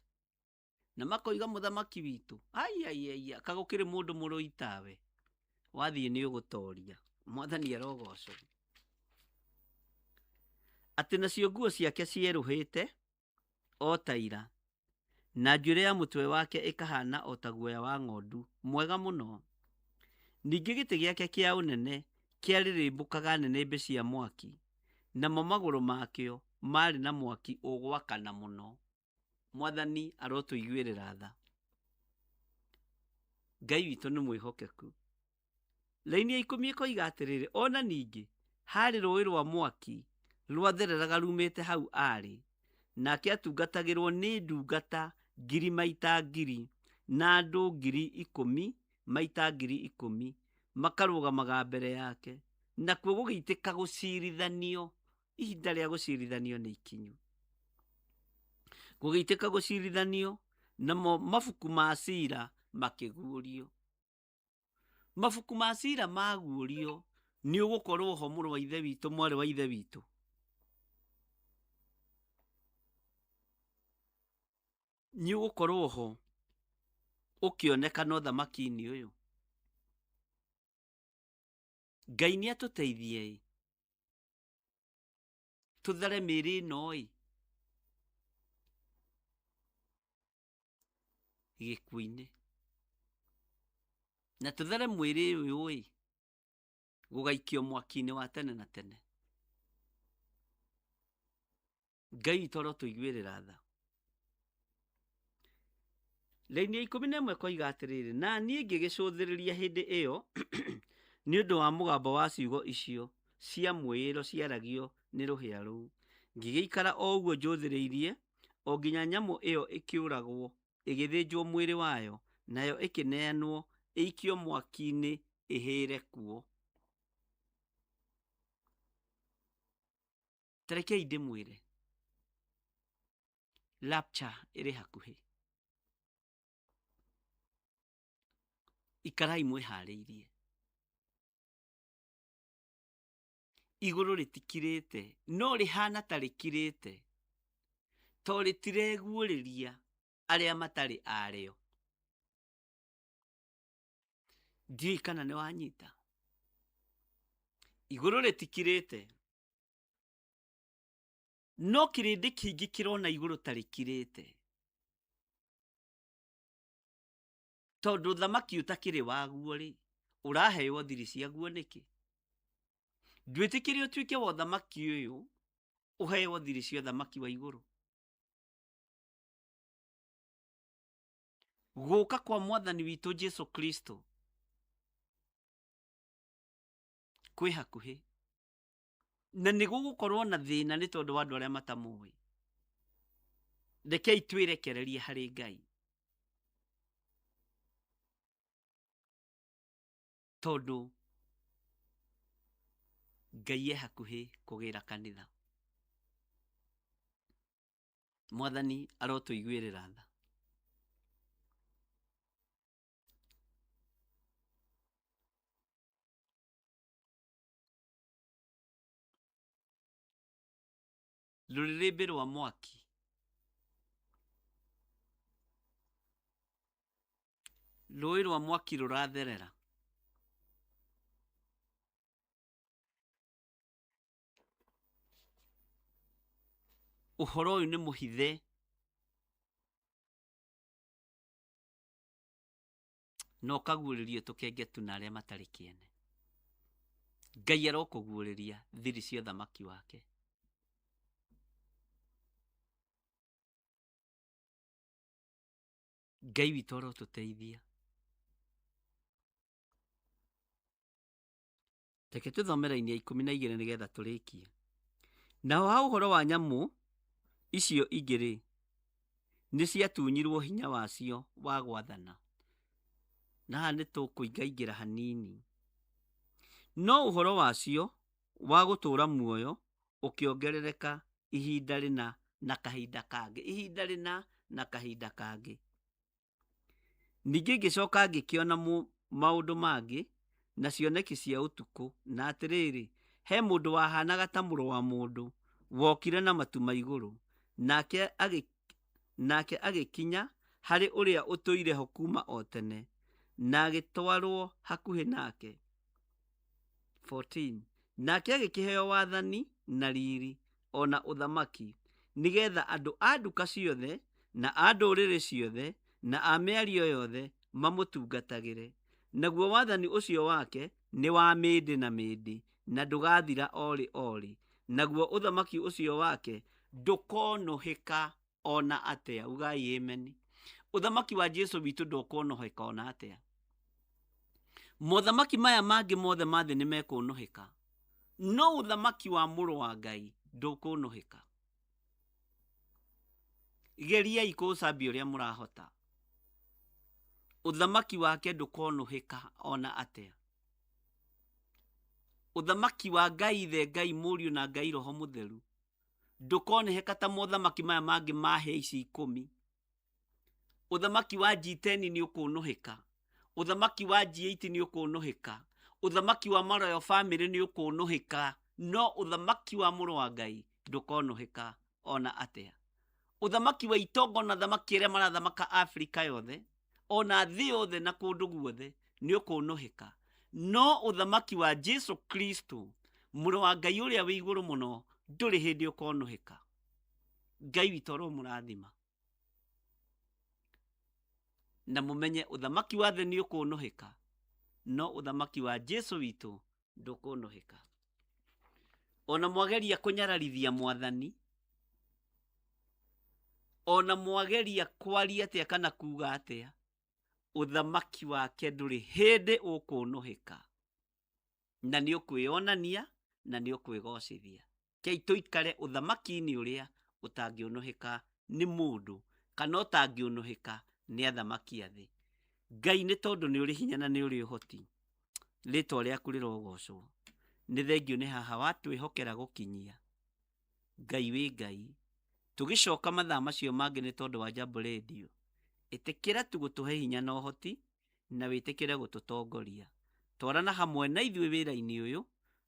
na makoiga mũthamaki witũ aiaiaia kagũkĩrĩ mũndũ mũrũi tawe, wathiĩ nĩ ũgũtoria. Mwathani arogocwo. Atĩ nacio nguo ciake cierũhĩte o ta ira, na njuĩrĩ ya mũtwe wake ĩkahana o ta guoya wa ng'ondu mwega mũno. Ningĩ gĩtĩ gĩake kĩa ũnene kĩarĩrĩmbũkaga nĩnĩmbĩ cia mwaki, namo magũrũ makĩo marĩ na mwaki ũgwakana mũno. Mwathani arotũiguĩrĩra tha. Ngai witũ nĩ mwĩhokeku. Raini ya 10 ĩkoiga atĩrĩrĩ, ona ningĩ harĩ rũĩ rwa mwaki rwathereraga rumĩte hau arĩ, nake atungatagĩrwo nĩ ndungata 1000 maita 1000 na andũ 10,000 maita 10,000 makarũgamaga mbere yake, nakuo gũgĩitĩka gũcirithanio. Ihinda rĩa gũcirithanio nĩ ikinyu. Gũgĩitĩka gũcirithanio, namo mabuku ma cira makĩguũrio. Mabuku ma cira maguũrio, nĩ ũgũkorwo ho mũrũ wa ithe witũ, mwarĩ wa ithe witũ. Nĩ ũgũkorwo ho ũkĩonekana ũthamaki-inĩ ũyũ. Ngai nĩ atũteithie tuthare mĩĩrĩ ĩno gĩkuũ-inĩ, na tuthare mwĩrĩ ũyũ gũgaikio mwaki-inĩ wa tene na tene. Ngai witũ arotũiguĩrĩra tha. Raini ya 11 koiga atĩrĩrĩ, na niĩ ngĩgĩcũthĩrĩria hĩndĩ ĩyo nĩ ũndũ wa mũgambo wa ciugo icio cia mwĩĩro ciaragio nĩ rũhĩa rũu. Ngĩgĩikara o ũguo njũthĩrĩirie o nginya nyamũ ĩyo ĩkĩũragwo, ĩgĩthĩnjwo mwĩrĩ wayo, nayo ĩkĩneanwo ĩikio mwaki-inĩ ĩhĩĩre kuo. Tarekei ndĩmwĩre, rapture ĩrĩ hakuhĩ. Ikarai mwĩharĩirie. Igũrũ rĩtikirĩte, no rĩhana ta rĩkirĩte, to rĩtireguũrĩria arĩa matarĩ arĩo. Ndiũĩ kana nĩ wanyita. Igũrũ rĩtikirĩte, no kĩrĩndĩ kĩingĩ kĩrona igũrũ ta rĩkirĩte, tondũ thamaki ũtakĩrĩ waguo ũraheo thiri ciaguo nĩkĩ? Ndwĩtĩkĩre ũtuĩke wa thamaki ũyũ ũheo thiri cia thamaki wa igũrũ. Gũka kwa Mwathani witũ Jesu Kristo kwĩ hakuhĩ, na nĩ gũgũkorwo na thĩna nĩ tondũ wa andũ arĩa matamũĩ. Rekei twĩrekererie harĩ Ngai, tondũ Ngai e hakuhĩ kũgĩra kanitha. Mwathani arotũiguĩrĩra tha. Rũrĩrĩmbĩ rwa mwaki rũĩ rwa mwaki rũratherera. Ũhoro ũyũ nĩ mũhithe, no kaguũrĩrio tũkengetu na arĩa matarĩ kĩene. Ngai arokũguũrĩria thiri cia thamaki wake. Ngai witũ arotũteithia. Reke tũthome raini ya 12 nĩgetha tũrĩkie. Na ha ũhoro wa nyamũ icio igĩrĩ nĩ ciatunyirwo hinya wacio wa gwathana. Na haha nĩ tũkũingaingĩra hanini. No ũhoro wacio wa gũtũũra muoyo ũkĩongerereka ihinda rĩna na kahinda kangĩ. Ihinda rĩna na kahinda kangĩ. Ningĩ ngĩcoka ngĩkĩona maũndũ mangĩ na cioneki cia ũtukũ, na atĩrĩrĩ, he mũndũ wahanaga ta mũrũ wa mũndũ wokire na matu ma igũrũ, nake agĩkinya harĩ ũrĩa ũtũire ho kuma o tene, na agĩtwarwo hakuhĩ nake. 14. Nake agĩkĩheo wathani na riri ona ũthamaki, nĩgetha andũ a nduka ciothe na a ndũrĩrĩ ciothe na a mĩario yothe mamũtungatagĩre. Naguo wathani ũcio wake nĩ wa mĩndĩ na mĩndĩ, na ndũgathira orĩ orĩ. Naguo ũthamaki ũcio wake ndũkonohĩka ona atĩa. Ugai amen. Ũthamaki wa Jesu witũ ndũkonohĩka ona atĩa. Mothamaki maya mangĩ mothe ma thĩ nĩ mekũnohĩka, no ũthamaki wa mũrũ wa Ngai ndũkũnohĩka. Geriai kũũcambia ũrĩa mũrahota. Ũthamaki wake ndũkonohĩka ona atĩa. Ũthamaki wa Ngai Ithe, Ngai Mũriũ na Ngai Roho Mũtheru ndũkonohĩka ta mothamaki maya mangĩ ma hĩa ici 10. Ũthamaki wa G10 nĩ ũkũnohĩka. Ũthamaki wa G8 nĩ ũkũnohĩka. Ũthamaki wa Royal Family nĩ ũkũnohĩka, no ũthamaki wa mũrũ wa Ngai ndũkonohĩka ona atĩa. Ũthamaki wa itongo na thamaki arĩa marathamaka Afrika yothe, ona thĩ yothe na kũndũ guothe nĩ ũkũnohĩka, no ũthamaki wa Jesu Kristo mũrũ wa Ngai ũrĩa wĩ igũrũ mũno ndũrĩ hĩndĩ ũkonohĩka. Ngai witũ mũrathima na mũmenye ũthamaki wa thĩ nĩ ũkũnohĩka, no ũthamaki wa Jesu witũ ndũkũnohĩka. Ona mwageria kũnyararithia Mwathani, ona mwageria kwaria atĩa kana kuga atĩa, ũthamaki wake ndũrĩ hĩndĩ ũkũnohĩka, na nĩ ũkwĩonania na nĩ ũkwĩgocithia. Kei tũikare ũthamaki-inĩ ũrĩa ũtangĩonohĩka nĩ mũndũ kana ũtangĩonohĩka nĩ athamaki a thĩ. Ngai nĩ tondũ nĩ ũrĩ hinya na nĩ ũrĩ ũhoti, rĩtwa rĩaku rĩrogocwo. Nĩ thengio nĩ haha watwĩhokera gũkinyia. Ngai wĩ Ngai, tũgĩcoka mathaa macio mangĩ nĩ tondũ wa Jambo Radio, ĩtĩkĩra tu gũtũhe hinya na ũhoti, na wĩtĩkĩre gũtũtongoria. Twarana hamwe na ithuĩ wĩra-inĩ ũyũ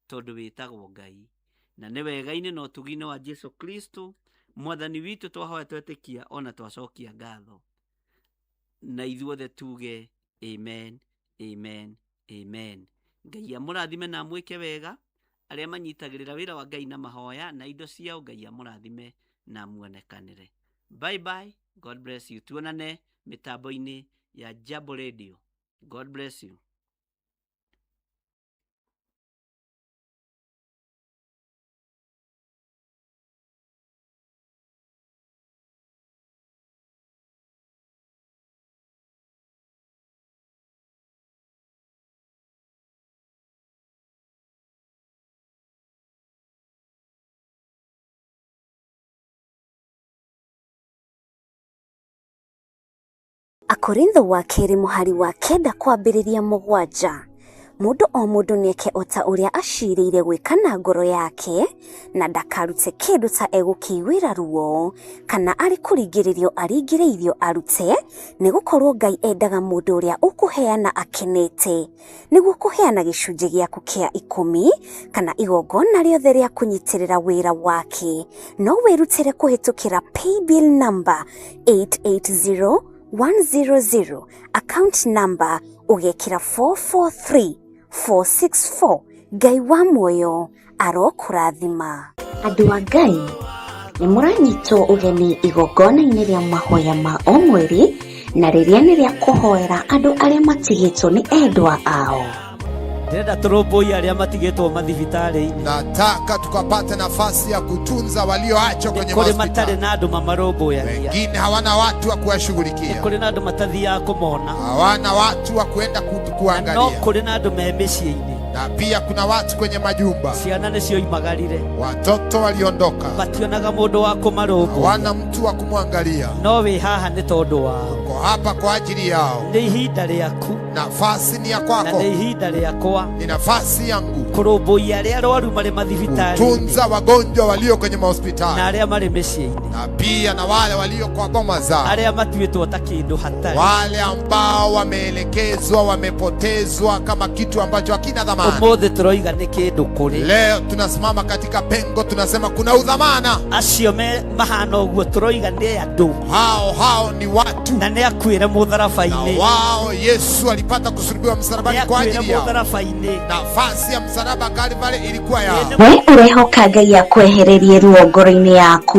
tondũ wĩtagwo Ngai, na nĩ wega-inĩ na ũtugi-inĩ wa Jesu Kristo Mwathani witũ twahoya twetĩkia ona twacokia ngatho. Na ithuothe tuge amen, amen, amen. Ngai amũrathime na mwĩke wega, arĩa manyitagĩrĩra wĩra wa Ngai na mahoya na indo ciao. Ngai amũrathime na muonekanĩre. Bye bye, God bless you. Tuonane mitambo-inĩ ya Jambo Radio. God bless you. Akorintho wa kerĩ mũhari wa 9 kwambĩrĩria 7. Mũndũ o mũndũ nĩeke ota ũrĩa acirĩire gwĩka na ngoro yake, na ndakarute kĩndũ ta egũkĩiguĩra ruo, kana arĩ kũringĩrĩrio aringĩrĩirio arute, nĩgũkorwo Ngai endaga mũndũ ũrĩa ũkũheana akenete, nĩguo kũheana gĩcunjĩ gĩaku kĩa 10 kana igongona rĩothe rĩa kũnyitĩrĩra wĩra wake. No wĩrutĩre kũhetũkĩra paybill number 880100, account number ugekĩra 443464. Ngai wa muoyo arokũrathima. Andũ a Ngai, nĩ mũranyitwo ũgeni igongona-inĩ rĩa mahoya ma o mweri, na rĩrĩa nĩ rĩa kũhoera andũ arĩa matigĩtwo nĩ endwa ao. Ndĩrenda tũrũmbũiye arĩa matigĩtwo mathibitarĩ-inĩ. Nataka tukapate nafasi ya kutunza walioachwa kwenye hospitali. Matarĩ na andũ mamarũmbũyagia. Wengine hawana watu wa kuwashughulikia. Kũrĩ na andũ matathiaga kũmona. Hawana watu wa kwenda kuangalia. No kũrĩ na andũ me mĩciĩ-inĩ. Na pia kuna watu kwenye majumba. Ciana nĩcio imagarire. Watoto waliondoka. Mationaga mũndũ wa kũmarũmbũya. Hawana mtu wa kumwangalia. No wĩ haha nĩ tondũ wao. Uko hapa kwa ajili yao. Nĩ ihinda rĩaku. Nafasi ni ya kwako. Na nĩ ihinda rĩakwa. Ni nafasi yangu. Kũrũmbũiya arĩa arwaru marĩ mathibitarĩ. Kutunza wagonjwa walio kwenye mahospitali. Na arĩa marĩ mĩciĩ-inĩ. Na pia na wale walio kwa boma zao. Arĩa matuĩtwo ta kĩndũ hatarĩ. Wale ambao wameelekezwa, wamepotezwa kama kitu ambacho hakina dhamana. Ũmũthĩ tũroiga nĩ kĩndũ kũrĩ. Leo tunasimama katika pengo, tunasema kuna udhamana. Acio mahana ũguo tũroiga nĩ andũ. Hao ni watu. Na nĩ akuĩre mũtharaba-inĩ. Na wao Yesu alipata kusulubiwa msalabani kwa ajili yao. Nafasi ya msalaba Kalvari ilikuwa yao. We ũrehoka Ngai akwehererie ruo ngoro-inĩ yaku,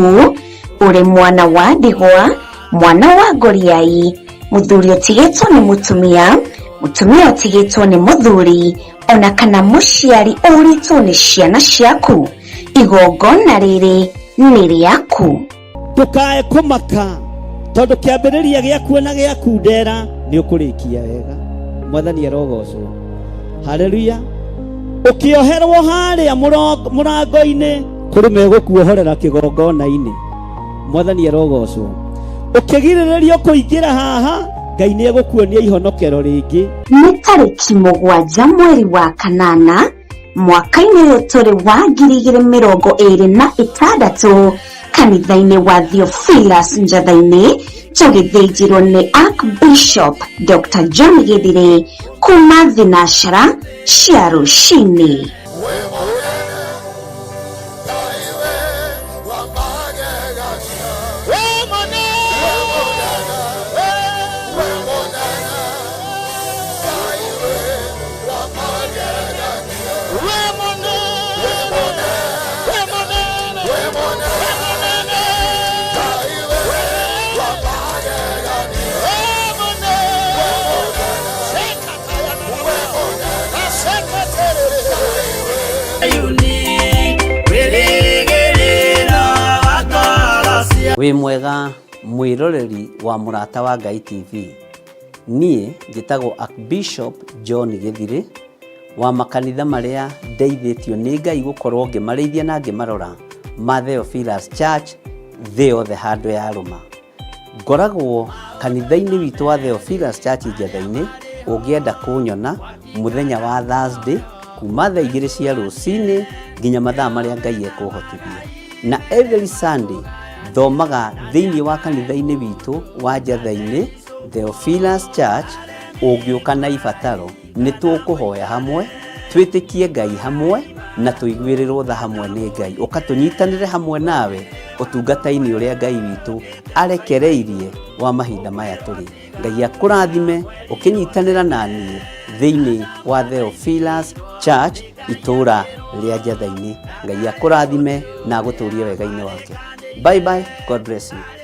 ũrĩ mwana wa ndigwa, mwana wa ngoriai, mũthuri ũtigĩtwo nĩ mũtumia, mũtumia ũtigĩtwo nĩ mũthuri, ona kana mũciari ũritwo nĩ ciana ciaku. Igongona rĩrĩ nĩ rĩaku. Ndũkae kũmaka, tondũ kĩambĩrĩria gĩaku na gĩaku ndera nĩ ũkũrĩkia wega. Mwathani arogocwo. Haleluya. Ukioherwo harĩa mũrango-inĩ kũrĩ megũkuohorera kĩgongona-inĩ. Mwathani arogocwo. Ukĩgirĩrĩrio kũingĩra haha, Ngai nĩ egũkuonia ihonokero rĩngĩ. Nĩ tarĩki 7 mweri wa kanana, mwaka-inĩ ũyũ tũrĩ wa 2026, kanitha-inĩ wa Theophilus Njatha-inĩ, tũgĩthĩnjĩrwo nĩ Archbishop Dr. John Gĩthire kuma thinacara cia rũcinĩ. Sayuni wirigirira wakorosia. Wĩ mwega mwĩroreri wa Mũrata wa Ngai TV. Niĩ njĩtagwo Archbishop John Gĩthirĩ wa makanitha marĩa ndeithĩtio nĩ Ngai gũkorwo ngĩmarĩithia na ngĩmarora ma Theophilus Church thĩ yothe handũ ya rũma. Ngoragwo kanitha-inĩ witũ wa Theophilus Church Njatha-inĩ. Ũngĩenda kũnyona mũthenya wa Thursday kuma thaa 2 cia rũcinĩ nginya mathaa marĩa Ngai ekũhotithia. Na every Sunday thomaga thĩinĩ wa kanitha-inĩ witũ wa Njatha-inĩ Theophilus Church. Ũngĩũka na ibataro nĩ tũkũhoya hamwe, twĩtĩkie Ngai hamwe na tũiguĩrĩrwo tha hamwe nĩ Ngai. Ũkatũnyitanĩre hamwe nawe ũtungata-inĩ ũrĩa Ngai witũ arekereirie wa mahinda maya tũrĩ. Ngai akũrathime ũkĩnyitanĩra na niĩ thĩinĩ wa Theophilus Church itũũra rĩa Njatha-inĩ. Ngai akũrathime na agũtũũrie wega-inĩ wake. Bye bye. God bless you.